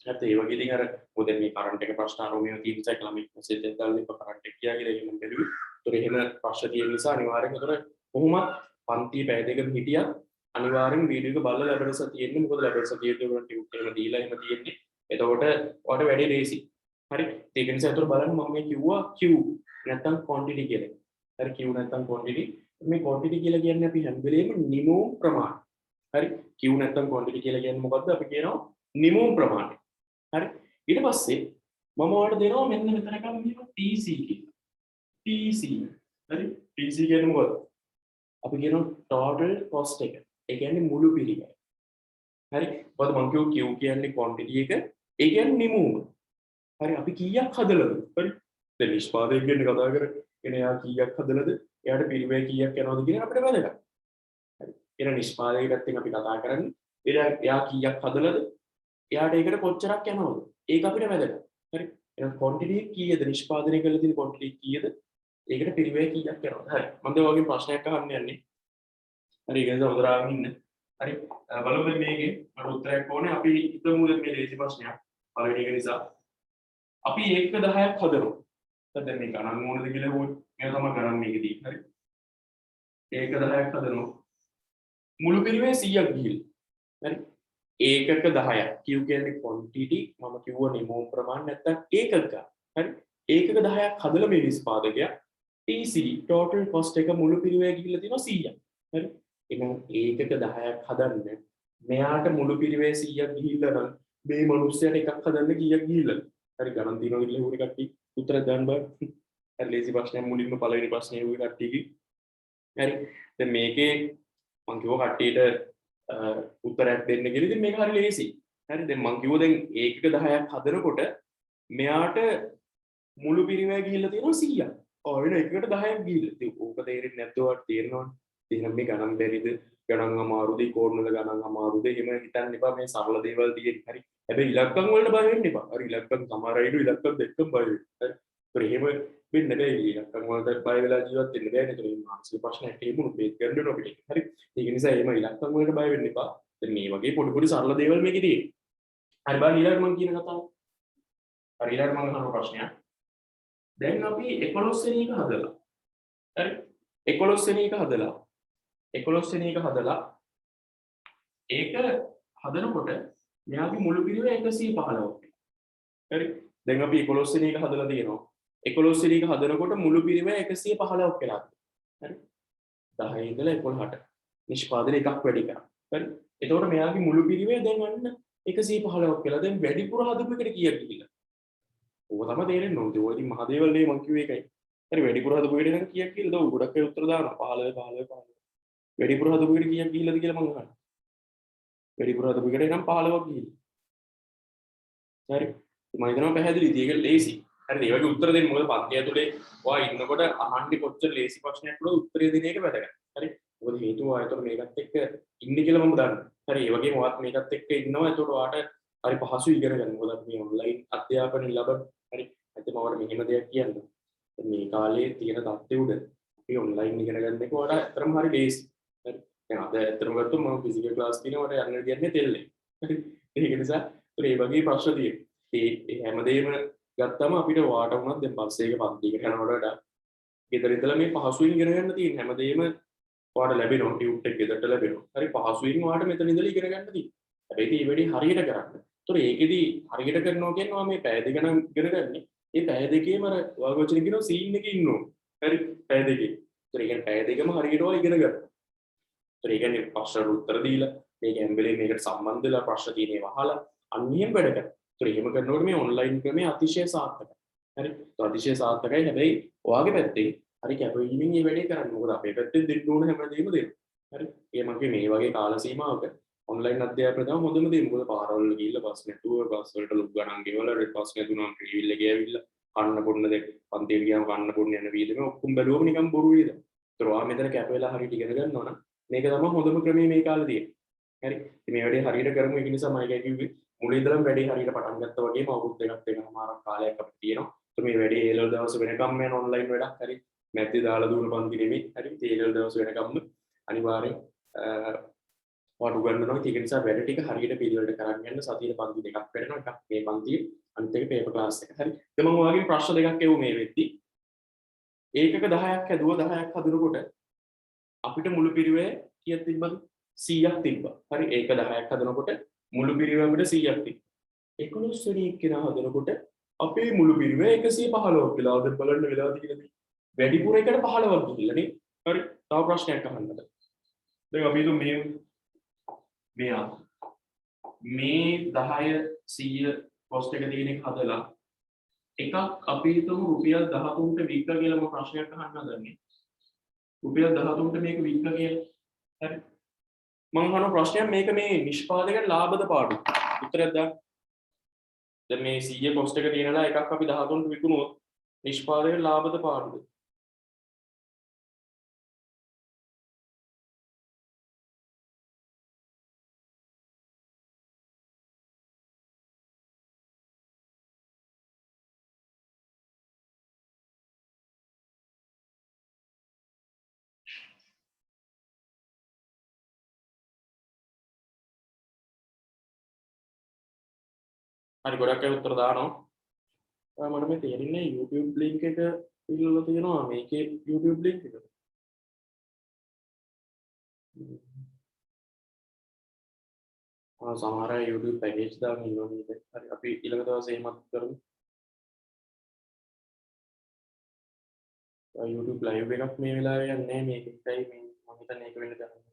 හරිද? ඒ වගේ ඉතින් අර මොකද මේ කරන්ට් එක ප්‍රශ්න ආරෝමයේ තියෙන නිසා ළමයි මෙසේජ් එකක් දාලා ඉප කරන්ට් එක කියා කියලා එහෙම බැලුවේ. ඒතකොට එහෙම ප්‍රශ්න තියෙන නිසා අනිවාර්යෙන් ඒතකොට කොහොමත් පන්ති පැය දෙකම හිටියත් අනිවාර්යෙන් වීඩියෝ එක බලලා ලැබෙනස තියෙන්නේ. මොකද ලැබෙනස තියෙද්දී උගලන්ට ටියුට් එහෙම දීලා එහෙම තියෙන්නේ. එතකොට ඔයාලට වැඩි ලේසි. හරි. ඒක නිසා ඒතකොට බලන්න මම මේ කිව්වා Q නැත්තම් quantity කියලා. හරි Q නැත්තම් quantity. මේ quantity කියලා කියන්නේ අපි හැම වෙලේම නිමෝම් ප්‍රමාණය. හරි. Q නැත්තම් quantity කියලා කියන්නේ මොකද්ද? අපි කියනවා නිමෝම් ප්‍රමාණය. හරි. ඊට පස්සේ මම ඔයාලට දෙනවා මෙන්න මෙතන එකක් කියනවා TC කියලා. TC. හරි. TC කියන්නේ මොකද්ද? අපි කියනවා total cost එක. ඒ කියන්නේ මුළු පිළිවෙල. හරි. මොකද මම කිව්ව Q කියන්නේ quantity එක. ඒ කියන්නේ නිමෝම. හරි. අපි කීයක් හදලාද? හරි. දැන් නිෂ්පාදකයෙක් ගැන කතා කරගෙන එයා කීයක් හදලාද? එයාට පිළිවෙල කීයක් යනවද කියන අපිට වැදගත්. හරි. එන නිෂ්පාදකයෙක් පැත්තෙන් අපි කතා කරන්නේ එයා කීයක් හදලාද? එයාට ඒකට කොච්චරක් යනවද? ඒක අපිට වැදගත්. හරි. එහෙනම් quantity කීයද නිෂ්පාදනය කරලා තියෙන quantity කීයද? ඒකට පිළිවෙල කීයක් යනවද? හරි. මම දැන් ඔයගෙන් ප්‍රශ්නයක් අහන්න යන්නේ. හරි. ඒක නිසා උදරාගෙන ඉන්න. හරි. බලමු මේකේ මට උත්තරයක් ඕනේ. අපි හිතමු මේ ලේසි ප්‍රශ්නයක්. පළවෙනි එක නිසා අපි 1/10ක් හදනවා. දැන් මේ ගණන් මොනද කියලා හොයමු. මේක තමයි ගණන් මේකේ තියෙන්නේ. හරි. 1/10ක් හදනවා. මුළු පිළිවෙල 100ක් ගිහිල්ලා. හරි. ඒකක 10ක්. Q කියන්නේ quantity මම කිව්ව නිමෝම් ප්‍රමාණය නැත්තම් ඒකක ගන්න. හරි. ඒකක 10ක් හදලා මේ නිෂ්පාදකයා TC total cost එක මුළු පිළිවෙල ගිහිල්ලා තියෙනවා 100ක්. හරි. එහෙනම් ඒකක 10ක් හදන්න මෙයාට මුළු පිළිවෙල 100ක් ගිහිල්ලා නම් මේ මිනිස්සයාට එකක් හදන්න කීයක් ගිහිල්ලාද? හරි ගණන් තියනවා කියලා හුරි කට්ටිය උත්තර දාන්න බෑ. හරි ලේසි ප්‍රශ්නයක් මුලින්ම පළවෙනි ප්‍රශ්නේ හුරි කට්ටියගේ. හරි. දැන් මේකේ මම කිව්ව කට්ටියට උත්තරයක් දෙන්න කියලා. ඉතින් මේක හරි ලේසි. හරි. දැන් මම කිව්ව දැන් ඒකක 10ක් හදනකොට මෙයාට මුළු පිළිවෙල ගිහිල්ලා තියෙනවා 100ක්. ඔය වෙන එකකට 10ක් ගිහිල්ලා. ඉතින් ඕක තේරෙන්නේ නැද්ද ඔයාලට තේරෙනවනේ. එහෙනම් මේ ගණන් බැරිද? ගණන් අමාරුද? කෝඩ් වල ගණන් අමාරුද? එහෙම හිතන්න එපා. මේ සරල දේවල් තියෙන්නේ. හරි. හැබැයි ඉලක්කම් වලට බය වෙන්න එපා. හරි ඉලක්කම් සමහර අයද ඉලක්කම් දෙකම බය වෙනවා. හරි. ඒත් එහෙම වෙන්න බෑ. ඉලක්කම් වලට බය වෙලා ජීවත් වෙන්න බෑ නේද? මේ මානසික ප්‍රශ්නයක් තියෙමුණු මේක ගන්න ඕන අපිට. හරි. ඒක නිසා එහෙම ඉලක්කම් වලට බය වෙන්න එපා. දැන් මේ වගේ පොඩි පොඩි සරල දේවල් මේකේ තියෙනවා. හරි බලන්න ඊළඟට මම කියන කතාව. හරි ඊළඟට මම අහන ප්‍රශ්නයක්. දැන් අපි 11 වෙනි එක හදලා. හරි. 11 වෙනි එක හදලා 11 වෙනි එක හදලා ඒක හදනකොට මෙයාගේ මුළු පිළිවෙල 115ක්. හරි. දැන් අපි 11 වෙනි එක හදලා තියෙනවා. 11 වෙනි එක හදනකොට මුළු පිළිවෙල 115ක් වෙලා. හරි. 10 ඉඳලා 11ට නිෂ්පාදනය එකක් වැඩි කරා. හරි. එතකොට මෙයාගේ මුළු පිළිවෙල දැන් අන්න 115ක් වෙලා. දැන් වැඩිපුර හදපු එකට කීයක් ගිහිල්ලා? ඕක තමයි තේරෙන්නේ. ඔය ඉතින් මහ දේවල් නේ මං කිව්වේ ඒකයි. හරි වැඩිපුර හදපු එකට නම් කීයක් කියලාද? ඔව් ගොඩක් අය උත්තර දානවා 15 15 15. වැඩිපුර හදපු එකට කීයක් ගිහිල්ලාද කියලා මං අහනවා. වැඩිපුර හදපු එකට නම් 15ක් ගිහිල්ලා. හරි. මම හිතනවා පැහැදිලිද? ඒක ලේසි. හරිද? ඒ වගේ උත්තර දෙන්න මොකද පන්ති ඇතුලේ ඔයා ඉන්නකොට අහන්නේ කොච්චර ලේසි ප්‍රශ්නයක් වුණත් උත්තරය දෙන එක වැදගත්. හරි. මොකද හේතුව ආයතන මේකත් එක්ක ඉන්නේ කියලා මම දන්නවා. හරි. ඒ වගේම ඔයාත් මේකත් එක්ක ඉන්නවා. ඒකට ඔයාට හරි පහසු ඉගෙන ගන්න. මොකද අපි මේ ඔන්ලයින් අධ්‍යාපනය ලබන. හරි. ඇත්තම ඔයාලට මෙහෙම දෙයක් කියන්න. මේ කාලේ තියෙන තත්ත්වය උඩ අපි ඔන්ලයින් ඉගෙන ගන්න එක ඔයාලට ඇත්තටම හරි ලේසි. හරි. දැන් අද ඇත්තටම ගත්තොත් මම ෆිසිකල් ක්ලාස් තියෙනවා මට යන්න දෙන්නේ තෙල්ලේ. හරි. ඒක නිසා ඒ වගේ ප්‍රශ්න තියෙනවා. ඒ හැමදේම ගත්තම අපිට වාට වුණත් දැන් බස් එකේ පන්තියකට යනකොට වඩා ගෙදර ඉඳලා මේ පහසුවෙන් ඉගෙන ගන්න තියෙන හැමදේම ඔයාලට ලැබෙනවා ටියුට් එක ගෙදරට ලැබෙනවා. හරි පහසුවෙන් ඔයාලට මෙතන ඉඳලා ඉගෙන ගන්න තියෙනවා. හැබැයි මේ වැඩි හරියට කරන්න. ඒතොර ඒකෙදි හරියට කරනවා කියන්නේ මේ පැය දෙක නම් ඉගෙන ගන්න. මේ පැය දෙකේම අර ඔයාගේ වචන කියනවා සීන් එකේ ඉන්නවා. හරි පැය දෙකේ. ඒතොර ඒ කියන්නේ පැය දෙකම හරියට ඔයා ඉගෙන ගන්න. ඒතොර ඒ කියන්නේ ප්‍රශ්න උත්තර දීලා මේක හැම්බෙලේ මේකට සම්බන්ධ වෙලා ප්‍රශ්න තියෙනේ වහලා අන්නියෙන් වැඩ කරන්න. ඒතොර එහෙම කරනකොට මේ ඔන්ලයින් ක්‍රමය අතිශය සාර්ථකයි. හරි. ඒත් අතිශය සාර්ථකයි. හැබැයි ඔයාගේ පැත්තෙන් හරි කැපවීමෙන් මේ වැඩේ කරන්න. මොකද අපේ පැත්තෙන් දෙන්න ඕන හැමදේම දෙන්න. හරි. ඒ මගේ මේ වගේ කාල සීමාවක ඔන්ලයින් අධ්‍යාපනය තමයි හොඳම දේ. මොකද පාරවල් ගිහිල්ලා බස් නැතුව බස් වලට ලොකු ගණන් ගෙවලා ඊට පස්සේ නැතුණම් ට්‍රීවිල් එකේ ඇවිල්ලා කන්න බොන්න දෙක පන්තියට ගියාම කන්න බොන්න යන වීදම ඔක්කොම බැලුවම නිකන් බොරු වේද. ඒතර ඔයා මෙතන කැප වෙලා හරියට ඉගෙන ගන්නවා නම් මේක තමයි හොඳම ක්‍රමය මේ කාලේ තියෙන්නේ. හරි. ඉතින් මේ වැඩේ හරියට කරමු. ඒක නිසා මම කිව්වේ මුලින් ඉඳලම වැඩේ හරියට පටන් ගත්තා වගේම අවුරුදු දෙකක් වෙනමාරක් කාලයක් අපිට තියෙනවා. ඒත් මේ වැඩේ ඒ ලෙවල් දවස් වෙනකම් යන ඔන්ලයින් වැඩක්. හරි. මැද්දේ දාලා දුන්න පන්ති නෙමෙයි. හරි. ඒ ලෙවල් දවස් වෙනකම්ම අනිවාර්යෙන් ඔයාලට උගන්වනවා. ඒක නිසා වැඩ ටික හරියට පිළිවෙලට කරන් යන්න සතියේ පන්ති දෙකක් වෙනවා. එකක් මේ පන්තියේ අනිත් එක පේපර් ක්ලාස් එක. හරි. දැන් මම ඔයාගෙන් ප්‍රශ්න දෙකක් එවුව මේ වෙද්දි. ඒකක 10ක් හැදුවා 10ක් හදනකොට අපිට මුළු පිරිවේ කීයක් තිබ්බද? 100ක් තිබ්බා. හරි. ඒක 10ක් හදනකොට මුළු පිරිවේ අපිට 100ක් තිබ්බා. 11 වෙනි එක්කෙනා හදනකොට අපේ මුළු පිරිවේ 115ක් වෙලා දැන් බලන්න වෙලාද කියලා. වැඩිපුර එකට 15ක් ගිහිල්ලා නේ. හරි. තව ප්‍රශ්නයක් අහන්නද? දැන් අපි හිතමු මේ 10 100 කොස්ට් එක තියෙන එක හදලා එකක් අපි හිතමු රුපියල් 13ට වික්ක කියලා මම ප්‍රශ්නයක් අහන්න හදන්නේ. රුපියල් 13ට මේක වික්ක කියලා. හරි. මම අහන ප්‍රශ්නයක් මේක මේ නිෂ්පාදකයට ලාභද පාඩුද? උත්තරයක් දාන්න. දැන් මේ 100 කොස්ට් එක තියෙනලා එකක් අපි 13ට විකුණුවොත් නිෂ්පාදකයට ලාභද පාඩුද? හරි ගොඩක් අය උත්තර දානවා. මට මේ තේරෙන්නේ YouTube link එක පිළිලා තියෙනවා මේකේ YouTube link එක. සමහර අය YouTube package දාගෙන ඉන්නවා නේද? හරි අපි ඊළඟ දවසේ එහෙමත් කරමු. YouTube live එකක් මේ වෙලාවේ යන්නේ නැහැ මේක එකයි මේ මම හිතන්නේ ඒක වෙන්න දැනගන්න.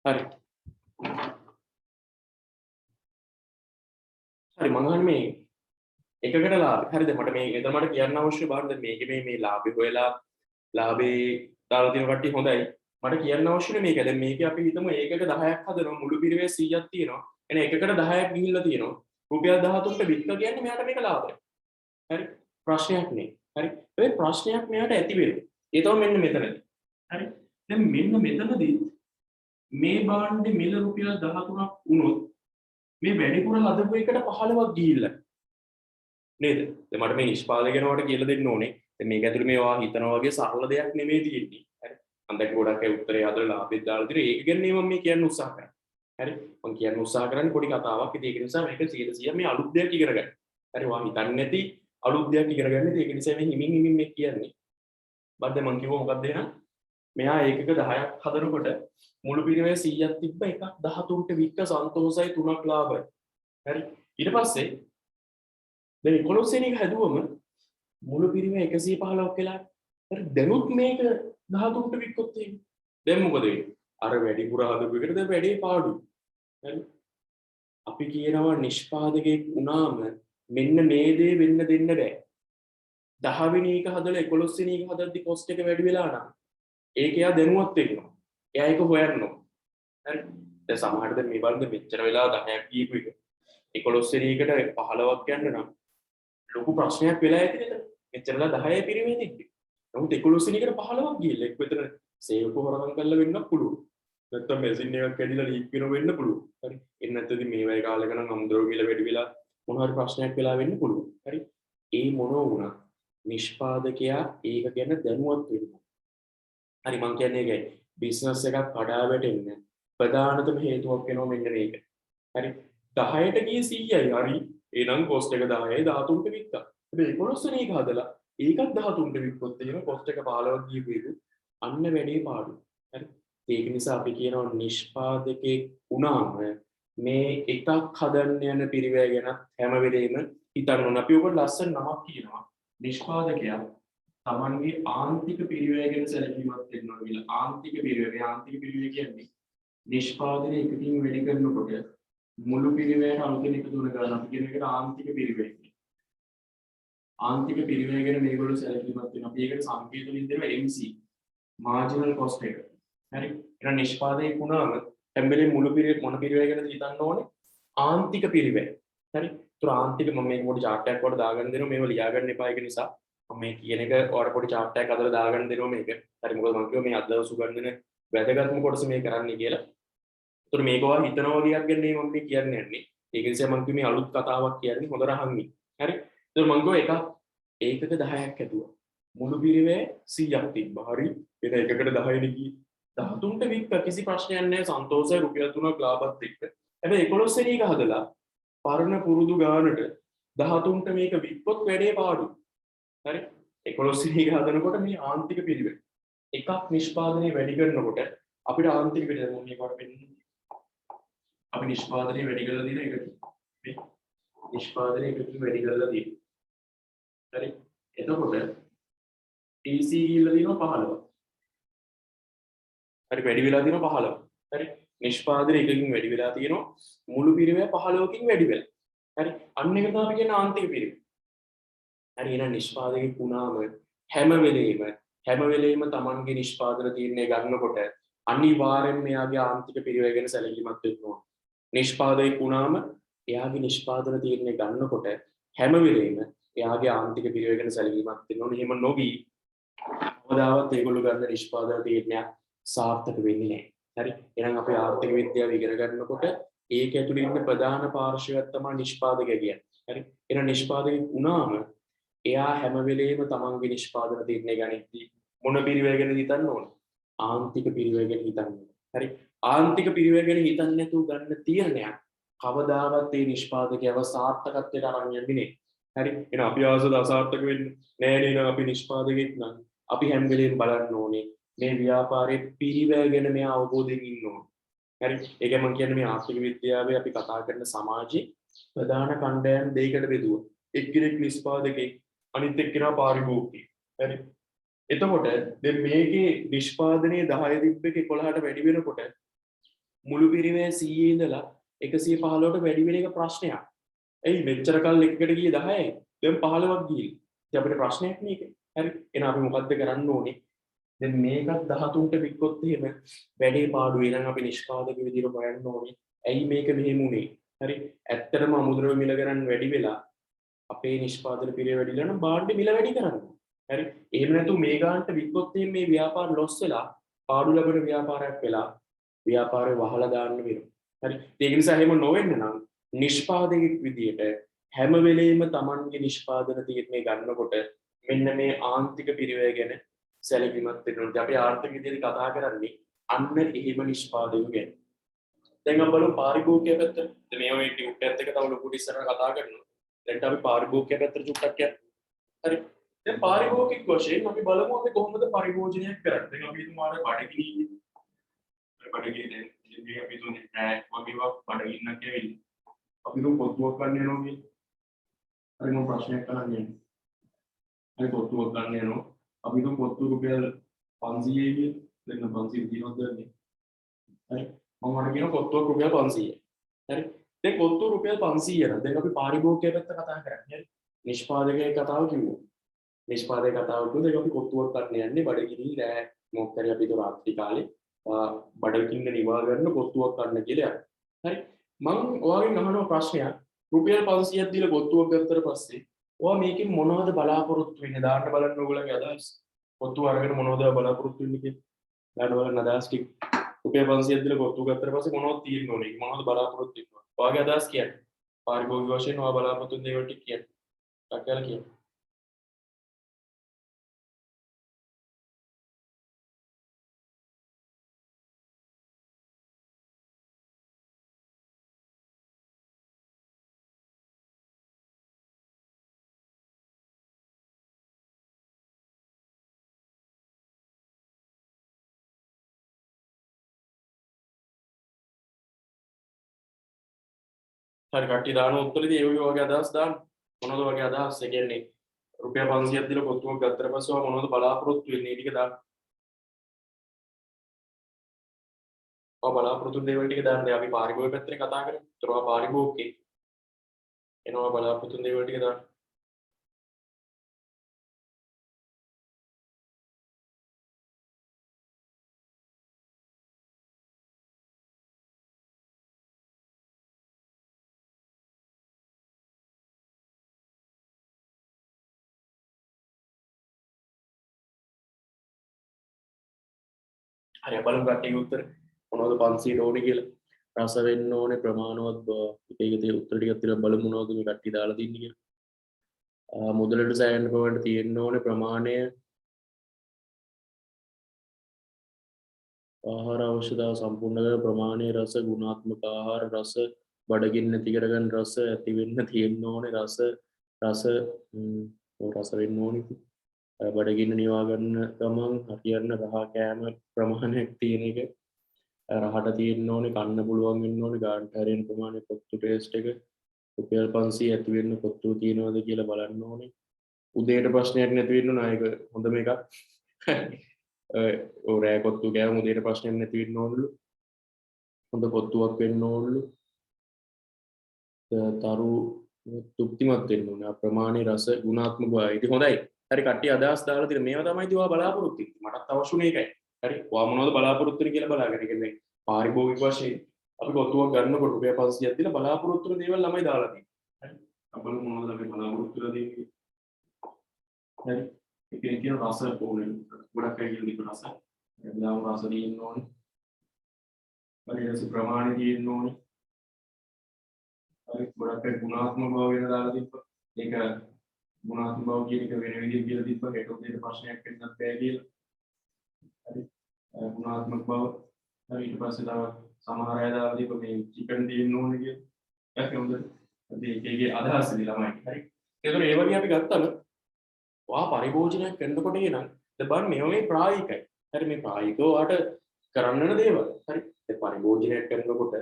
හරි. හරි මම අහන්නේ මේ එකකට ලාභ. හරිද? මට මේ එතන මට කියන්න අවශ්‍ය බාහිර දැන් මේකේ මේ ලාභේ හොයලා ලාභේ දාලා තියෙන කට්ටිය හොඳයි. මට කියන්න අවශ්‍යනේ මේක. දැන් මේකේ අපි හිතමු ඒකක 10ක් හදනවා මුළු පිරිවේ 100ක් තියෙනවා. එන එකකට 10ක් ගිහිල්ලා තියෙනවා. රුපියල් 13ට වික්ක කියන්නේ මෙයාට මේක ලාභයි. හරි? ප්‍රශ්නයක් නේ. හරි? ඒ ප්‍රශ්නයක් මෙයාට ඇති වෙනවා. ඒ තමයි මෙන්න මෙතනදී. හරි? දැන් මෙන්න මෙතනදී මේ භාණ්ඩේ මිල රුපියල් 13ක් වුණොත් මේ වැඩිපුර හදපු එකට 15ක් ගිහිල්ලා නේද? දැන් මට මේ නිෂ්පාදකයනවට කියලා දෙන්න ඕනේ. දැන් මේක ඇතුලේ මේ ඔයා හිතනවා වගේ සරල දෙයක් නෙමෙයි තියෙන්නේ. හරි. මම දැන් ගොඩක් අය උත්තරේ හදලා ලාභෙත් දාලා තියෙනවා. ඒක ගැන මම මේ කියන්න උත්සාහ කරන්නේ. හරි. මම කියන්න උත්සාහ කරන්නේ පොඩි කතාවක්. ඉතින් ඒක නිසා මේක 100% මේ අලුත් දෙයක් ඉගෙන ගන්න. හරි. ඔයා හිතන්නේ නැති අලුත් දෙයක් ඉගෙන ගන්න. ඒක නිසා මේ හිමින් මේ කියන්නේ. බද්ද මම කිව්වා මොකක්ද එහෙනම්? මෙයා ඒකක 10ක් හදනකොට මුළු පිරිවේ 100ක් තිබ්බ එකක් 13ට වික්ක සන්තෝෂයි 3ක් ලාභයි. හරි. ඊට පස්සේ දැන් 11 වෙනි එක හැදුවම මුළු පිරිවේ 115ක් වෙලා හරි දැනුත් මේක 13ට වික්කොත් එහෙම දැන් මොකද වෙන්නේ? අර වැඩිපුර හදපු එකට දැන් වැඩේ පාඩුයි. හරි. අපි කියනවා නිෂ්පාදකයෙක් වුණාම මෙන්න මේ දේ වෙන්න දෙන්න බෑ. 10 වෙනි එක හදලා 11 වෙනි එක හදද්දි කොස්ට් එක වැඩි වෙලා නම් ඒක එයා දැනුවත් වෙනවා. එයා ඒක හොයනවා. හරි. දැන් සමහරට මේ බලන්න මෙච්චර වෙලා 10ක් ගියපු එක 11 වෙනි එකට 15ක් යන්න නම් ලොකු ප්‍රශ්නයක් වෙලා ඇති නේද? මෙච්චරලා 10යි පිරිමේ තිබ්බේ. නමුත් 11 වෙනි එකට 15ක් ගිහිල්ලා එක් විතර සේවක හොරකම් කරලා වෙන්නත් පුළුවන්. නැත්තම් මැෂින් එකක් කැඩිලා ලීක් වෙන වෙන්න පුළුවන්. හරි. එන්න නැත්නම් මේ වගේ කාලයක නම් අමුද්‍රව්‍ය කියලා වැඩි වෙලා මොන හරි ප්‍රශ්නයක් වෙලා වෙන්න පුළුවන්. හරි. ඒ මොනවා වුණත් නිෂ්පාදකයා ඒක ගැන දැනුවත් වෙනවා. හරි මං කියන්නේ ඒකයි. බිස්නස් එකක් කඩා වැටෙන්න ප්‍රධානතම හේතුවක් වෙනවා මෙන්න මේක. හරි. 10ට ගියේ 100යි. හරි. එහෙනම් කොස්ට් එක 10යි 13ට වික්කා. හැබැයි 11 වෙනි එක හදලා ඒකත් 13ට වික්කොත් එහෙම කොස්ට් එක 15ක් ගියපු එක අන්න වැඩේ පාඩු. හරි. ඒක නිසා අපි කියනවා නිෂ්පාදකයෙක් වුණාම මේ එකක් හදන්න යන පිරිවැය ගැන හැම වෙලේම හිතන්න ඕන. අපි ඔබට ලස්සන නමක් කියනවා. නිෂ්පාදකයා තමන්ගේ ආන්තික පිරිවැය ගැන සැලකීමක් වෙනවා කියලා. ආන්තික පිරිවැය කියන්නේ නිෂ්පාදනය එකකින් වැඩි කරනකොට මුළු පිරිවැයට අලුතෙන් එකතු වෙන ගාන අපි කියන එකට ආන්තික පිරිවැය කියනවා. ආන්තික පිරිවැය ගැන මේගොල්ලෝ සැලකීමක් වෙනවා. අපි ඒකට සංකේතවලින් දෙනවා MC marginal cost එක. හරි. එහෙනම් නිෂ්පාදනය වුණාම හැම වෙලේම මුළු පිරිවැය මොන පිරිවැය ගැනද හිතන්න ඕනේ? ආන්තික පිරිවැය. හරි. ඒතර ආන්තික මම මේක පොඩි chart එකක් වලට දාගන්න දෙනවා. මේව ලියා ගන්න එපා ඒක නිසා. මම මේ කියන එක ඔයාලට පොඩි chart එකක් අදලා දාගන්න දෙනවා මේක. හරි. මොකද මම කිව්වා මේ අද දවස් උගන්වන වැදගත්ම කොටස මේ කරන්නේ කියලා. ඒතර මේක ඔයා හිතනවා වගේ එකක් ගැන මම මේ කියන්නේ යන්නේ. ඒක නිසා මම කිව්වේ මේ අලුත් කතාවක් කියන්නේ හොඳට අහන්න. හරි. ඒතර මම කිව්වා එකක 10ක් ඇතුවා. මුළු පිරිවැය 100ක් තිබ්බා. හරි. එතන එකකට 10යි ගියේ. 13ට වික්ක කිසි ප්‍රශ්නයක් නැහැ. සන්තෝෂයි රුපියල් 3ක් ලාභත් එක්ක. හැබැයි 11 වෙනි එක හදලා පරණ පුරුදු ගානට 13ට මේක වික්කොත් වැඩේ පාඩු. හරි. 11 වෙනි එක හදනකොට මේ ආන්තික පිරිවැය එකක් නිෂ්පාදනය වැඩි කරනකොට අපිට ආන්තික පිරිවැය මොන්නේ කොට වෙන්නේ. අපි නිෂ්පාදනය වැඩි කරලා දින එකට. මේ නිෂ්පාදනය එකකින් වැඩි කරලා තියෙනවා. හරි. එතකොට TC ගිහිල්ලා දිනවා 15. හරි වැඩි වෙලා තියෙනවා 15. හරි. නිෂ්පාදනය එකකින් වැඩි වෙලා තියෙනවා මුළු පිරිවැය 15කින් වැඩි වෙලා. හරි. අන්න එක තමයි අපි කියන ආන්තික පිරිවැය. හරි. එහෙනම් නිෂ්පාදකෙක් වුණාම හැම වෙලේම Tamanගේ නිෂ්පාදන තීරණය ගන්නකොට අනිවාර්යෙන්ම එයාගේ ආන්තික පිරිවැය ගැන සැලකීමක් වෙන්න ඕන. නිෂ්පාදකෙක් වුණාම එයාගේ නිෂ්පාදන තීරණය ගන්නකොට හැම වෙලේම එයාගේ ආන්තික පිරිවැය ගැන සැලකීමක් වෙන්න ඕන. එහෙම නොවි කවදාවත් ඒගොල්ලෝ ගන්න නිෂ්පාදන තීරණයක් සාර්ථක වෙන්නේ නැහැ. හරි. එහෙනම් අපි ආර්ථික විද්‍යාව ඉගෙන ගන්නකොට ඒක ඇතුළේ ඉන්න ප්‍රධාන පාර්ශවයක් තමයි නිෂ්පාදකයා කියන්නේ. හරි. එහෙනම් නිෂ්පාදකෙක් වුණාම එයා හැම වෙලේම තමන්ගේ නිෂ්පාදන තීරණය ගනිද්දී මොන පිරිවැය ගැන හිතන්න ඕන? ආන්තික පිරිවැය ගැන හිතන්න ඕන. හරි. ආන්තික පිරිවැය ගැන හිතන්නේ නැතුව ගන්න තීරණයක් කවදාවත් ඒ නිෂ්පාදකයව සාර්ථකත්වයට අරන් යන්නේ නැහැ. හරි. එහෙනම් අපි ආසද අසාර්ථක වෙන්නේ නෑ නේද? අපි නිෂ්පාදකෙක් නම් අපි හැම වෙලේම බලන්න ඕනේ මේ ව්‍යාපාරයේ පිරිවැය ගැන මේ අවබෝධයෙන් ඉන්න ඕන. හරි. ඒක මම කියන්නේ මේ ආර්ථික විද්‍යාවේ අපි කතා කරන සමාජයේ ප්‍රධාන කණ්ඩායම් දෙකකට බෙදුවා. එක්කෙනෙක් නිෂ්පාදකෙක් අනිත් එක්කෙනා පාරිභෝගිකයෙක්. හරි. එතකොට දැන් මේකේ නිෂ්පාදනයේ 10 තිබ්බ එක 11ට වැඩි වෙනකොට මුළු පිරිවැය 100 ඉඳලා 115ට වැඩි වෙන එක ප්‍රශ්නයක්. එයි මෙච්චර කල් එකකට ගියේ 10යි. දැන් 15ක් ගියේ. ඉතින් අපිට ප්‍රශ්නයක් මේක. හරි. එහෙනම් අපි මොකද්ද කරන්න ඕනේ? දැන් මේකත් 13ට වික්කොත් එහෙම වැඩේ පාඩු වෙනනම් අපි නිෂ්පාදක විදිහට හොයන්න ඕනේ. ඇයි මේක මෙහෙම උනේ? හරි. ඇත්තටම අමුද්‍රව්‍ය මිල ගණන් වැඩි වෙලා අපේ නිෂ්පාදන පිරිය වැඩිලා නම් භාණ්ඩ මිල වැඩි කරන්න. හරි. එහෙම නැතු මේ ගානට වික්කොත් එහෙම මේ ව්‍යාපාර ලොස් වෙලා පාඩු ලැබෙන ව්‍යාපාරයක් වෙලා ව්‍යාපාරය වහලා දාන්න වෙනවා. හරි. ඒක නිසා එහෙම නොවෙන්න නම් නිෂ්පාදකෙක් විදියට හැම වෙලෙම Tamanගේ නිෂ්පාදන තීරණය ගන්නකොට මෙන්න මේ ආන්තික පිරිවැය ගැන සැලකීමක් වෙන්න ඕනේ. අපි ආර්ථික විදියට කතා කරන්නේ අන්න එහෙම නිෂ්පාදකයෝ ගැන. දැන් අපි බලමු පාරිභෝගිකය පැත්ත. දැන් මේ ඔය ටියුට් එකත් එක තව ලොකු ඉස්සරහ කතා කරනවා. දැන් අපි පාරිභෝගිකය පැත්තට චුට්ටක් යන්න. හරි. දැන් පාරිභෝගික වශයෙන් අපි බලමු අපි කොහොමද පරිභෝජනයක් කරන්නේ. දැන් අපි හිතමු ආර බඩගිනි. බඩගිනි දැන් ඉතින් අපි තුනේ රෑක් වගේවක් බඩගින්නක් ඇවිල්ලා. අපි දුක පොත්තුවක් ගන්න යනවා කියන්නේ. හරි මම ප්‍රශ්නයක් අහන්නේ. හරි පොත්තුවක් ගන්න යනවා. අපි දුක පොත්තු රුපියල් 500යි කියලා. දැන් 500 දිනවද දෙන්නේ. හරි. මම වණ කියන පොත්තුවක් රුපියල් 500යි. හරි. දැන් කොත්තු රුපියල් 500 නම් දැන් අපි පාරිභෝගිකය පැත්ත කතා කරන්නේ. නිෂ්පාදකයේ කතාව කිව්වොත්. නිෂ්පාදක කතාව කිව්වොත් ඒක අපි කොත්තුවක් ගන්න යන්නේ බඩගිනි රෑ මොකක්ද අපි તો රාත්‍රී කාලේ බඩගින්න නිවා ගන්න කොත්තුවක් ගන්න කියලා යනවා. හරි. මම ඔයාගෙන් අහනවා ප්‍රශ්නයක්. රුපියල් 500ක් දීලා කොත්තුවක් ගත්තට පස්සේ ඔයා මේකෙන් මොනවද බලාපොරොත්තු වෙන්නේ? දාන්න බලන්න ඕගොල්ලන්ගේ අදහස්. කොත්තු අරගෙන මොනවද බලාපොරොත්තු වෙන්නේ කියලා. දාන්න බලන්න අදහස් ටික. රුපියල් 500ක් දීලා කොත්තු ගත්තට පස්සේ මොනවද තියෙන්න ඕනේ? මොනවද බලාපොරොත්තු වෙන්නේ? ඔයාගේ අදහස් කියන්න. පාරිභෝගික වශයෙන් ඔයා බලාපොරොත්තු වෙන දේවල් ටික කියන්න. ටක්කල කියන්න. හරි කට්ටිය දාන උත්තරේදී ඒ වගේ අදහස් දාන්න. මොනවද වගේ අදහස්? ඒ කියන්නේ රුපියල් 500ක් දීලා කොත්තුවක් ගත්තට පස්සේ ඔයා මොනවද බලාපොරොත්තු වෙන්නේ? ටික දාන්න. ඔයා බලාපොරොත්තු වෙන දේවල් ටික දාන්න. දැන් අපි පාරිභෝගික පැත්තේ කතා කරමු. ඒතර ඔයා පාරිභෝගිකේ එනවා බලාපොරොත්තු වෙන දේවල් ටික දාන්න. හරි බලමු කට්ටියගේ උත්තර මොනවද 500 ඕනේ කියලා. රස වෙන්න ඕනේ ප්‍රමාණවත් බව. ඒකේ උත්තර ටිකක් තියලා බලමු මොනවද මේ කට්ටිය දාලා තින්නේ කියලා. මුදලට සෑහෙන ප්‍රමාණයට තියෙන්න ඕනේ ප්‍රමාණය. ආහාර අවශ්‍යතාව සම්පූර්ණ කරන ප්‍රමාණය රස ගුණාත්මක ආහාර රස බඩගින්න නැති කරගන්න රස ඇති වෙන්න තියෙන්න ඕනේ රස වෙන්න ඕනේ. බඩගින්න නිවා ගන්න ගමන් හරියන්න රහ කෑම ප්‍රමාණයක් තියෙන එක රහට තියෙන්න ඕනේ කන්න පුළුවන් වෙන්න ඕනේ ගානට හරියන ප්‍රමාණය කොත්තු ටේස්ට් එක රුපියල් 500 ඇති වෙන්න කොත්තු තියෙනවද කියලා බලන්න ඕනේ. උදේට ප්‍රශ්නයක් නැති වෙන්න ඕන ඒක හොඳම එකක්. රෑ කොත්තු කෑම උදේට ප්‍රශ්නයක් නැති වෙන්න ඕනලු. හොඳ කොත්තුවක් වෙන්න ඕනලු. තරු තෘප්තිමත් වෙන්න ඕනේ. ප්‍රමාණය රස ගුණාත්මක බව. ඉතින් හොඳයි. හරි කට්ටිය අදහස් දාලා තියෙන මේවා තමයි ඉතින් ඔයා බලාපොරොත්තු වෙන්නේ. මටත් අවශ්‍යුනේ ඒකයි. හරි. ඔයා මොනවද බලාපොරොත්තු වෙන්නේ කියලා බලාගෙන. ඒ කියන්නේ පාරිභෝගික වශයෙන් අපි කොත්තුවක් ගන්නකොට රුපියල් 500ක් දීලා බලාපොරොත්තු වෙන දේවල් ළමයි දාලා තියෙන්නේ. හරි. අපල මොනවද අපි බලාපොරොත්තු වෙලා තියෙන්නේ? හරි. ඒකේ කියන රස ඕනේ. ගොඩක් අය කියන රස. එදාම රස තියෙන්න ඕනේ. පරිරස ප්‍රමාණය තියෙන්න ඕනේ. හරි. ගොඩක් අය ගුණාත්මක බව වෙන දාලා තිබ්බා. ඒක ගුණාත්මක බව කියන එක වෙන විදිහට කියලා තිබ්බා. ඒක උදේට ප්‍රශ්නයක් වෙන්නත් බෑ කියලා. හරි. ගුණාත්මක බව. හරි ඊට පස්සේ තව සමහර අය දාලා තිබ්බා මේ චිකන් තියෙන්න ඕනේ කියලා. ඒක හොඳද? ඒකේ අදහස් ඉදි ළමයි. හරි. ඒතකොට ඒ වගේ අපි ගත්තම ඔයා පරිභෝජනයක් කරනකොට එනං බලන්න මේ ප්‍රායෝගිකයි. හරි මේ ප්‍රායෝගිකව ඔයාට කරන්න වෙන දේවල්. හරි. ඒ පරිභෝජනයක් කරනකොට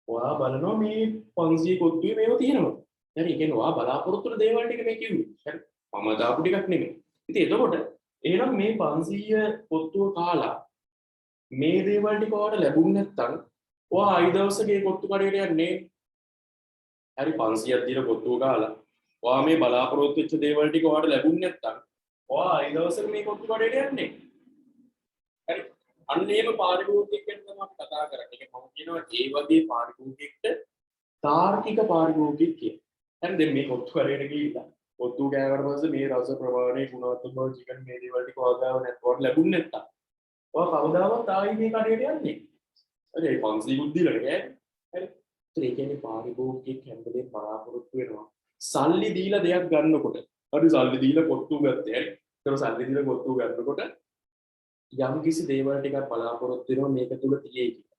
ඔයා බලනවා මේ 500 කොත්තුවේ මේව තියෙනවා. හරි. ඒ කියන්නේ ඔයා බලාපොරොත්තු වෙන දේවල් ටික මේ කිව්වේ. හරි. මම දාපු ටිකක් නෙමෙයි. ඉතින් එතකොට එහෙනම් මේ 500 කොත්තුව කාලා මේ දේවල් ටික ඔයාට ලැබුණ නැත්නම් ඔයා ආයි දවසක ඒ කොත්තු කඩේට යන්නේ. හරි 500ක් දීලා කොත්තුව කාලා ඔයා මේ බලාපොරොත්තු වෙච්ච දේවල් ටික ඔයාට ලැබුණ නැත්නම් ඔයා ආයි දවසක මේ කොත්තු කඩේට යන්නේ. හරි. අන්න එහෙම පාරිභෝගිකයෙක් ගැන තමයි අපි කතා කරන්නේ. ඒක මම කියනවා ඒ වගේ පාරිභෝගිකෙක්ට තාර්කික පාරිභෝගිකයෙක් කියලා. හරි දැන් මේ කොත්තු කඩේට ගිහිල්ලා කොත්තු කෑවට පස්සේ මේ රස ප්‍රමාණය ගුණාත්මක බව චිකන් මේ දේවල් ටික ඔයාගාව නැත්නම් ලැබුණ නැත්නම් ඔයා කවදාවත් ආයි මේ කඩේට යන්නේ. හරි ඒ 500 කුත් දීලා නෑ. හරි. ඒ කියන්නේ පාරිභෝගිකයෙක් හැමදේම බලාපොරොත්තු වෙනවා. සල්ලි දීලා දෙයක් ගන්නකොට හරි සල්ලි දීලා කොත්තු ගත්තේ හරි ඒතර සල්ලි දීලා කොත්තු ගන්නකොට යම් කිසි දේවල් ටිකක් බලාපොරොත්තු වෙනවා මේක තුල තියෙයි කියලා.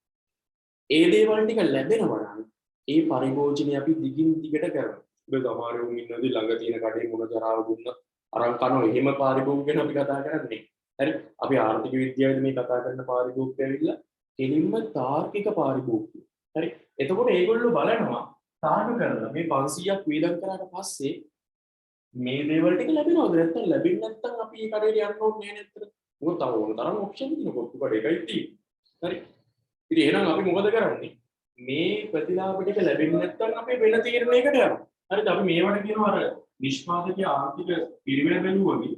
ඒ දේවල් ටික ලැබෙනවා නම් ඒ පරිභෝජනය අපි දිගින් දිගට කරනවා. ඔබ සමහරවුන් ඉන්නදී ළඟ තියෙන කඩේ මොන ජරාව දුන්න අරන් කනවා එහෙම පාරිභෝගික ගැන අපි කතා කරන්නේ. හරි අපි ආර්ථික විද්‍යාවේදී මේ කතා කරන පාරිභෝගිකය ඇවිල්ලා කෙලින්ම තාර්කික පාරිභෝගිකය. හරි එතකොට ඒගොල්ලෝ බලනවා තාර්ක කරලා මේ 500ක් වේදම් කරාට පස්සේ මේ දේවල් ටික ලැබෙනවද නැත්නම් ලැබෙන්නේ නැත්නම් අපි ඒ කඩේට යන්න ඕනේ නැහැ නේද? මොකද තව ඕන තරම් ඔප්ෂන් තියෙනවා කොත්තු කඩේ එකයි තියෙන්නේ. හරි. ඉතින් එහෙනම් අපි මොකද කරන්නේ? මේ ප්‍රතිලාභ ටික ලැබෙන්නේ නැත්නම් අපි වෙන තීරණයකට යනවා. හරිද? අපි මේවට කියනවා අර නිෂ්පාදකීය ආර්ථික පිරිවෙන බැලුවගේ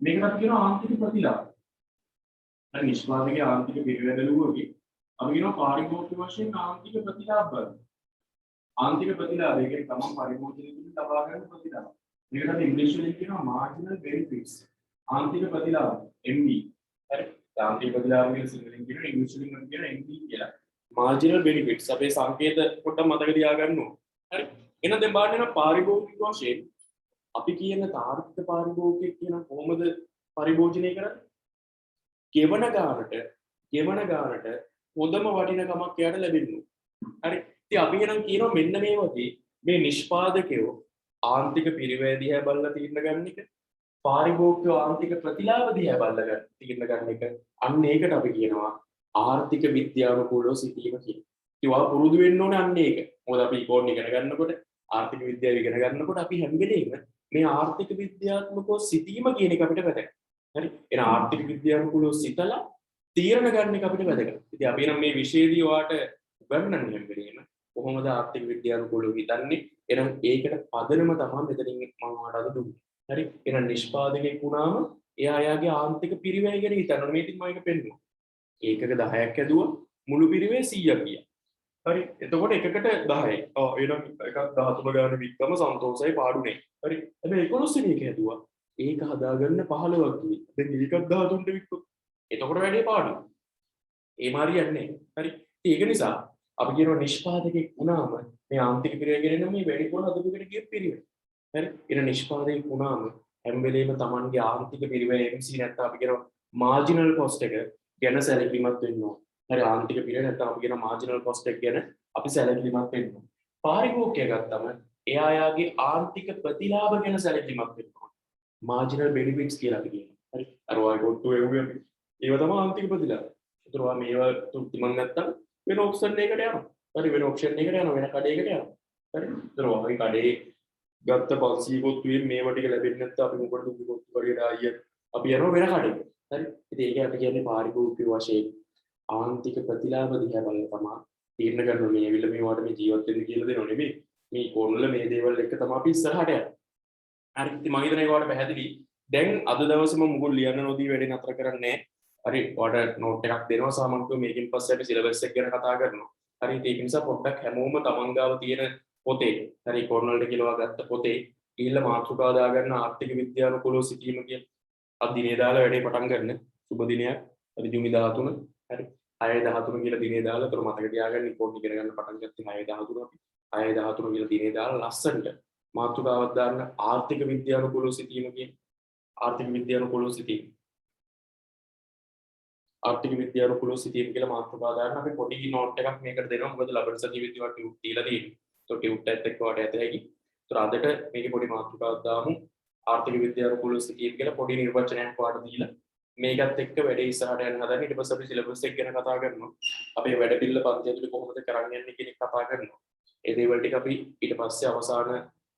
මේකට අපි කියනවා ආර්ථික ප්‍රතිලාභ. හරි නිෂ්පාදකීය ආර්ථික පිරිවෙන බැලුවගේ අපි කියනවා පාරිභෝගික වශයෙන් ආර්ථික ප්‍රතිලාභ බලන්න. ආර්ථික ප්‍රතිලාභය කියන්නේ තමන් පරිභෝජනයේදී ලබා ගන්න ප්‍රතිලාභ. මේකට අපි ඉංග්‍රීසි වලින් කියනවා marginal benefits. ආර්ථික ප්‍රතිලාභ MB. හරි. ආර්ථික ප්‍රතිලාභ කියලා සිංහලෙන් කියනවා ඉංග්‍රීසි වලින් කියනවා MB කියලා. marginal benefits අපේ සංකේත පොඩ්ඩක් මතක තියාගන්න ඕන. හරි. එහෙනම් දැන් බලන්න පාරිභෝගික වශයෙන් අපි කියන තාර්කික පාරිභෝගිකයෙක් කියන කොහොමද පරිභෝජනය කරන්නේ? ගෙවන ගානට හොඳම වටිනකමක් එයාට ලැබෙන්නේ. හරි. ඉතින් අපි එහෙනම් කියනවා මෙන්න මේ වගේ මේ නිෂ්පාදකයෝ ආන්තික පිරිවැය දිහා බලලා තීරණ ගන්න එක, පාරිභෝගික ආන්තික ප්‍රතිලාභ දිහා බලලා තීරණ ගන්න එක, අන්න ඒකට අපි කියනවා ආර්ථික විද්‍යානුකූලව සිටීම කියලා. ඒවා පුරුදු වෙන්න ඕනේ අන්න ඒක. මොකද අපි ඉකෝනොමි ඉගෙන ගන්නකොට ආර්ථික විද්‍යාව ඉගෙන ගන්නකොට අපි හැම වෙලේම මේ ආර්ථික විද්‍යාත්මකව සිටීම කියන එක අපිට වැදගත්. හරි. එහෙනම් ආර්ථික විද්‍යානුකූලව සිතලා තීරණ ගන්න එක අපිට වැදගත්. ඉතින් අපි නම් මේ විෂයේදී ඔයාට උගන්වන්නේ හැම වෙලේම කොහොමද ආර්ථික විද්‍යානුකූලව හිතන්නේ? එහෙනම් ඒකට පදනම තමයි මෙතනින් මම ඔයාලට අද දුන්නේ. හරි. එහෙනම් නිෂ්පාදකයෙක් වුණාම එයා යාගේ ආර්ථික පිරිවැය ගැන හිතන්න ඕනේ. මේ ඉතින් මම එක පෙන්නුවා. ඒකක 10ක් ඇදුවා මුළු පිරිවේ 100ක් ගියා. හරි. එතකොට එකකට 10යි. එහෙනම් එකක් 13 ගාන වික්කම සන්තෝෂයි පාඩුනේ. හරි. හැබැයි 11 වෙනි එක ඇදුවා. ඒක හදාගන්න 15ක් ගියේ. දැන් ඒකක් 13ට වික්කොත්. එතකොට වැඩේ පාඩු. ඒ මාරියන්නේ. හරි. ඒක නිසා අපි කියනවා නිෂ්පාදකයෙක් වුණාම මේ ආන්තික පිරිවේ ගැන මේ වැඩි කොන හදපුකට ගිය පිරිවේ. හරි. එන නිෂ්පාදකයෙක් වුණාම හැම වෙලේම Tamanගේ ආන්තික පිරිවේ MC නැත්නම් අපි කියනවා මාජිනල් කොස්ට් එක ගැන සැලකිලිමත් වෙන්න ඕන. හරි ආන්තික පිරිවේ නැත්නම් අපි කියන මාජිනල් කොස්ට් එක ගැන අපි සැලකිලිමත් වෙන්න ඕන. පාරිභෝගිකය ගත්තම එයා යාගේ ආන්තික ප්‍රතිලාභ ගැන සැලකිලිමත් වෙන්න ඕන. මාජිනල් බෙනිෆිට්ස් කියලා අපි කියනවා. හරි. අර ඔය කොට්ටු එව්වේ අපි. ඒව තමයි ආන්තික ප්‍රතිලාභ. ඒතර ඔයා මේවා තෘප්තිමත් නැත්නම් වෙන ඔප්ෂන් එකකට යනවා. හරි වෙන ඔප්ෂන් එකකට යනවා වෙන කඩේකට යනවා. හරි. ඒතර ඔයාගේ කඩේ ගත්ත 500 කොත්තුවේ මේවා ටික ලැබෙන්නේ නැත්නම් අපි මොකටද දුන්නේ කොත්තු වලියට ආයිය අපි යනවා වෙන කඩේකට. හරි. ඉතින් ඒක අපි කියන්නේ පාරිභෝගික වශයෙන් ආන්තික ප්‍රතිලාභ දිහා බලලා තමයි තීරණ ගන්න ඕනේ. මේ විල මේවට මේ ජීවත් වෙන්න කියලා දෙනව නෙමෙයි. මේ කොන්වල මේ දේවල් එක්ක තමයි අපි ඉස්සරහට යන්නේ. හරි. ඉතින් මම හිතන්නේ ඒකට පැහැදිලි. දැන් අද දවසේම මුකුත් ලියන්න නොදී වැඩේ නතර කරන්නේ නැහැ. හරි. ඔයාලට නෝට් එකක් දෙනවා සාමාන්‍යයෙන් මේකෙන් පස්සේ අපි සිලබස් එක ගැන කතා කරනවා. හරි. ඒක නිසා පොඩ්ඩක් හැමෝම තමන් ගාව තියෙන පොතේ හරි කොර්නල් වලට කියලා ගත්ත පොතේ ඊළ මාතෘකාව දාගන්න ආර්ථික විද්‍යානුකූලව සිටීම කියන අද දිනේ දාලා වැඩේ පටන් ගන්න. සුබ දිනයක්. හරි ජූනි 13 හරි 6/13 කියලා දිනේ දාලා ඒතර මතක තියාගන්න රිපෝට් ඉගෙන ගන්න පටන් ගත්තේ 6/13 අපි 6/13 කියලා දිනේ දාලා ලස්සනට මාතෘකාවක් දාන්න ආර්ථික විද්‍යානුකූලව සිටීම කියන ආර්ථික විද්‍යානුකූලව සිටීම ආර්ථික විද්‍යානුකූලව සිටීම කියලා මාතෘකාව දාන්න අපි පොඩි නෝට් එකක් මේකට දෙනවා. මොකද ලබන සතියේ විද්‍යාවට ටියුට් දීලා තියෙන්නේ. તો ටියුට් එකත් එක්ක වට ඇත හැකි. ඒතර අදට මේකේ පොඩි මාතෘකාවක් දාමු. ආර්ථික විද්‍යානුකූලව සිටීම කියලා පොඩි නිර්වචනයක් වාට දීලා මේකත් එක්ක වැඩේ ඉස්සරහට යන හදන ඊට පස්සේ අපි සිලබස් එක ගැන කතා කරනවා. අපේ වැඩ පිළිවෙල පන්ති ඇතුලේ කොහොමද කරන්න යන්නේ කියන එක කතා කරනවා. ඒ දේවල් ටික අපි ඊට පස්සේ අවසාන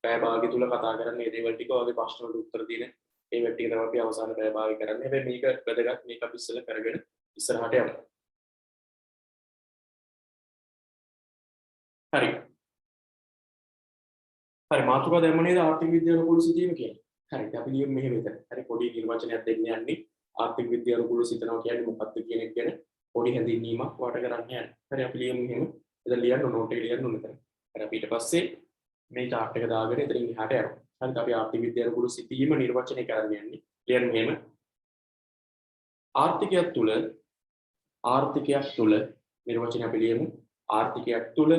පැය භාගය තුල කතා කරන්නේ. මේ දේවල් ටික ඔයගේ ප්‍රශ්න වලට උත්තර දෙන ඒ වැඩ ටික තමයි අපි අවසාන පැය භාගය කරන්නේ. හැබැයි මේක වැදගත් මේක අපි ඉස්සෙල්ලා කරගෙන ඉස්සරහට යමු. හරි. හරි මාතෘකාව දැම්ම නේද ආර්ථික විද්‍යානුකූල සිටීම කියන්නේ. හරි අපි ලියමු මෙහෙම විතර. හරි පොඩි නිර්වචනයක් දෙන්න යන්නේ. ආර්ථික විද්‍යානුකූලව සිතනවා කියන්නේ මොකක්ද කියන එක ගැන පොඩි හැඳින්වීමක් වට කරන්න යන්නේ. හරි අපි ලියමු මෙහෙම. එතන ලියන්න නෝට් එක ලියන්න ඕනේ. හරි අපි ඊට පස්සේ මේ chart එක දාගෙන එතනින් එහාට යනවා. හරි අපි ආර්ථික විද්‍යානුකූල සිටීම නිර්වචනය කරන්න යන්නේ. ලියන්න මෙහෙම. ආර්ථිකයක් තුල නිර්වචනය අපි ලියමු. ආර්ථිකයක් තුල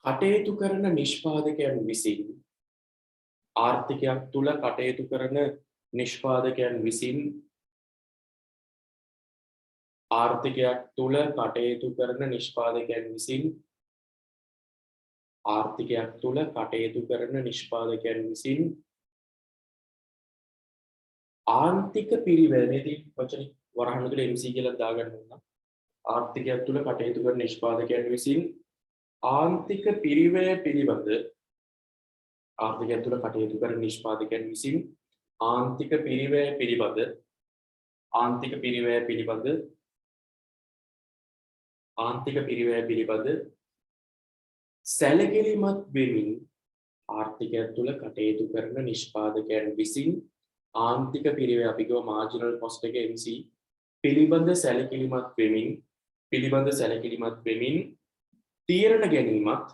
කටයුතු කරන නිෂ්පාදකයන් විසින් ආර්ථිකයක් තුල කටයුතු කරන නිෂ්පාදකයන් විසින් ආර්ථිකයක් තුල කටයුතු කරන නිෂ්පාදකයන් විසින් ආර්ථිකයක් තුල කටයුතු කරන නිෂ්පාදකයන් විසින් ආන්තික පිරිවැයේදී වචන වරහන් තුල MC කියලා දාගන්න ඕන. ආර්ථිකයක් තුල කටයුතු කරන නිෂ්පාදකයන් විසින් ආන්තික පිරිවැය පිළිබඳ ආර්ථිකයක් තුල කටයුතු කරන නිෂ්පාදකයන් විසින් ආන්තික පිරිවැය පිළිබඳ ආන්තික පිරිවැය පිළිබඳ සැලකිලිමත් වෙමින් ආර්ථිකය තුළ කටයුතු කරන නිෂ්පාදකයන් විසින් ආන්තික පිරිවැය අපි කියව මාර්ජිනල් කොස්ට් එක MC පිළිබඳ සැලකිලිමත් වෙමින් තීරණ ගැනීමත්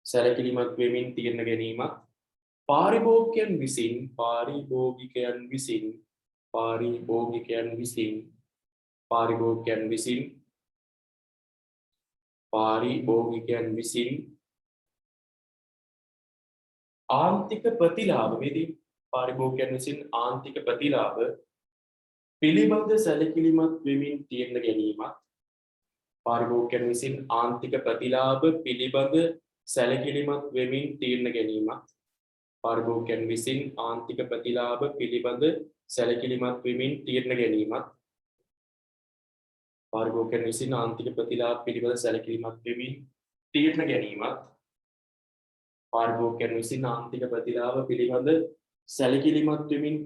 සැලකිලිමත් වෙමින් තීරණ ගැනීමත් පාරිභෝගිකයන් විසින් ආන්තික ප්‍රතිලාභ පිළිබඳ සැලකිලිමත් වෙමින් තීරණ ගැනීමත් පාරිභෝගිකයන් විසින් ආන්තික ප්‍රතිලාභ පිළිබඳ සැලකිලිමත් වෙමින් තීරණ ගැනීමත් පාරිභෝගිකයන් විසින් ආන්තික ප්‍රතිලාභ පිළිබඳ සැලකිලිමත් වෙමින් තීරණ ගැනීමත් පාරිභෝගිකයන් විසින් ආන්තික ප්‍රතිලාභ පිළිබඳ සැලකිලිමත් වෙමින් තීරණ ගැනීමත් පාරිභෝගිකයන් විසින් ආන්තික ප්‍රතිලාභ පිළිබඳ සැලකිලිමත් වෙමින්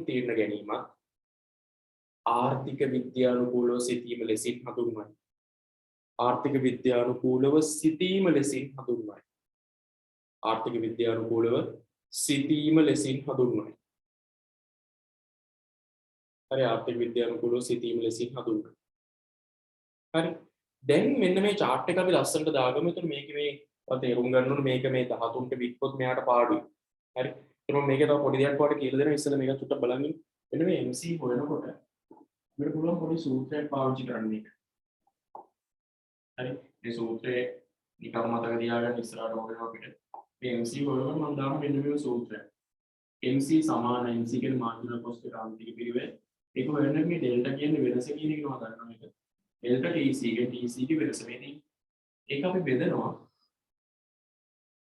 තීරණ ගැනීමත් ආර්ථික විද්‍යානුකූලව සිටීම ලෙසින් හඳුන්වයි. ආර්ථික විද්‍යානුකූලව සිටීම ලෙසින් හඳුන්වයි. හරි ආර්ථික විද්‍යානුකූලව සිටීම ලෙසින් හඳුන්වයි. හරි දැන් මෙන්න මේ chart එක අපි ලස්සනට දාගමු. එතකොට මේක මේ තේරුම් ගන්න ඕනේ මේක මේ 13ට වික්කොත් මෙයාට පාඩුයි. හරි. එතකොට මේක තව පොඩි දෙයක් වඩ කියලා දෙනවා. ඉස්සෙල්ලා මේක චුට්ටක් බලන්න. මෙන්න මේ MC හොයනකොට අපිට පුළුවන් පොඩි සූත්‍රයක් පාවිච්චි කරන්න මේක. හරි. මේ සූත්‍රය නිකම් මතක තියාගන්න ඉස්සරහට ඕනේ අපිට. මේ MC හොයනකොට මම දාන්න මෙන්න මේ සූත්‍රය. MC සමාන MC කියන්නේ මාර්ජිනල් කොස්ට් එක ආන්තික පිරිවැය. ඒක හොයන්න මේ ඩෙල්ටා කියන්නේ වෙනස කියන එක නෝ ගන්න මේක. ඩෙල්ටා TC ගේ TC ගේ වෙනස වෙන්නේ. ඒක අපි බෙදනවා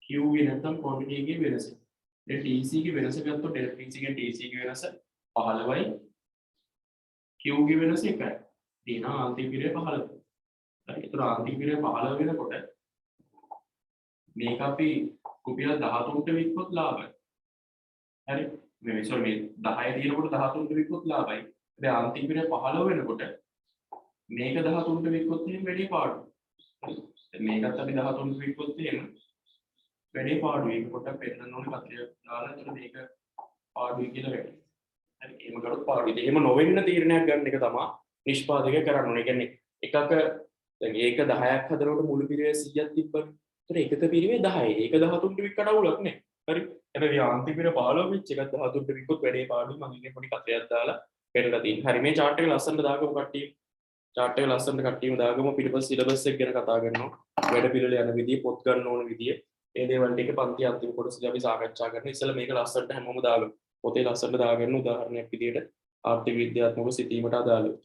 Q ගේ නැත්නම් quantity ගේ වෙනස. දැන් TC ගේ වෙනස ගත්තොත් ඩෙල්ටා TC ගේ TC ගේ වෙනස 15යි Q ගේ වෙනස 1යි. දිනා ආන්තික පිරිවැය 15. හරි. ඒතර ආන්තික පිරිවැය 15 වෙනකොට මේක අපි රුපියල් 13ට වික්කොත් ලාභයි. හරි. මේ සෝරි මේ 10 දිනකොට 13ට වික්කොත් ලාභයි. හැබැයි ආන්තික පිරිවැය 15 වෙනකොට මේක 13ට වික්කොත් එහෙම වැඩි පාඩු. හරි. මේකත් අපි 13ට වික්කොත් එහෙම වැඩි පාඩුයි. ඒක පොඩ්ඩක් පෙන්නන්න ඕනේ කතරයක් දාලා එතන මේක පාඩුයි කියලා වැඩි. හරි. එහෙම කරොත් පාඩුයි. එහෙම නොවෙන්න තීරණයක් ගන්න එක තමයි නිෂ්පාදකය කරන්න ඕනේ. ඒ කියන්නේ එකක දැන් ඒක 10ක් හදනකොට මුළු පිරිවැය 100ක් තිබ්බනේ. ඒතර එකක පිරිවැය 10යි. ඒක 13ට වික්කට අවුලක් නෑ. හරි. හැබැයි ආන්තික පිරිවැය 15 වෙච්ච එකත් 13ට වික්කොත් වැඩි පාඩුයි. මම ඉන්නේ පොඩි කතරයක් දාලා පෙන්නලා තියෙනවා. හරි. මේ chart එක ලස්සනට දාගමු කට්ටිය. chart එක ලස්සනට කට්ටියම දාගමු. පිටිපස්ස සිලබස් එක ගැන කතා කරනවා. වැඩ පිළිවෙල යන විදිය, පොත් ගන්න ඕන විදිය. මේ දේවල් ටික පන්ති අන්තිම කොටසදී අපි සාකච්ඡා කරනවා. ඉතින් මේක ලස්සනට හැමෝම දාගමු. පොතේ ලස්සනට දාගන්න උදාහරණයක් විදියට ආර්ථික විද්‍යාත්මකව සිටීමට අදාළව.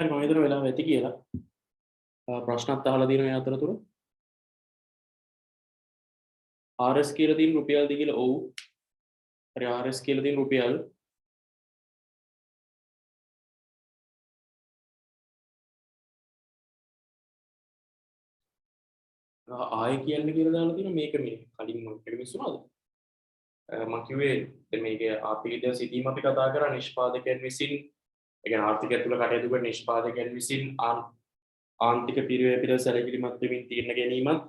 හරි මම හිතනවා වෙලාව ඇති කියලා. ප්‍රශ්නත් අහලා තියෙනවා මේ අතරතුර. RS කියලා තියෙන රුපියල්ද කියලා ඔව්. හරි RS කියලා තියෙන රුපියල් ආයෙ කියන්න කියලා දාලා තියෙනවා මේක මේ කලින් මොකක්ද මිස්සුනාද? මම කිව්වේ දැන් මේකේ ආර්ථික විද්‍යාව සිටීම අපි කතා කරා නිෂ්පාදකයන් විසින් ඒ කියන්නේ ආර්ථිකය තුළ කටයුතු කරන නිෂ්පාදකයන් විසින් ආන්තික පිරිවැය පිළිබඳ සැලකිලිමත් වෙමින් තීරණ ගැනීමත්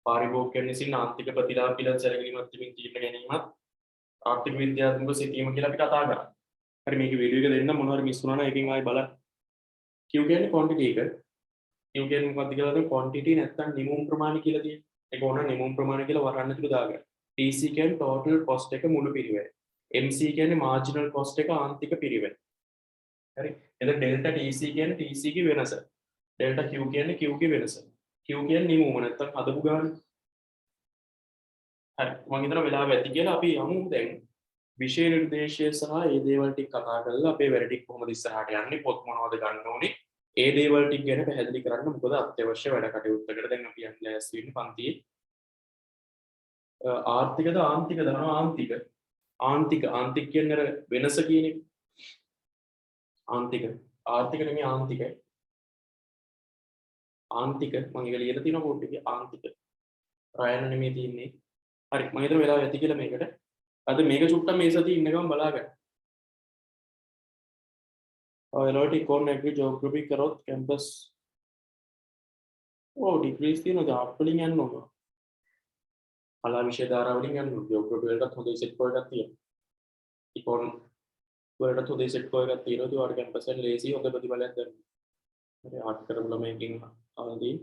පාරිභෝගිකයන් විසින් ආන්තික ප්‍රතිලාභ පිළිබඳ සැලකිලිමත් වෙමින් තීරණ ගැනීමත් ආර්ථික විද්‍යාත්මක සිටීම කියලා අපි කතා කරා. හරි මේක වීඩියෝ එක දෙන්න මොනවාරි මිස් වුණා නම් එකකින් ආයෙ බලන්න. Q කියන්නේ quantity එක. Q කියන්නේ මොකක්ද කියලා දැන් quantity නැත්තම් නිමුම් ප්‍රමාණය කියලා තියෙනවා. ඒක ඕන නිමුම් ප්‍රමාණය කියලා වරන්න තුරු දාගන්න. TC කියන්නේ total cost එක මුළු පිරිවැය. MC කියන්නේ marginal cost එක ආන්තික පිරිවැය. හරි. එතකොට delta TC කියන්නේ TC ගේ වෙනස. delta Q කියන්නේ Q ගේ වෙනස. Q කියන්නේ නිමුම නැත්තම් හදපු ගාන. හරි. මම හිතනවා වෙලාව ඇති කියලා අපි යමු දැන් විෂය නිර්දේශය සහ ඒ දේවල් ටික කතා කරලා අපේ වැඩ ටික කොහොමද ඉස්සරහට යන්නේ පොත් මොනවද ගන්න ඕනේ ඒ දේවල් ටික ගැන පැහැදිලි කරන්න මොකද අත්‍යවශ්‍ය වැඩ කටයුත්තකට දැන් අපි යන්නේ ලෑස්ති වෙන්න පන්තියේ ආර්ථිකද ආන්තිකද අනවා ආන්තික කියන්නේ වෙනස කියන එක ආර්ථික නෙමෙයි ආන්තික මම ඒක ලියලා තියෙනවා පොත් එකේ ආන්තික රයන නෙමෙයි තියෙන්නේ හරි මම හිතන වෙලාව ඇති කියලා මේකට අද මේක චුට්ටක් මේ සතියේ ඉන්න ගමන් බලාගන්න. ඔයාලට ඉකොනොමි ඇග්‍රි ජියෝග්‍රැෆි කරොත් කැම්පස් ඩිග්‍රීස් තියෙනවා ජාබ් වලින් යන්න ඕන. කලා විෂය ධාරා වලින් යන්න ඕන. ජියෝග්‍රැෆි වලට හොඳ සෙට් කෝ එකක් තියෙනවා. ඉකොනොමි වලට හොඳ සෙට් කෝ එකක් තියෙනවා. ඒ වගේ කැම්පස් වල ලේසි හොඳ ප්‍රතිඵලයක් ගන්න. හරි ආර්ට් කරමු ළමයිකින් ආදී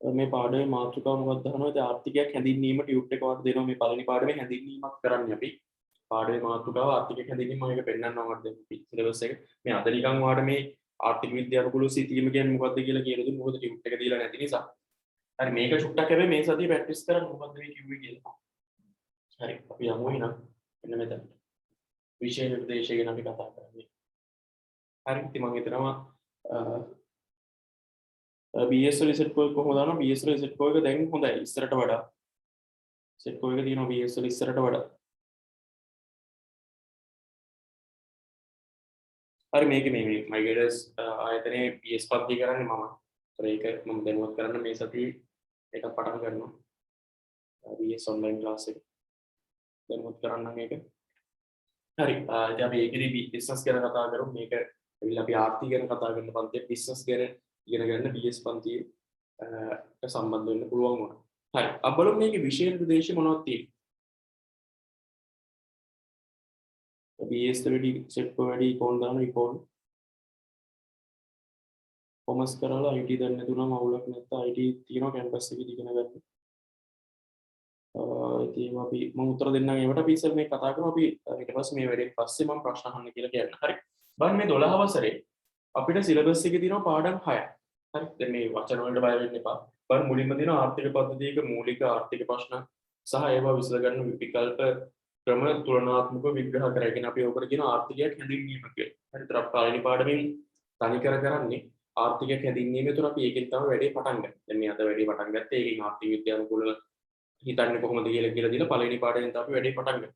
මේ පාඩමේ මාතෘකාව මොකක්ද අහනවා ඒ ආර්ථිකයක් හැඳින්වීම ටියුට් එක වට දෙනවා මේ පළවෙනි පාඩමේ හැඳින්වීමක් කරන්නේ අපි පාඩමේ මාතෘකාව ආර්ථිකයක් හැඳින්වීම මම ඒක පෙන්නන්නම් ඔයාලට දැන් සිලබස් එක මේ අද නිකන් ඔයාලට මේ ආර්ථික විද්‍යාව කුළු සිතීම කියන්නේ මොකක්ද කියලා කියලා දුන්නු මොකද ටියුට් එක දීලා නැති නිසා හරි මේක චුට්ටක් හැබැයි මේ සතියේ ප්‍රැක්ටිස් කරන්න මොකක්ද මේ කිව්වේ කියලා හරි අපි යමු එහෙනම් මෙන්න මෙතන විෂය නිර්දේශය ගැන අපි කතා කරන්නේ හරි ඉතින් මම හිතනවා BS වල සෙට් කෝ එක කොහොමද දානවා BS වල සෙට් කෝ එක දැන් හොඳයි ඉස්සරට වඩා සෙට් කෝ එක තියෙනවා BS වල ඉස්සරට වඩා හරි මේක මේ මයිගඩස් ආයතනයේ BS පන්ති කරන්නේ මම ඒක මම දැනුවත් කරන්න මේ සතියේ එක පටන් ගන්නවා BS online class එක දැනුවත් කරන්න මේක හරි ඉතින් අපි ඒකෙදි බිස්නස් ගැන කතා කරමු මේක ඇවිල්ලා අපි ආර්ථික ගැන කතා කරන පන්තියේ බිස්නස් ගැන ඉගෙන ගන්න BS පන්තියේ සම්බන්ධ වෙන්න පුළුවන් වුණා. හරි. අපි බලමු මේකේ විෂය නිර්දේශ මොනවද තියෙන්නේ. BS වලදී සෙට් වැඩි ඉකෝන් දාන ඉකෝන්. කොමර්ස් කරලා IT දන්නේ නැතුණම අවුලක් නැත්නම් IT තියෙනවා කැම්පස් එකේ ඉගෙන ගන්න. ඉතින් අපි මම උත්තර දෙන්නම් ඒවට අපි ඉස්සර මේ කතා කරමු අපි ඊට පස්සේ මේ වැඩේ පස්සේ මම ප්‍රශ්න අහන්න කියලා කියන්න. හරි. බලන්න මේ 12 වසරේ අපිට සිලබස් එකේ තියෙනවා පාඩම් 6ක්. හරි. දැන් මේ වචන වලට බය වෙන්න එපා. බලන්න මුලින්ම තියෙනවා ආර්ථික පද්ධතියක මූලික ආර්ථික ප්‍රශ්න සහ ඒවා විසඳගන්න විකල්ප ක්‍රම තුලනාත්මක විග්‍රහ කරගෙන අපි ඔකට කියන ආර්ථිකයක් හැඳින්වීම කියලා. හරි. තර පළවෙනි පාඩමෙන් තනි කරන්නේ ආර්ථිකයක් හැඳින්වීමේ තුර අපි ඒකෙන් තමයි වැඩේ පටන් ගන්න. දැන් මේ අද වැඩේ පටන් ගත්තේ ඒකෙන් ආර්ථික විද්‍යානුකූලව හිතන්නේ කොහොමද කියලා දීලා පළවෙනි පාඩයෙන් තමයි අපි වැඩේ පටන් ගන්නේ.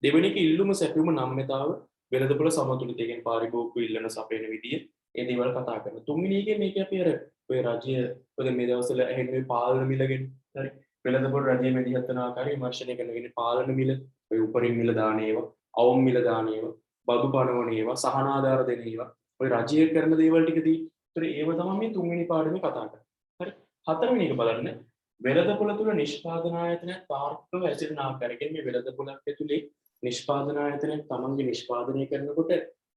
දෙවෙනි එක ඉල්ලුම සැපයුම නම්‍යතාව වෙළඳපොළ සමතුලිතය කියන පාරිභෝගික ඉල්ලන සපයන විදිය ඒ දේවල් කතා කරනවා. තුන්වෙනි එකේ මේක අපි අර ඔය රාජ්‍ය ඔය මේ දවස්වල ඇහෙන්නේ පාලන මිල ගැන. හරි. වෙළඳපොළ රජයේ මෙදිහත් කරන ආකාරය විමර්ශනය කරනගෙන පාලන මිල, ඔය උපරිම මිල දාන ඒවා, අවම මිල දාන ඒවා, බදු පනවන ඒවා, සහන ආධාර දෙන ඒවා, ඔය රජය කරන දේවල් ටිකදී. ඒතර ඒව තමයි මේ තුන්වෙනි පාඩමේ කතා කරන්නේ. හරි. හතරවෙනි එක බලන්න වෙළඳපොළ තුල නිෂ්පාදන ආයතනය තාර්කිකව ඇසිරෙන ආකාරය. කියන්නේ මේ වෙළඳපොළක් ඇතුලේ නිෂ්පාදන ආයතනය තමන්ගේ නිෂ්පාදනය කරනකොට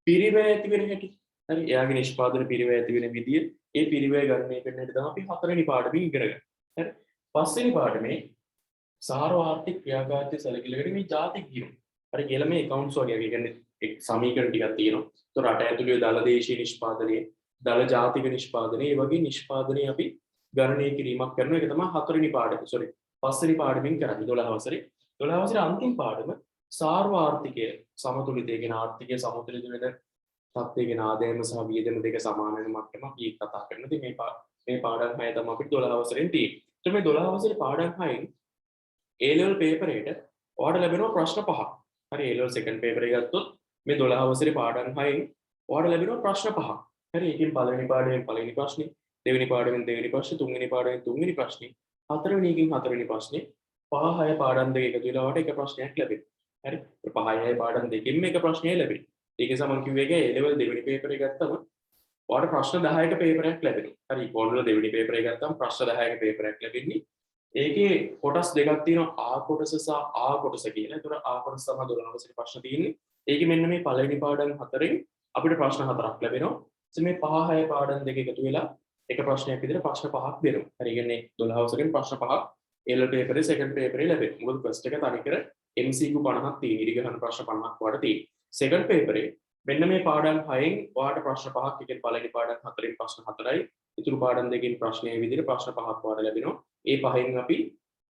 පිරිවැය ඇති වෙන හැටි. හරි. එයාගේ නිෂ්පාදන පිරිවැය ඇති වෙන විදිය, ඒ පිරිවැය ගණනය කරන හැටි තමයි අපි හතරවෙනි පාඩමේ ඉගෙන ගන්න. හරි. පස්වෙනි පාඩමේ සාරව ආර්ථික ක්‍රියාකාරීත්වය සැලකිලිකට මේ ජාතික කියනවා. හරි කියලා මේ accounts වගේ කියන්නේ එක් සමීකරණ ටිකක් තියෙනවා. ඒතොර රට ඇතුලේ දල දේශීය නිෂ්පාදනය, දල ජාතික නිෂ්පාදනය, මේ වගේ නිෂ්පාදනය අපි ගණනය කිරීමක් කරනවා. ඒක තමයි හතරවෙනි පාඩම. පස්වෙනි පාඩමෙන් කරන්නේ 12 වසරේ. 12 වසරේ අන්තිම පාඩම සාර්ව ආර්ථිකය සමතුලිතය කියන ආර්ථිකය සමතුලිත වෙන තත්ත්වයේ ගෙන ආදායම සහ වියදම දෙක සමාන වෙන මට්ටම අපි කතා කරනවා. ඉතින් මේ පාඩම් 6 තමයි අපිට 12 අවසරෙන් තියෙන්නේ. එතකොට මේ 12 අවසරේ පාඩම් 6න් A level paper එකට ඔයාලට ලැබෙනවා ප්‍රශ්න 5ක්. හරි A level second paper එක ගත්තොත් මේ 12 අවසරේ පාඩම් 6න් ඔයාලට ලැබෙනවා ප්‍රශ්න 5ක්. හරි ඒකෙන් පළවෙනි පාඩමෙන් පළවෙනි ප්‍රශ්නේ, දෙවෙනි පාඩමෙන් දෙවෙනි ප්‍රශ්නේ, තුන්වෙනි පාඩමෙන් තුන්වෙනි ප්‍රශ්නේ, හතරවෙනි එකෙන් හතරවෙනි ප්‍රශ්නේ, 5 6 පාඩම් දෙක එකතු වෙලා ඔයාලට එක ප්‍රශ්නයක් ලැබෙනවා. හරි 5 6 පාඩම් දෙකෙන්ම එක ප්‍රශ්නයක් ලැබෙනවා. ඒක සමන් කිව්වේ එක A level දෙවෙනි paper එක ගත්තම ඔයාලට ප්‍රශ්න 10ක paper එකක් ලැබෙනවා. හරි ඉක්කොන්වල දෙවෙනි paper එක ගත්තම ප්‍රශ්න 10ක paper එකක් ලැබෙන්නේ. ඒකේ කොටස් දෙකක් තියෙනවා A කොටස සහ A කොටස කියලා. ඒතර A කොටස තමයි 12 අවසරේ ප්‍රශ්න තියෙන්නේ. ඒකේ මෙන්න මේ පළවෙනි පාඩම් හතරෙන් අපිට ප්‍රශ්න හතරක් ලැබෙනවා. ඉතින් මේ 5 6 පාඩම් දෙක එකතු වෙලා එක ප්‍රශ්නයක් විදිහට ප්‍රශ්න පහක් දෙනවා. හරි කියන්නේ 12 අවසරෙන් ප්‍රශ්න පහක් A level paper එකේ second paper එකේ ලැබෙනවා. මොකද first එක තනිකර MCQ 50ක් තියෙන. ඉරිගහන ප්‍රශ්න 50ක් වඩ තියෙන. second paper එකේ මෙන්න මේ පාඩම් 6න් ඔයාලට ප්‍රශ්න පහක් එකෙන් පළවෙනි පාඩම් 4න් ප්‍රශ්න 4යි ඉතුරු පාඩම් දෙකෙන් ප්‍රශ්නයේ විදිහට ප්‍රශ්න පහක් ඔයාලට ලැබෙනවා. ඒ පහෙන් අපි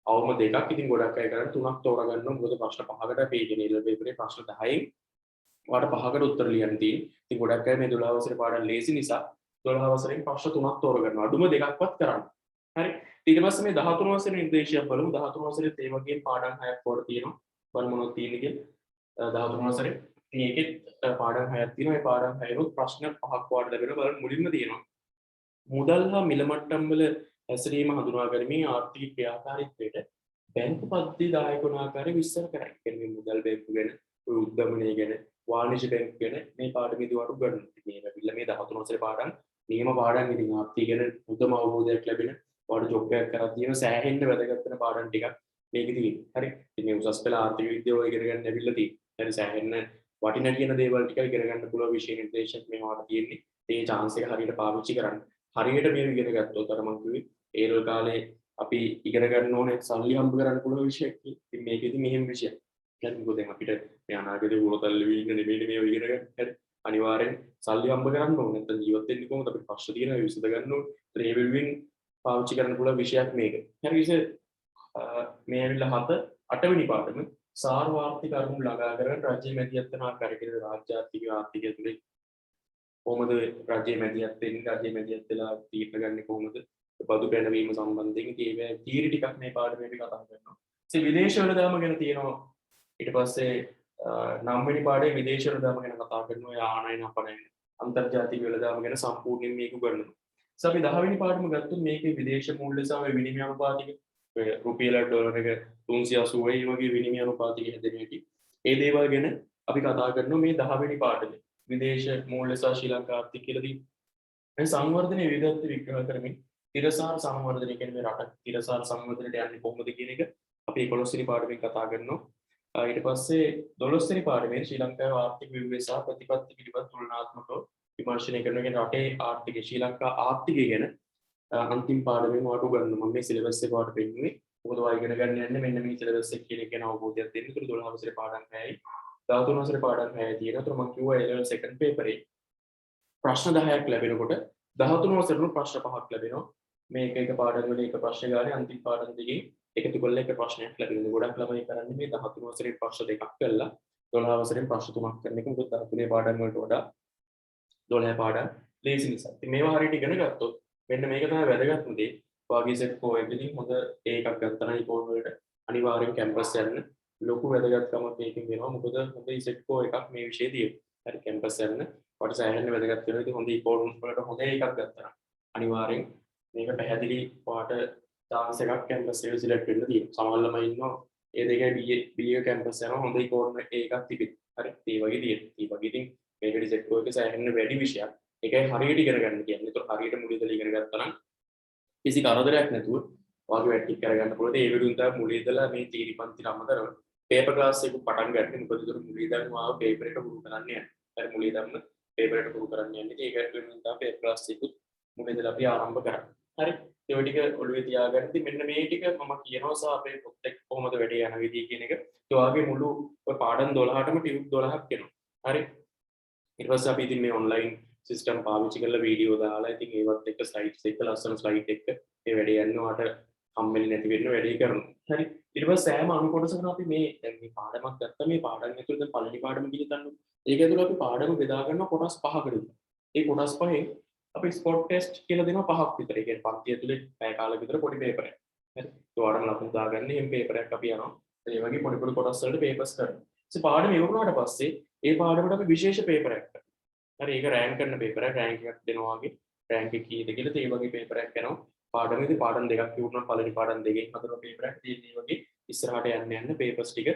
අවම දෙකක් ඉතින් ගොඩක් අය කරන්නේ තුනක් තෝරගන්නවා. මොකද ප්‍රශ්න පහකට අපි ඉගෙන ඉල පේපරේ ප්‍රශ්න 10න් ඔයාලට පහකට උත්තර ලියන්න තියෙන්නේ. ඉතින් ගොඩක් අය මේ 12 වසරේ පාඩම් ලේසි නිසා 12 වසරෙන් ප්‍රශ්න තුනක් තෝරගන්නවා. අඩුම දෙකක්වත් කරන්න. හරි. ඊට පස්සේ මේ 13 වසරේ නිර්දේශයක් බලමු. 13 වසරේ ඒ වගේම පාඩම් 6ක් වඩ තියෙනවා. බලමු මොනවද තියෙන්නේ කියලා. 13 වසරේ ඉතින් ඒකෙත් පාඩම් 6ක් තියෙනවා. ඒ පාඩම් 6 ප්‍රශ්න 5ක් වඩ ලැබෙනවා. බලන්න මුලින්ම තියෙනවා. මුදල් හා මිල මට්ටම් වල හැසිරීම හඳුනා ගැනීමේ ආර්ථික ක්‍රියාකාරීත්වයට බැංකු පද්ධති දායක වන ආකාරය විස්තර කරයි. කියන්නේ මුදල් බැංකු ගැන, උද්දමනය ගැන, වාණිජ බැංකු ගැන මේ පාඩමේදී වරු ගන්න. මේ ලැබිලා මේ 13 වසරේ පාඩම් නියම පාඩම් ඉතින් ආර්ථික ගැන උද්දම අවබෝධයක් ලැබෙන වඩ ජොබ් එකක් කරලා තියෙන සෑහෙන්න වැදගත් වෙන පාඩම් ටිකක් මේකේ තියෙනවා. හරි. ඉතින් මේ උසස් පෙළ ආර්ථික විද්‍යාව ඉගෙන ගන්න ලැබිලා තියෙනවා. හරි සෑහෙන්න වටිනා කියන දේවල් ටික ඉගෙන ගන්න පුළුවන් විෂය නිර්දේශයක් මේවට තියෙන්නේ. ඒ chance එක හරියට පාවිච්චි කරන්න. හරියට මේ ඉගෙන ගත්තොත් අර මම කිව්වේ ඒ රෝල් කාලේ අපි ඉගෙන ගන්න ඕනේ සල්ලි හම්බ කරන්න පුළුවන් විෂයක්. ඉතින් මේකෙදි මෙහෙම විෂයක්. يعني මොකද දැන් අපිට මේ අනාගතේ උරතල් වෙන්න නෙමෙයි මේ ඉගෙන ගන්න. හරි. අනිවාර්යෙන් සල්ලි හම්බ කරන්න ඕනේ. නැත්නම් ජීවත් වෙන්න කොහොමද අපිට ප්‍රශ්න තියෙනවා විසඳ ගන්න ඕනේ. ඒ වෙලවින් පාවිච්චි කරන්න පුළුවන් විෂයක් මේක. හරි විෂය මේ ඇවිල්ලා 7 8 වෙනි පාඩම සාර්වාර්ථික අරමුණු ළඟා කරගෙන රාජ්‍ය මැදිහත් වෙන ආකාරය කියන රාජ්‍යාත්මික ආර්ථිකය තුළ කොහොමද රජයේ මැදිහත් වෙන්නේ රජයේ මැදිහත් වෙලා තීරණ ගන්න කොහොමද බදු පැනවීම සම්බන්ධයෙන් ඉතින් ඒ තීරි ටිකක් මේ පාඩමේදී කතා කරනවා. ඉතින් විදේශ වෙළඳාම ගැන තියෙනවා. ඊට පස්සේ 9 වෙනි පාඩේ විදේශ වෙළඳාම ගැන කතා කරනවා. ආනයන අපනයන අන්තර්ජාතික වෙළඳාම ගැන සම්පූර්ණයෙන් මේක උගන්වනවා. ඊට අපි 10 වෙනි පාඩම ගත්තොත් මේකේ විදේශ මූල්‍ය සහ විනිමය අනුපාතික රුපියල ඩොලර් එක 380 වගේ විනිමය අනුපාතික හැදෙන හැටි. ඒ දේවල් ගැන අපි කතා කරනවා මේ 10 වෙනි පාඩමේ. විදේශ මූල්‍ය සහ ශ්‍රී ලංකා ආර්ථික කියලා දී මේ සංවර්ධනයේ විවිධත්ව විග්‍රහ කරමින් තිරසාර සංවර්ධනය කියන්නේ රටක් තිරසාර සංවර්ධනයට යන්නේ කොහොමද කියන එක අපි 11 වෙනි පාඩමෙන් කතා කරනවා. ඊට පස්සේ 12 වෙනි පාඩමේ ශ්‍රී ලංකාවේ ආර්ථික විවෘත සහ ප්‍රතිපත්ති පිළිබඳ තුලනාත්මකව විමර්ශනය කරනවා. කියන්නේ රටේ ආර්ථිකය ශ්‍රී ලංකා ආර්ථිකය ගැන අන්තිම පාඩමෙන් වට උගන්වනවා. මම මේ සිලබස් එක වට පෙන්නන්නේ. මොකද ඔයා ඉගෙන ගන්න යන්නේ මෙන්න මේ සිලබස් එක කියන එක ගැන අවබෝධයක් දෙන්න. ඒතර 12 වසරේ පාඩම් 6යි 13 වසරේ පාඩම් 6යි තියෙනවා. ඒතර මම කිව්වා ඒ level second paper එකේ ප්‍රශ්න 10ක් ලැබෙනකොට 13 වසරේ ප්‍රශ්න 5ක් ලැබෙනවා. මේ එක පාඩම් වල එක ප්‍රශ්න ගානේ අන්තිම පාඩම් දෙකේ එකතු කරලා එක ප්‍රශ්නයක් ලැබෙනවා. ගොඩක් ළමයි කරන්නේ මේ 13 වසරේ ප්‍රශ්න දෙකක් කරලා 12 වසරේ ප්‍රශ්න තුනක් කරන එක. මොකද 13 පාඩම් වලට වඩා 12 පාඩම් ලේසි නිසා. ඉතින් මේවා හරියට ඉගෙන ගත්තොත් මෙන්න මේක තමයි වැදගත්ම දේ. වාගේ සෙට් කෝ එවරිතින් හොඳ ඒකක් ගත්තා නම් ඊපෝන් වලට අනිවාර්යෙන් කැම්පස් යන්න ලොකු වැදගත්කමක් මේකෙන් වෙනවා. මොකද හොඳ සෙට් කෝ එකක් මේ විෂයේදී. හරි කැම්පස් යන්න වට සෑහෙන්න වැදගත් වෙනවා. ඉතින් හොඳ ඊපෝන් වලට හොඳ එකක් ගත්තා නම් අනිවාර්යෙන් මේක පැහැදිලි වාට chance එකක් කැම්පස් එකේ සිලෙක්ට් වෙන්න තියෙනවා. සමහර ළමයි ඉන්නවා ඒ දෙකයි BA කැම්පස් යනවා හොඳ ඊපෝන් එකක් තිබෙත්. හරි ඒ වගේ තියෙනවා. ඒ වගේ ඉතින් මේකේ සෙට් කෝ එක සෑහෙන්න වැඩි විෂයක්. ඒකයි හරියට ඉගෙන ගන්න කියන්නේ. ඒතකොට හරියට මුලින්දලා ඉගෙන ගත්තා නම් කිසි කරදරයක් නැතුව වාගේ වැඩ ටික කරගන්න පුළුවන්. ඒ වෙනුවෙන් තමයි මුලින්දලා මේ තීරි පන්ති අමතරව පේපර් ක්ලාස් එක පටන් ගන්න. මොකද ඒක මුලින්දලා මාව පේපර් එක පුරු කරන්න යන්නේ. හරි මුලින්දම පේපර් එක පුරු කරන්න යන්නේ. ඒක වෙනුවෙන් තමයි පේපර් ක්ලාස් එක මුලින්දලා අපි ආරම්භ කරන්නේ. හරි ඒ ටික ඔළුවේ තියාගන්න. ඉතින් මෙන්න මේ ටික මම කියනවා සහ අපේ පොත් එක්ක කොහොමද වැඩේ යන විදිය කියන එක. ඒ වගේ මුළු ඔය පාඩම් 12ටම ටියුට් 12ක් එනවා. හරි ඊට පස්සේ අපි ඉතින් මේ ඔන්ලයින් සිස්ටම් පාවිච්චි කරලා වීඩියෝ දාලා ඉතින් ඒවත් එක්ක ස්ලයිඩ්ස් එක්ක ලස්සන ස්ලයිඩ් එක්ක මේ වැඩේ යනවාට හම්බෙන්නේ නැති වෙන්න වැඩේ කරනවා. හරි. ඊට පස්සේ සෑම අණු කොටසකම අපි මේ දැන් මේ පාඩමක් ගත්තා මේ පාඩම් ඇතුළේ දැන් පළවෙනි පාඩම කියලා ගන්නකො. ඒක ඇතුළේ අපි පාඩම බෙදා ගන්නවා කොටස් 5කට. ඒ කොටස් පහෙන් අපි ස්පොට් ටෙස්ට් කියලා දෙනවා 5ක් විතර. ඒ කියන්නේ පන්ති ඇතුලේ පැය කාලෙක විතර පොඩි පේපර් එකක්. හරි. ඒවටම ලකුණු දාගන්න එහෙම පේපර් එකක් අපි යනවා. ඒ වගේ පොඩි පොඩි කොටස් වලට පේපර්ස් කරනවා. ඊට පාඩම ඉවරුනාට පස්සේ ඒ පාඩමට අපි විශේෂ පේපර් එකක් කරනවා. හරි. ඒක රෑන්ක් කරන පේපර් එක රෑන්ක් එකක් දෙනවා වගේ. රෑන්ක් එක කීයද කියලා ඒ වගේ පේපර් එකක් කරනවා. පාඩමේදී පාඩම් දෙකක් ඉවරුනොත් පළවෙනි පාඩම් දෙකෙන් හතරවෙනි පේපර් එක තියෙන්නේ වගේ ඉස්සරහට යන්න පේපර්ස් ටික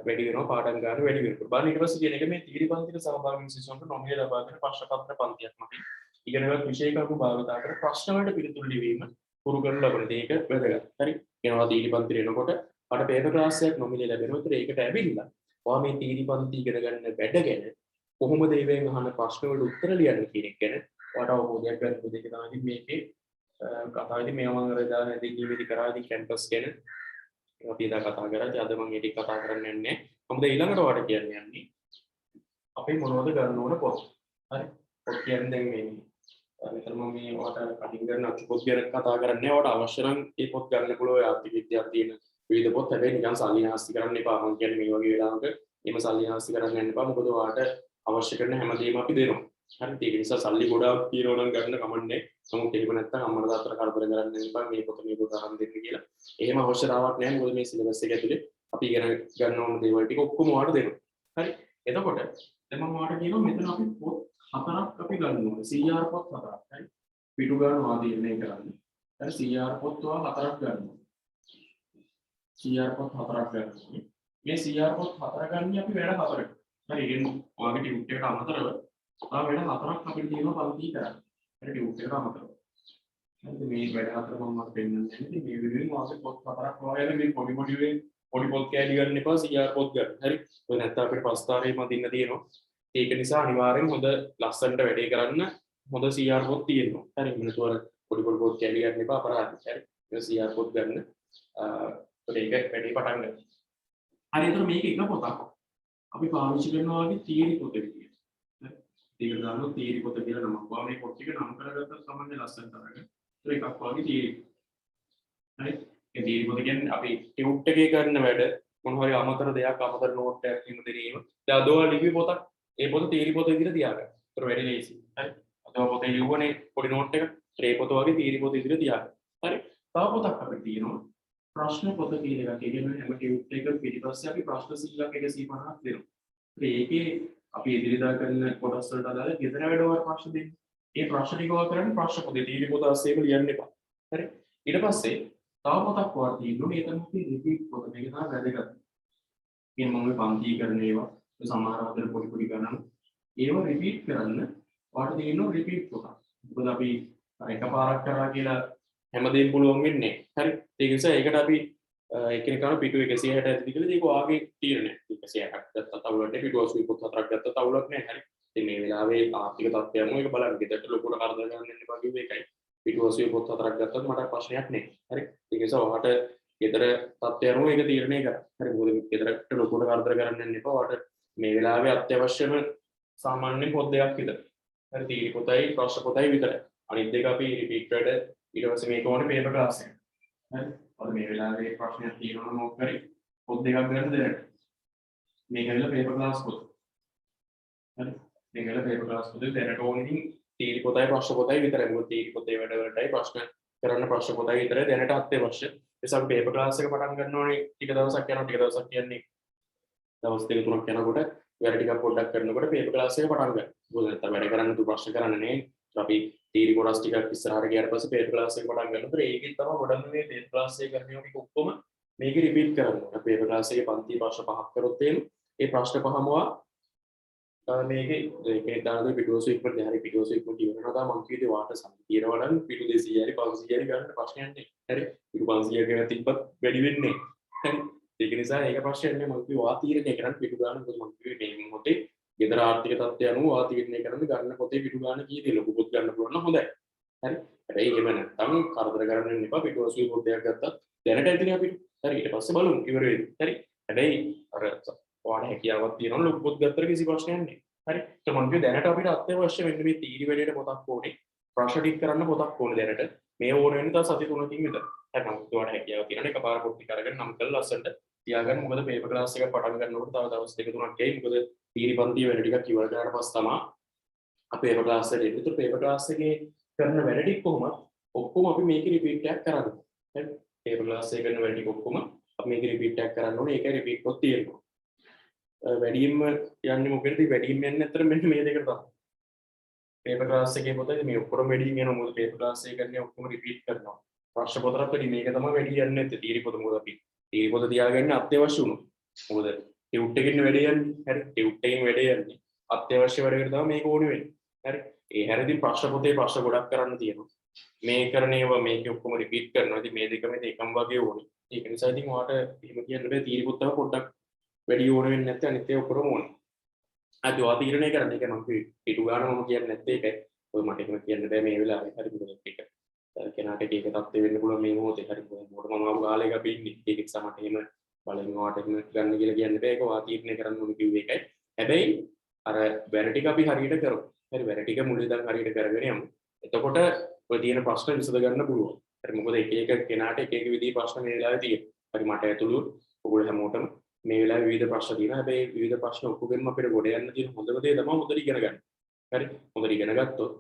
වැඩි වෙනවා පාඩම් ගන්න වැඩි වෙනවා. බලන්න ඊට පස්සේ කියන එක මේ තීරි පන්තිට සහභාගී වෙන සිසුන්ට නොමිලේ ලබා දෙන ප්‍රශ්න පත්‍ර පන්තියක් මතින් ඉගෙනගත් විෂය කරුණු භාවිතා කර ප්‍රශ්න වලට පිළිතුරු ලිවීම පුරු කරන ලබන දෙයක වැදගත්. හරි. කියනවා තීරි පන්තිට එනකොට අර පේපර් ක්ලාස් එකක් නොමිලේ ලැබෙනවා. ඒතර ඒකට ඇවිල්ලා ඔයා මේ තීරි පන්ති ඉගෙන ගන්න වැඩ ගැන කොහොමද ඒවෙන් අහන ප්‍රශ්න වලට උත්තර ලියන්න කියන එක ගැන ඔයාට අවබෝධයක් ගන්න දෙක තමයි මේකේ කතාවේදී මේවා මම අර දාන දෙකීමේදී කරා ඉතින් කැම්පස් ගැන අපි එදා කතා කරා. ඉතින් අද මම ඒක කතා කරන්න යන්නේ. මොකද ඊළඟට ඔයාලට කියන්න යන්නේ අපි මොනවද ගන්න ඕන පොත්. හරි. පොත් කියන්නේ දැන් මේ මෙතන මම මේ ඔයාලට කටින් කරන පොත් ගැන කතා කරන්නේ. ඔයාලට අවශ්‍ය නම් මේ පොත් ගන්න පුළුවන් ආර්ථික විද්‍යාව තියෙන විවිධ පොත්. හැබැයි නිකන් සල්ලි නාස්ති කරන්න එපා. මම කියන්නේ මේ වගේ වෙලාවක එහෙම සල්ලි නාස්ති කරන්න යන්න එපා. මොකද ඔයාලට අවශ්‍ය කරන හැමදේම අපි දෙනවා. හරි. ඒක නිසා සල්ලි ගොඩාක් తీරනවා නම් ගන්න කමන්නේ. නමුත් එහෙම නැත්නම් අම්මලා තාත්තලා කරදර කරන්න එපා. මේ පොත මේ පොත අරන් දෙන්න කියලා. එහෙම අවශ්‍යතාවක් නැහැ. මොකද මේ සිලබස් එක ඇතුලේ අපි ඉගෙන ගන්න ඕන දේවල් ටික ඔක්කොම ඔයාලට දෙනවා. හරි. එතකොට දැන් මම ඔයාලට කියනවා මෙතන අපි පොත් හතරක් අපි ගන්න ඕනේ. CR පොත් හතරක්. හරි. පිටු ගන්න ආදීනේ කරන්න. හරි. CR පොත් ඔයා හතරක් ගන්න ඕනේ. CR පොත් හතරක් ගන්න ඕනේ. මේ CR පොත් හතර ගන්නේ අපි වැඩ හතරකට. හරි. ඒ කියන්නේ ඔයාගේ ටියුට් එකට අමතරව ආ වැඩ හතරක් අපිට තියෙනවා පන්ති කරන්න. හරි ටියුට් එකට අමතරව. හරිද මේ වැඩ හතර මම පෙන්නන්නේ. ඉතින් මේ විදිහෙන් වාසේ පොත් හතරක් වගේ මේ පොඩි පොත් කෑලි ගන්න එපා CR පොත් ගන්න. හරි. ඔය නැත්නම් අපිට පස්තාරේ මදින්න තියෙනවා. ඒක නිසා අනිවාර්යෙන් හොඳ ලස්සනට වැඩේ කරන්න හොඳ CR පොත් තියෙනවා. හරි. මිනිතුවර පොඩි පොත් කෑලි ගන්න එපා අපරාධයි. හරි. මේ CR පොත් ගන්න. ඒක වැඩේ පටන් ගන්න. හරි. ඒතර මේක එක පොතක්. අපි පාවිච්චි කරනවා වගේ තීරි පොත විදියට. හරි. ඒක දානවා තීරි පොත කියලා නමක්. ඔයා මේ පොත් ටික නම් කරගත්තත් සමහරවිට ලස්සනට අරගෙන එකක් වගේ තීරි. හරි. ඒ තීරි පොත කියන්නේ අපි ටියුට් එකේ කරන වැඩ මොන හරි අමතර දෙයක් අමතර නෝට් එකක් එහෙම දෙරීම. දැන් අදෝවා ලිවි පොතක් ඒ පොත තීරි පොත විදිහට තියාගන්න. ඒතර වැඩි ලේසි. හරි. අදෝවා පොතේ ලිව්වනේ පොඩි නෝට් එක. ඒ පොත වගේ තීරි පොත විදිහට තියාගන්න. හරි. තව පොතක් අපිට තියෙනවා. ප්‍රශ්න පොත කියන එකක්. ඒ කියන්නේ හැම ටියුට් එකක පිටිපස්සේ අපි ප්‍රශ්න 100ක් 150ක් දෙනවා. ඒකේ අපි ඉදිරියදා කරන කොටස් වලට අදාළ ගෙදර වැඩවල ප්‍රශ්න දෙන්න. ඒ ප්‍රශ්න ටික ඔයා කරන්නේ ප්‍රශ්න පොතේ තීරි පොත ASCII ලියන්න එපා. හරි. ඊට පස්සේ තව පොතක් ඔයා තියෙනවා. මේක තමයි රිපීට් පොත. මේක තමයි වැදගත්. කියන්නේ මම මේ පන්ති කරන ඒවා සමහර අතර පොඩි පොඩි ගණන් ඒවා රිපීට් කරන්න ඔයාලට තියෙනවා රිපීට් පොත. මොකද අපි එකපාරක් කරා කියලා හැමදේම පුළුවන් වෙන්නේ නැහැ. හරි. ඒක නිසා ඒකට අපි එකිනෙකාට පිටු 160 ඇති කියලා ඒක ඔයාගේ තීරණය. 160ක් ගත්තා තවුලක් නැහැ. පිටු 80 පොත් හතරක් ගත්තා තවුලක් නැහැ. හරි. ඉතින් මේ වෙලාවේ ආර්ථික තත්ත්වය අනුව ඒක බලන්න. ගෙදරට ලොකුට කරදර ගන්න යන්න එපා කිව්වේ ඒකයි. පිටු 80 පොත් හතරක් ගත්තත් මට ප්‍රශ්නයක් නැහැ. හරි. ඒක නිසා ඔයාට ගෙදර තත්ත්වය අනුව ඒක තීරණය කරන්න. හරි. මොකද ගෙදරට ලොකුට කරදර කරන්න යන්න එපා. ඔයාට මේ වෙලාවේ අත්‍යවශ්‍යම සාමාන්‍ය පොත් දෙකක් විතර. හරි. තීරි පොතයි ප්‍රශ්න පොතයි විතරයි. අනිත් දෙක අපි රිපීට් වැඩ ඊට පස්සේ මේක ඕනේ පේපර් ක්ලාස් එක. හරි. ඔය මේ වෙලාවේ ප්‍රශ්නයක් තියෙනවා නම් ඕක කරේ පොත් දෙකක් ගන්න දෙන්නට. මේක ඇවිල්ලා පේපර් ක්ලාස් පොත. හරි. මේක ඇවිල්ලා පේපර් ක්ලාස් පොතේ දැනට ඕනේ ඉතින් තීරි පොතයි ප්‍රශ්න පොතයි විතරයි. මොකද තීරි පොතේ වැඩ වලටයි ප්‍රශ්න කරන්න ප්‍රශ්න පොතයි විතරයි දැනට අත්‍යවශ්‍ය. ඒ නිසා අපි පේපර් ක්ලාස් එක පටන් ගන්න ඕනේ ටික දවසක් යනවා. ටික දවසක් කියන්නේ දවස් දෙක තුනක් යනකොට වැඩ ටිකක් පොඩ්ඩක් කරනකොට පේපර් ක්ලාස් එක පටන් ගන්න. මොකද නැත්නම් වැඩ කරන්න තු ප්‍රශ්න කරන්න නේ. අපි තීරි කොටස් ටිකක් ඉස්සරහට ගියාට පස්සේ පේපර් ක්ලාස් එක පටන් ගන්නකොට ඒකෙන් තමයි ගොඩක් මේ පේපර් ක්ලාස් එක කරන්නේ ටික ඔක්කොම මේක රිපීට් කරන්න ඕනේ. පේපර් ක්ලාස් එකේ පන්ති ප්‍රශ්න පහක් කරොත් එහෙම ඒ ප්‍රශ්න පහම මේකේ ඒකේ දාන පිටුවසු ඉක්මනට හරි පිටුවසු ඉක්මනට ඉවරනවා තමයි මම කිව්වේ වාට සම්පූර්ණ නම් පිටු 200 හරි 500 හරි ගන්න ප්‍රශ්නයක් නැහැ. හරි. පිටු 500 ක තිබ්බත් වැඩි වෙන්නේ නැහැ. හරි. ඒක නිසා ඒක ප්‍රශ්නයක් නේ මම කිව්වා වාතීරණය කරන්න පිටු ගන්න මොකද මම කිව්වේ මේ මොහොතේ ගෙදර ආර්ථික තත්ත්වය අනුව වාතීරණය කරන්න ගන්න පොතේ පිටු ගන්න කීයද ලොකු පොත් ගන්න පුළුවන් නම් හොඳයි. හරි. හැබැයි එහෙම නැත්නම් කරදර කරන්න යන්න එපා. පිටු 80 පොත් දෙකක් ගත්තත් දැනට ඇතිනේ අපිට. හරි. ඊට පස්සේ බලමු ඉවර වෙයි. හරි. හැබැයි අර ඔයාලා හැකියාවක් තියෙනවා ලොකු පොත් ගත්තට කිසි ප්‍රශ්නයක් නැහැ. හරි. ඒක මම කිව්වේ දැනට අපිට අත්‍යවශ්‍ය වෙන්නේ මේ තීරි වැඩේට පොතක් ඕනේ. ප්‍රශ්න ටික කරන්න පොතක් ඕනේ දැනට. මේ ඕන වෙන්නේ තව සති 3කින් විතර. හරි නම් ඔයාලට හැකියාව තියෙනවා එකපාර පොත් ටික අරගෙන නම් කරලා ලස්සනට තියාගන්න. මොකද පේපර් ක්ලාස් එක පටන් ගන්නකොට තව දවස් 2-3ක් යයි. මොකද තීරි පන්තිය වැඩ ටිකක් ඉවර කරලා පස්සේ තමයි අපේ පේපර් ක්ලාස් එකට එන්නේ. ඒතර පේපර් ක්ලාස් එකේ කරන වැඩ ටික කොහොමද ඔක්කොම අපි මේකේ රිපීට් එකක් කරන්නේ. හරි පේපර් ක්ලාස් එකේ කරන වැඩ ටික ඔක්කොම අපි මේකේ රිපීට් එකක් කරන්න ඕනේ. ඒකයි රිපීට් පොත් තියෙනවා. වැඩියෙන්ම යන්නේ මොකේද? වැඩියෙන්ම යන්නේ අතර මෙන්න මේ දෙකට තමයි. පේපර් ක්ලාස් එකේ පොතේ මේ ඔක්කොම වැඩියෙන් යනවා. මොකද පේපර් ක්ලාස් එකේ කරන්නේ ඔක්කොම රිපීට් කරනවා. ප්‍රශ්න පොතට වැඩි මේක තමයි වැඩි යන්නේ නැත්තේ. තීරි පොත මොකද අපි තීරි පොත තියාගන්න අත්‍යවශ්‍ය වුණා. මොකද ටියුට් එකකින් වැඩ යන්නේ. හරි ටියුට් එකෙන් වැඩ යන්නේ. අත්‍යවශ්‍ය වැඩකට තමයි මේක ඕනේ වෙන්නේ. හරි ඒ හැරෙදි ප්‍රශ්න පොතේ ප්‍රශ්න ගොඩක් කරන්න තියෙනවා. මේ කරන ඒවා මේකේ ඔක්කොම රිපීට් කරනවා. ඉතින් මේ දෙකම එකම වගේ ඕනේ. ඒක නිසා ඉතින් ඔයාට එහෙම කියන්න බෑ තීරි පොත් තමයි පොඩ්ඩක් වැඩි ඕන වෙන්නේ නැත්නම් අනිත් ඒවා ඔක්කොම ඕනේ. අද ඔයා තීරණය කරන්න. ඒක මම පිටු ගන්න මම කියන්නේ නැත්තේ ඒකයි. ඔය මට එහෙම කියන්න බෑ මේ වෙලාවේ. හරි මොකද ඒක. කෙනාට එක තත්ත්වෙ වෙන්න පුළුවන් මේ මොහොතේ. හරි මොකට මම ආපු කාලයක අපි ඉන්නේ. ඒක නිසා මට එහෙම බලෙන් ඔයාට එහෙම ගන්න කියලා කියන්න බෑ. ඒක ඔයා තීරණය කරන්න ඕනේ කිව්වේ ඒකයි. හැබැයි අර වැඩ ටික අපි හරියට කරමු. හරි වැඩ ටික මුල ඉඳන් හරියට කරගෙන යමු. එතකොට ඔය තියෙන ප්‍රශ්න විසඳ ගන්න පුළුවන්. හරි මොකද එක එක කෙනාට එක එක විදිහේ ප්‍රශ්න මේ වෙලාවේ තියෙනවා. හරි මට ඇතුළු ඔයගොල්ලෝ හැමෝටම මේ වෙලාවේ විවිධ ප්‍රශ්න තියෙනවා. හැබැයි විවිධ ප්‍රශ්න ඔක්කොගෙම අපිට ගොඩ යන්න තියෙන හොඳම දේ තමයි හොඳට ඉගෙන ගන්න. හරි හොඳට ඉගෙන ගත්තොත්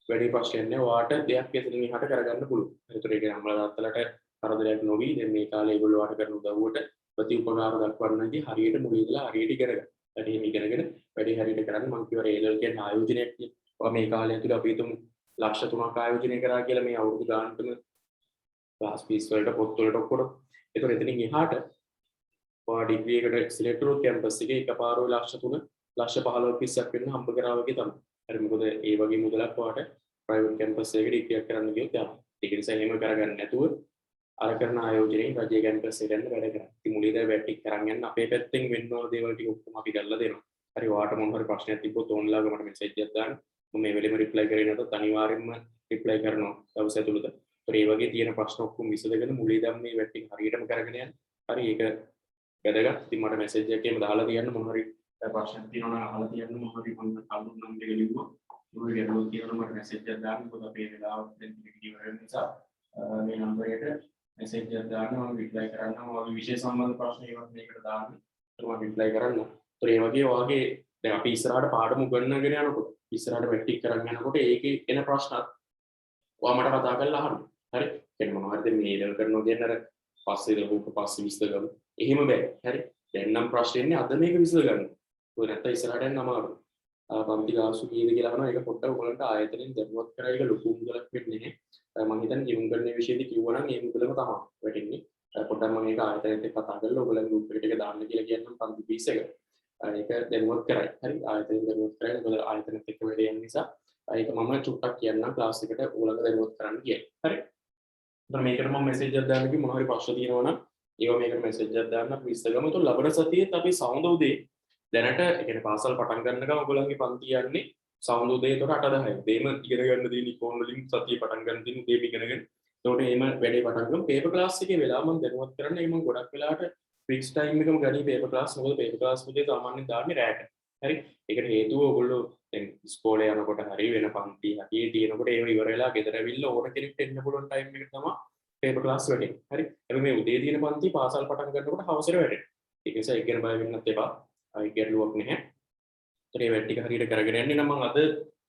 වැඩි ප්‍රශ්නයක් නෑ. ඔයාට දෙයක් එතනින් එහාට කරගන්න පුළුවන්. ඒතර ඒක අම්මලා තාත්තලාට කරදරයක් නොවි. දැන් මේ කාලේ ඒගොල්ලෝ ඔයාට කරන උදව්වට ප්‍රතිඋපකාර දක්වන්නදී හරියට මුල ඉඳලා හරියට ඉගෙන ගන්න. වැඩි ඉගෙනගෙන වැඩි හරියට කරන්න මම කියවර ඒලල් කියන ආයෝජනයක් තියෙනවා. මේ කාලය ඇතුළේ අපි හිතමු ලක්ෂ 3ක් ආයෝජනය කරා කියලා මේ අවුරුදු ගානටම ක්ලාස් ෆීස් වලට පොත් වලට ඔක්කොට. ඒතර එතනින් එහාට ඔයා ඩිග්‍රී එකට සිලෙක්ට් වුණොත් කැම්පස් එකේ එකපාර ඔය ලක්ෂ 3 ලක්ෂ 15ක් 20ක් වෙන්න හම්බ කරා වගේ තමයි. හරි මොකද ඒ වගේ මුදලක් ඔයාට ප්‍රයිවට් කැම්පස් එකකට ඩිග්‍රියක් කරන්න ගියොත් යනවා. ඒක නිසා එහෙම කරගන්න නැතුව අර කරන ආයෝජනයේ රජයේ කැම්පස් එකෙන් වැඩ කරා. ඉතින් මුලින්දා වැටි කරන් යන්න අපේ පැත්තෙන් වෙන්න ඕන දේවල් ටික ඔක්කොම අපි කරලා දෙනවා. හරි ඔයාට මොන හරි ප්‍රශ්නයක් තිබ්බොත් ඕන්ලාග මට මෙසේජ් එකක් දාන්න. මම මේ වෙලෙම රිප්ලයි කරේ නැත්නම් අනිවාර්යෙන්ම රිප්ලයි කරනවා දවස් ඇතුළත. ඒතර ඒ වගේ තියෙන ප්‍රශ්න ඔක්කොම විසඳගෙන මුලින්දා මේ වැටි හරියටම කරගෙන යන්න. හරි ඒක වැදගත්. ඉතින් මට මෙසේජ් එකේම දාලා තියන්න මොන හරි ප්‍රශ්නයක් තියෙනවා නම් අහලා තියන්න. මොන හරි මම කවුරුත් නම් දෙක ලිව්වා. මොන හරි ගැටලුවක් තියෙනවා මට මෙසේජ් එකක් දාන්න. මොකද අපේ වෙලාවට දැන් වීඩියෝ වෙන නිසා මේ නම්බරයට මෙසේජ් එකක් දාන්න මම රිප්ලයි කරන්නම්. ඔයාගේ විශේෂ සම්බන්ධ ප්‍රශ්න ඒවත් මේකට දාන්න. ඒත් මම රිප්ලයි කරන්නම්. ඒතර ඒ වගේ ඔයාගේ දැන් අපි ඉස්සරහට පාඩම උගන්වගෙන යනකොට ඉස්සරහට වැටික් කරන් යනකොට ඒකේ එන ප්‍රශ්නත් ඔයා මට කතා කරලා අහන්න. හරි? කියන්නේ මොනවා හරිද මේ ලෙවල් කරනවා කියන්නේ අර පස්සේ ලැබුක පස්සේ විසඳගමු. එහෙම බෑ. හරි? දැන් නම් ප්‍රශ්නේ ඉන්නේ අද මේක විසඳගන්න. ඔය නැත්නම් ඉස්සරහට යන්න අමාරුයි. පන්ති ගාසු කීයද කියලා අහනවා. ඒක පොඩ්ඩක් ඔයගලන්ට ආයතනෙන් දැනුවත් කරා ඒක ලොකු මුදලක් වෙන්නේ නැහැ. මම හිතන්නේ ජීවුම් කරන විශේෂදී කිව්වනම් මේ මුදලම තමයි වැටෙන්නේ. පොඩ්ඩක් මම මේක ආයතනයත් එක්ක කතා කරලා ඔයගලන් ගෲප් එකට ඒක දාන්න කියලා කියන්නම් පන්ති ෆීස් එක. ඒක දැනුවත් කරයි. හරි? ආයතනෙන් දැනුවත් කරයි. මොකද ආයතනෙත් එක්ක වැඩ යන නිසා ඒක මම චුට්ටක් කියන්නම් ක්ලාස් එකට ඔයගලන්ට දැනුවත් කරන්න කියලා. හරි? ඒතර මේකට මම මෙසේජ් එකක් දාන්න කි මොන හරි ප්‍රශ්න තියෙනවා නම් ඒවා මේකට මෙසේජ් එකක් දාන්න අපි ඉස්සගම. ඒතර ලබන සතියේත් අපි සවුන්ද උදේ දැනට ඒ කියන්නේ පාසල් පටන් ගන්නකම් ඔයගොල්ලන්ගේ පන්ති යන්නේ සවුන්ද උදේ ඒතර 8:10යි. දෙම ඉගෙන ගන්න තියෙන ඉකෝන් වලින් සතිය පටන් ගන්න තියෙන උදේම ඉගෙනගෙන ඒතකොට එහෙම වැඩේ පටන් ගමු. පේපර් ක්ලාස් එකේ වෙලාව මම දැනුවත් කරන්න. ඒක මම ගොඩක් වෙලාවට ෆික්ස් ටයිම් එකම ගනී පේපර් ක්ලාස්. මොකද පේපර් ක්ලාස් උදේ සාමාන්‍යයෙන් දාන්නේ රැට. හරි? ඒකට හේතුව ඔයගොල්ලෝ දැන් ඉස්කෝලේ යනකොට හරි වෙන පන්ති හැටියේ තියෙනකොට ඒව ඉවර වෙලා ගෙදර ඇවිල්ලා ඕන කෙනෙක්ට එන්න පුළුවන් ටයිම් එක තමයි පේපර් ක්ලාස් වැඩේ. හරි? හැබැයි මේ උදේ තියෙන පන්ති පාසල් පටන් ගන්නකොට හවසට වැඩේ. ඒක නිසා ඒක ගැන බය වෙන්නත් එපා. අයි ගැටලුවක් නැහැ. ඒතරේ වැඩ ටික හරියට කරගෙන යන්නේ නම් මම අද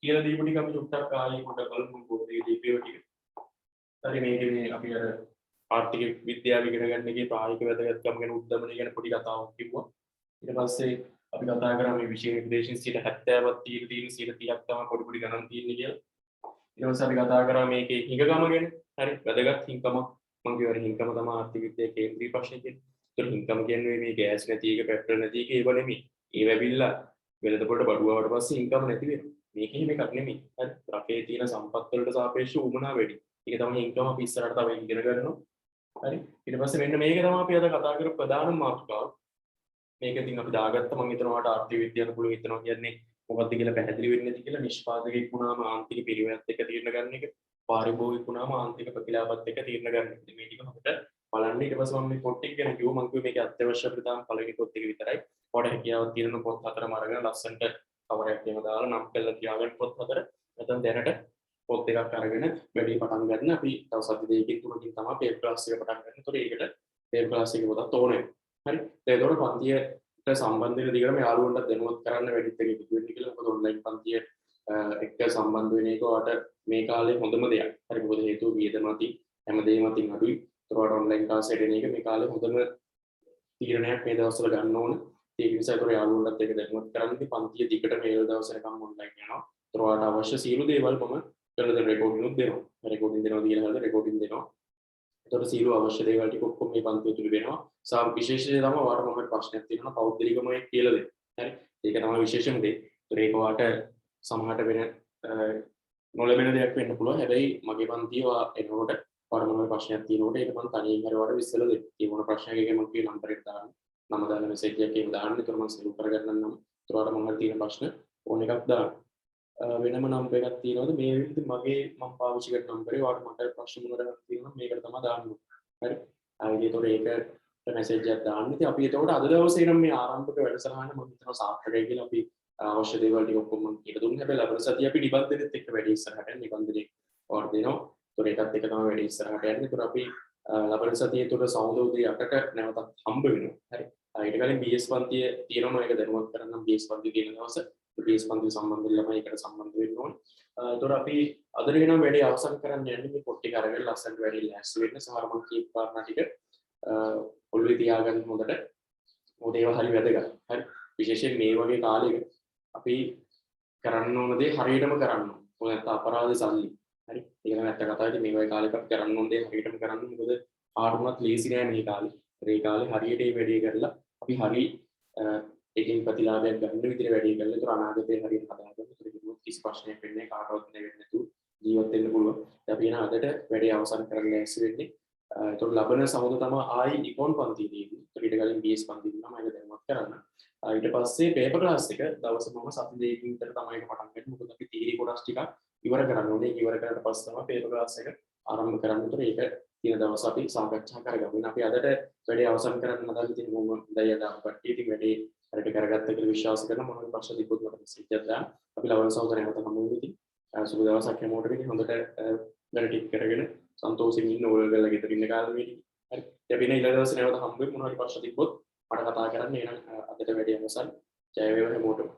කියලා දීපු ටික අපි චුට්ටක් ආයෙ පොඩ්ඩක් බලමු මොකද මේ දීපේව ටික. හරි මේකේ මේ අපි අර ආර්ථික විද්‍යාව ඉගෙන ගන්න එකේ ප්‍රායෝගික වැදගත්කම ගැන උද්දමනය ගැන පොඩි කතාවක් කිව්වා. ඊට පස්සේ අපි කතා කරා මේ විෂය නිර්දේශන 70ක් තියෙන 30ක් තමයි පොඩි පොඩි ගණන් තියෙන්නේ කියලා. ඊට පස්සේ අපි කතා කරා මේකේ හිඟකම ගැන. හරි වැදගත් හිඟකම මම කියවර හිඟකම තමයි ආර්ථික විද්‍යාවේ කේන්ද්‍රීය ප්‍රශ්නේ කියන්නේ. ඒතර හිඟකම කියන්නේ මේ ගෑස් නැති එක පෙට්‍රල් නැති එක ඒව නෙමෙයි. ඒ වැවිලා වෙළඳ පොළට බඩුවාවට පස්සේ ඉන්කම් නැති වෙනවා. මේක එහෙම එකක් නෙමෙයි. හරි. රටේ තියෙන සම්පත් වලට සාපේක්ෂව උමනා වැඩි. ඒක තමයි ඉන්කම් අපි ඉස්සරහට තව ඉගෙන ගන්නවා. හරි. ඊට පස්සේ මෙන්න මේක තමයි අපි අද කතා කරපු ප්‍රධානම මාතෘකාව. මේක ඉතින් අපි දාගත්ත මම හිතනවා ඔයාලට ආර්ථික විද්‍යාව පුළුවන් හිතනවා කියන්නේ මොකක්ද කියලා පැහැදිලි වෙන්නේ නැති කියලා නිෂ්පාදකයෙක් වුණාම ආන්තික පිළිවෙලත් එක්ක තීරණ ගන්න එක පාරිභෝගික වුණාම ආන්තික ප්‍රතිලාභත් එක්ක තීරණ ගන්න එක. මේ ටික හොකට බලන්න. ඊට පස්සේ මම මේ පොත් ටික ගැන කිව්වා. මම කිව්වේ මේක අත්‍යවශ්‍ය අපිට තාම පළවෙනි පොත් එක විතරයි. ඔයාලට හැකියාවක් තියෙන පොත් හතරම අරගෙන ලස්සනට කවරයක් එහෙම දාලා නම් කරලා තියාගන්න පොත් හතර. නැත්නම් දැනට පොත් එකක් අරගෙන වැඩි පටන් ගන්න. අපි තව සති දෙකකින් තුනකින් තමයි පේපර් ක්ලාස් එක පටන් ගන්න. ඒතකොට ඒකට පේපර් ක්ලාස් එක පොතක් ඕනේ. හරි. ඒතකොට පන්තියට සම්බන්ධ වෙන දිගටම යාළුවන්ට දැනුවත් කරන්න වැඩිත් එක එකතු වෙන්න කියලා. මොකද ඔන්ලයින් පන්තිය එක්ක සම්බන්ධ වෙන එක ඔයාලට මේ කාලේ හොඳම දෙයක්. හරි. මොකද හේතුව වියදම අතින් හැමදේම අතින් අඩුයි. ඒතකොට ඔන්ලයින් ක්ලාස් එකට එන එක මේ කාලේ හොඳම තීරණයක් මේ දවස්වල ගන්න ඕන. ඒක නිසා ඒතකොට යාළුවන්ටත් ඒක දැනුවත් කරන්න. ඉතින් පන්තිය දිගට මේ දවස් වෙනකම් ඔන්ලයින් යනවා. ඒතකොට ඔයාලට අවශ්‍ය සියලු දේවල් මම කරලා දෙන රෙකෝඩින්ග් උත් දෙනවා. රෙකෝඩින් දෙනවා කියලා හරියට රෙකෝඩින් දෙනවා. ඒතකොට සියලු අවශ්‍ය දේවල් ටික ඔක්කොම මේ පන්තිය තුල වෙනවා. විශේෂයෙන් තමයි ඔයාලට මම ප්‍රශ්නයක් තියෙනවා පෞද්ගලිකම එක කියලා දෙන්න. හරි. ඒක තමයි විශේෂම දේ. ඒතකොට ඒක ඔයාලට සමහරට වෙන නොලැබෙන දෙයක් වෙන්න පුළුවන්. හැබැයි මගේ පන්තිය එනකොට ඔයාලට මොන ප්‍රශ්නයක් තියෙනකොට ඒක මම තනියෙන් හරි ඔයාලට විසඳලා දෙන්න. ඒ මොන ප්‍රශ්නයක් එකේ මම කියන නම්බර් එක දාන්න. නම දාන්න මෙසේජ් එකක් දාන්න. ඒතකොට මම සෙව් කරගන්නම් නම්. ඒතකොට ඔයාලට මොනවද තියෙන ප්‍රශ්න ඕන එකක් දාන්න. වෙනම නම්බර් එකක් තියෙනවද මේ විදිහට මගේ මම පාවිච්චි කරන නම්බරේ ඔයාලට මට ප්‍රශ්න මොනවාද තියෙනවා මේකට තමයි දාන්න ඕනේ. හරි. ඒතකොට ඒකට මෙසේජ් එකක් දාන්න. ඉතින් අපි ඒතකොට අද දවසේ නම් මේ ආරම්භක වැඩසටහන මම හිතනවා සාර්ථකයි කියලා අපි අවශ්‍ය දේවල් ටික ඔක්කොම මම කියලා දුන්නා. හැබැයි ලබන සතිය අපි නිබන්ධනෙත් එක්ක වැඩි ඉස්සරහට යන නිබන්ධනේ ඔයාලට දෙනවා. ඒතකොට ඒකත් එක තමයි වැඩි ඉස්සරහට යන්නේ. ඒතකොට අපි ලබන සතියේ තුර සමුදෝදේ 8ට නැවතත් හම්බ වෙනවා. හරි. ඊට කලින් BS පන්තිය තියෙනවා ඒක දැනුවත් කරන්න BS පන්තිය තියෙන දවස BS පන්තිය සම්බන්ධ ළමයි එකට සම්බන්ධ වෙන්න ඕනේ. ඒතකොට අපි අද වෙනම වැඩි අවසන් කරන්න යන්නේ මේ පොට්ටි කරගෙන ලස්සනට වැඩි ලෑස්ති වෙන්න සමහර මම කීප කාරණා ටික ඔළුවේ තියාගන්න හොඳට මොකද ඒවා හරි වැදගත්. හරි. විශේෂයෙන් මේ වගේ කාලයක අපි කරන්න ඕන දේ හරියටම කරන්න ඕන. මොකද නැත්නම් අපරාධ සල්ලි. හරි. ඒක තමයි ඇත්ත කතාව. ඉතින් මේ වගේ කාලයක අපි කරන්න ඕන දේ හරියටම කරන්න. මොකද ආඩුමත් ලීසි නෑ මේ කාලේ. ඒ කාලේ හරියට මේ වැඩේ කරලා අපි හරි ඒකෙන් ප්‍රතිලාභයක් ගන්න විදිහට වැඩේ කරලා ඒතර අනාගතේ හරියට හදාගන්න. ඒතර කිසිම කිසි ප්‍රශ්නයක් වෙන්නේ කාටවත් නෙවෙන්නේ නැතුව ජීවත් වෙන්න පුළුවන්. අපි එන අදට වැඩේ අවසන් කරන්න ලෑස්ති වෙන්නේ. ඒතර ලබන සමුද තමයි ආයි ඉකොන් පන්තියේදී. ඒතර ඊට කලින් BS පන්තියේදී නම් ඒක දැනුවත් කරන්න. ඊට පස්සේ පේපර් ක්ලාස් එක දවස් මම සති දෙකකින් විතර තමයි ඒක පටන් ගන්නේ. මොකද අපි තීරි කොටස් ටිකක් ඉවර කරන්න ඕනේ. ඒක ඉවර කරලා පස්සේ තමයි පේපර් ක්ලාස් එක ආරම්භ කරන්න. ඒතර ඒක තියෙන දවස් අපි සාකච්ඡා කරගමු. අපි අදට වැඩේ අවසන් කරන්න හදලා ඉතින් මොම දැන් අද අපිට ඉතින් වැඩේ හරියට කරගත්ත කියලා විශ්වාස කරන මොනවද ප්‍රශ්න තිබුත් මට මෙසේජ් එකක් දාන්න. අපි ලබන සහෝදරය නැවත හමු වෙමු ඉතින්. සුබ දවසක් හැමෝටම ඉතින් හොඳට වැඩ ටික කරගෙන සන්තෝෂයෙන් ඉන්න ඕගොල්ලෝ ගෙදර ඉන්න කාලෙ මේ ටික. හරි. අපි ඊළඟ දවසේ නැවත හමු වෙමු මොනවද ප්‍රශ්න තිබ්බොත් මට කතා කරන්න. එහෙනම් අදට වැඩේ අවසන්. ජය වේවා හැමෝටම.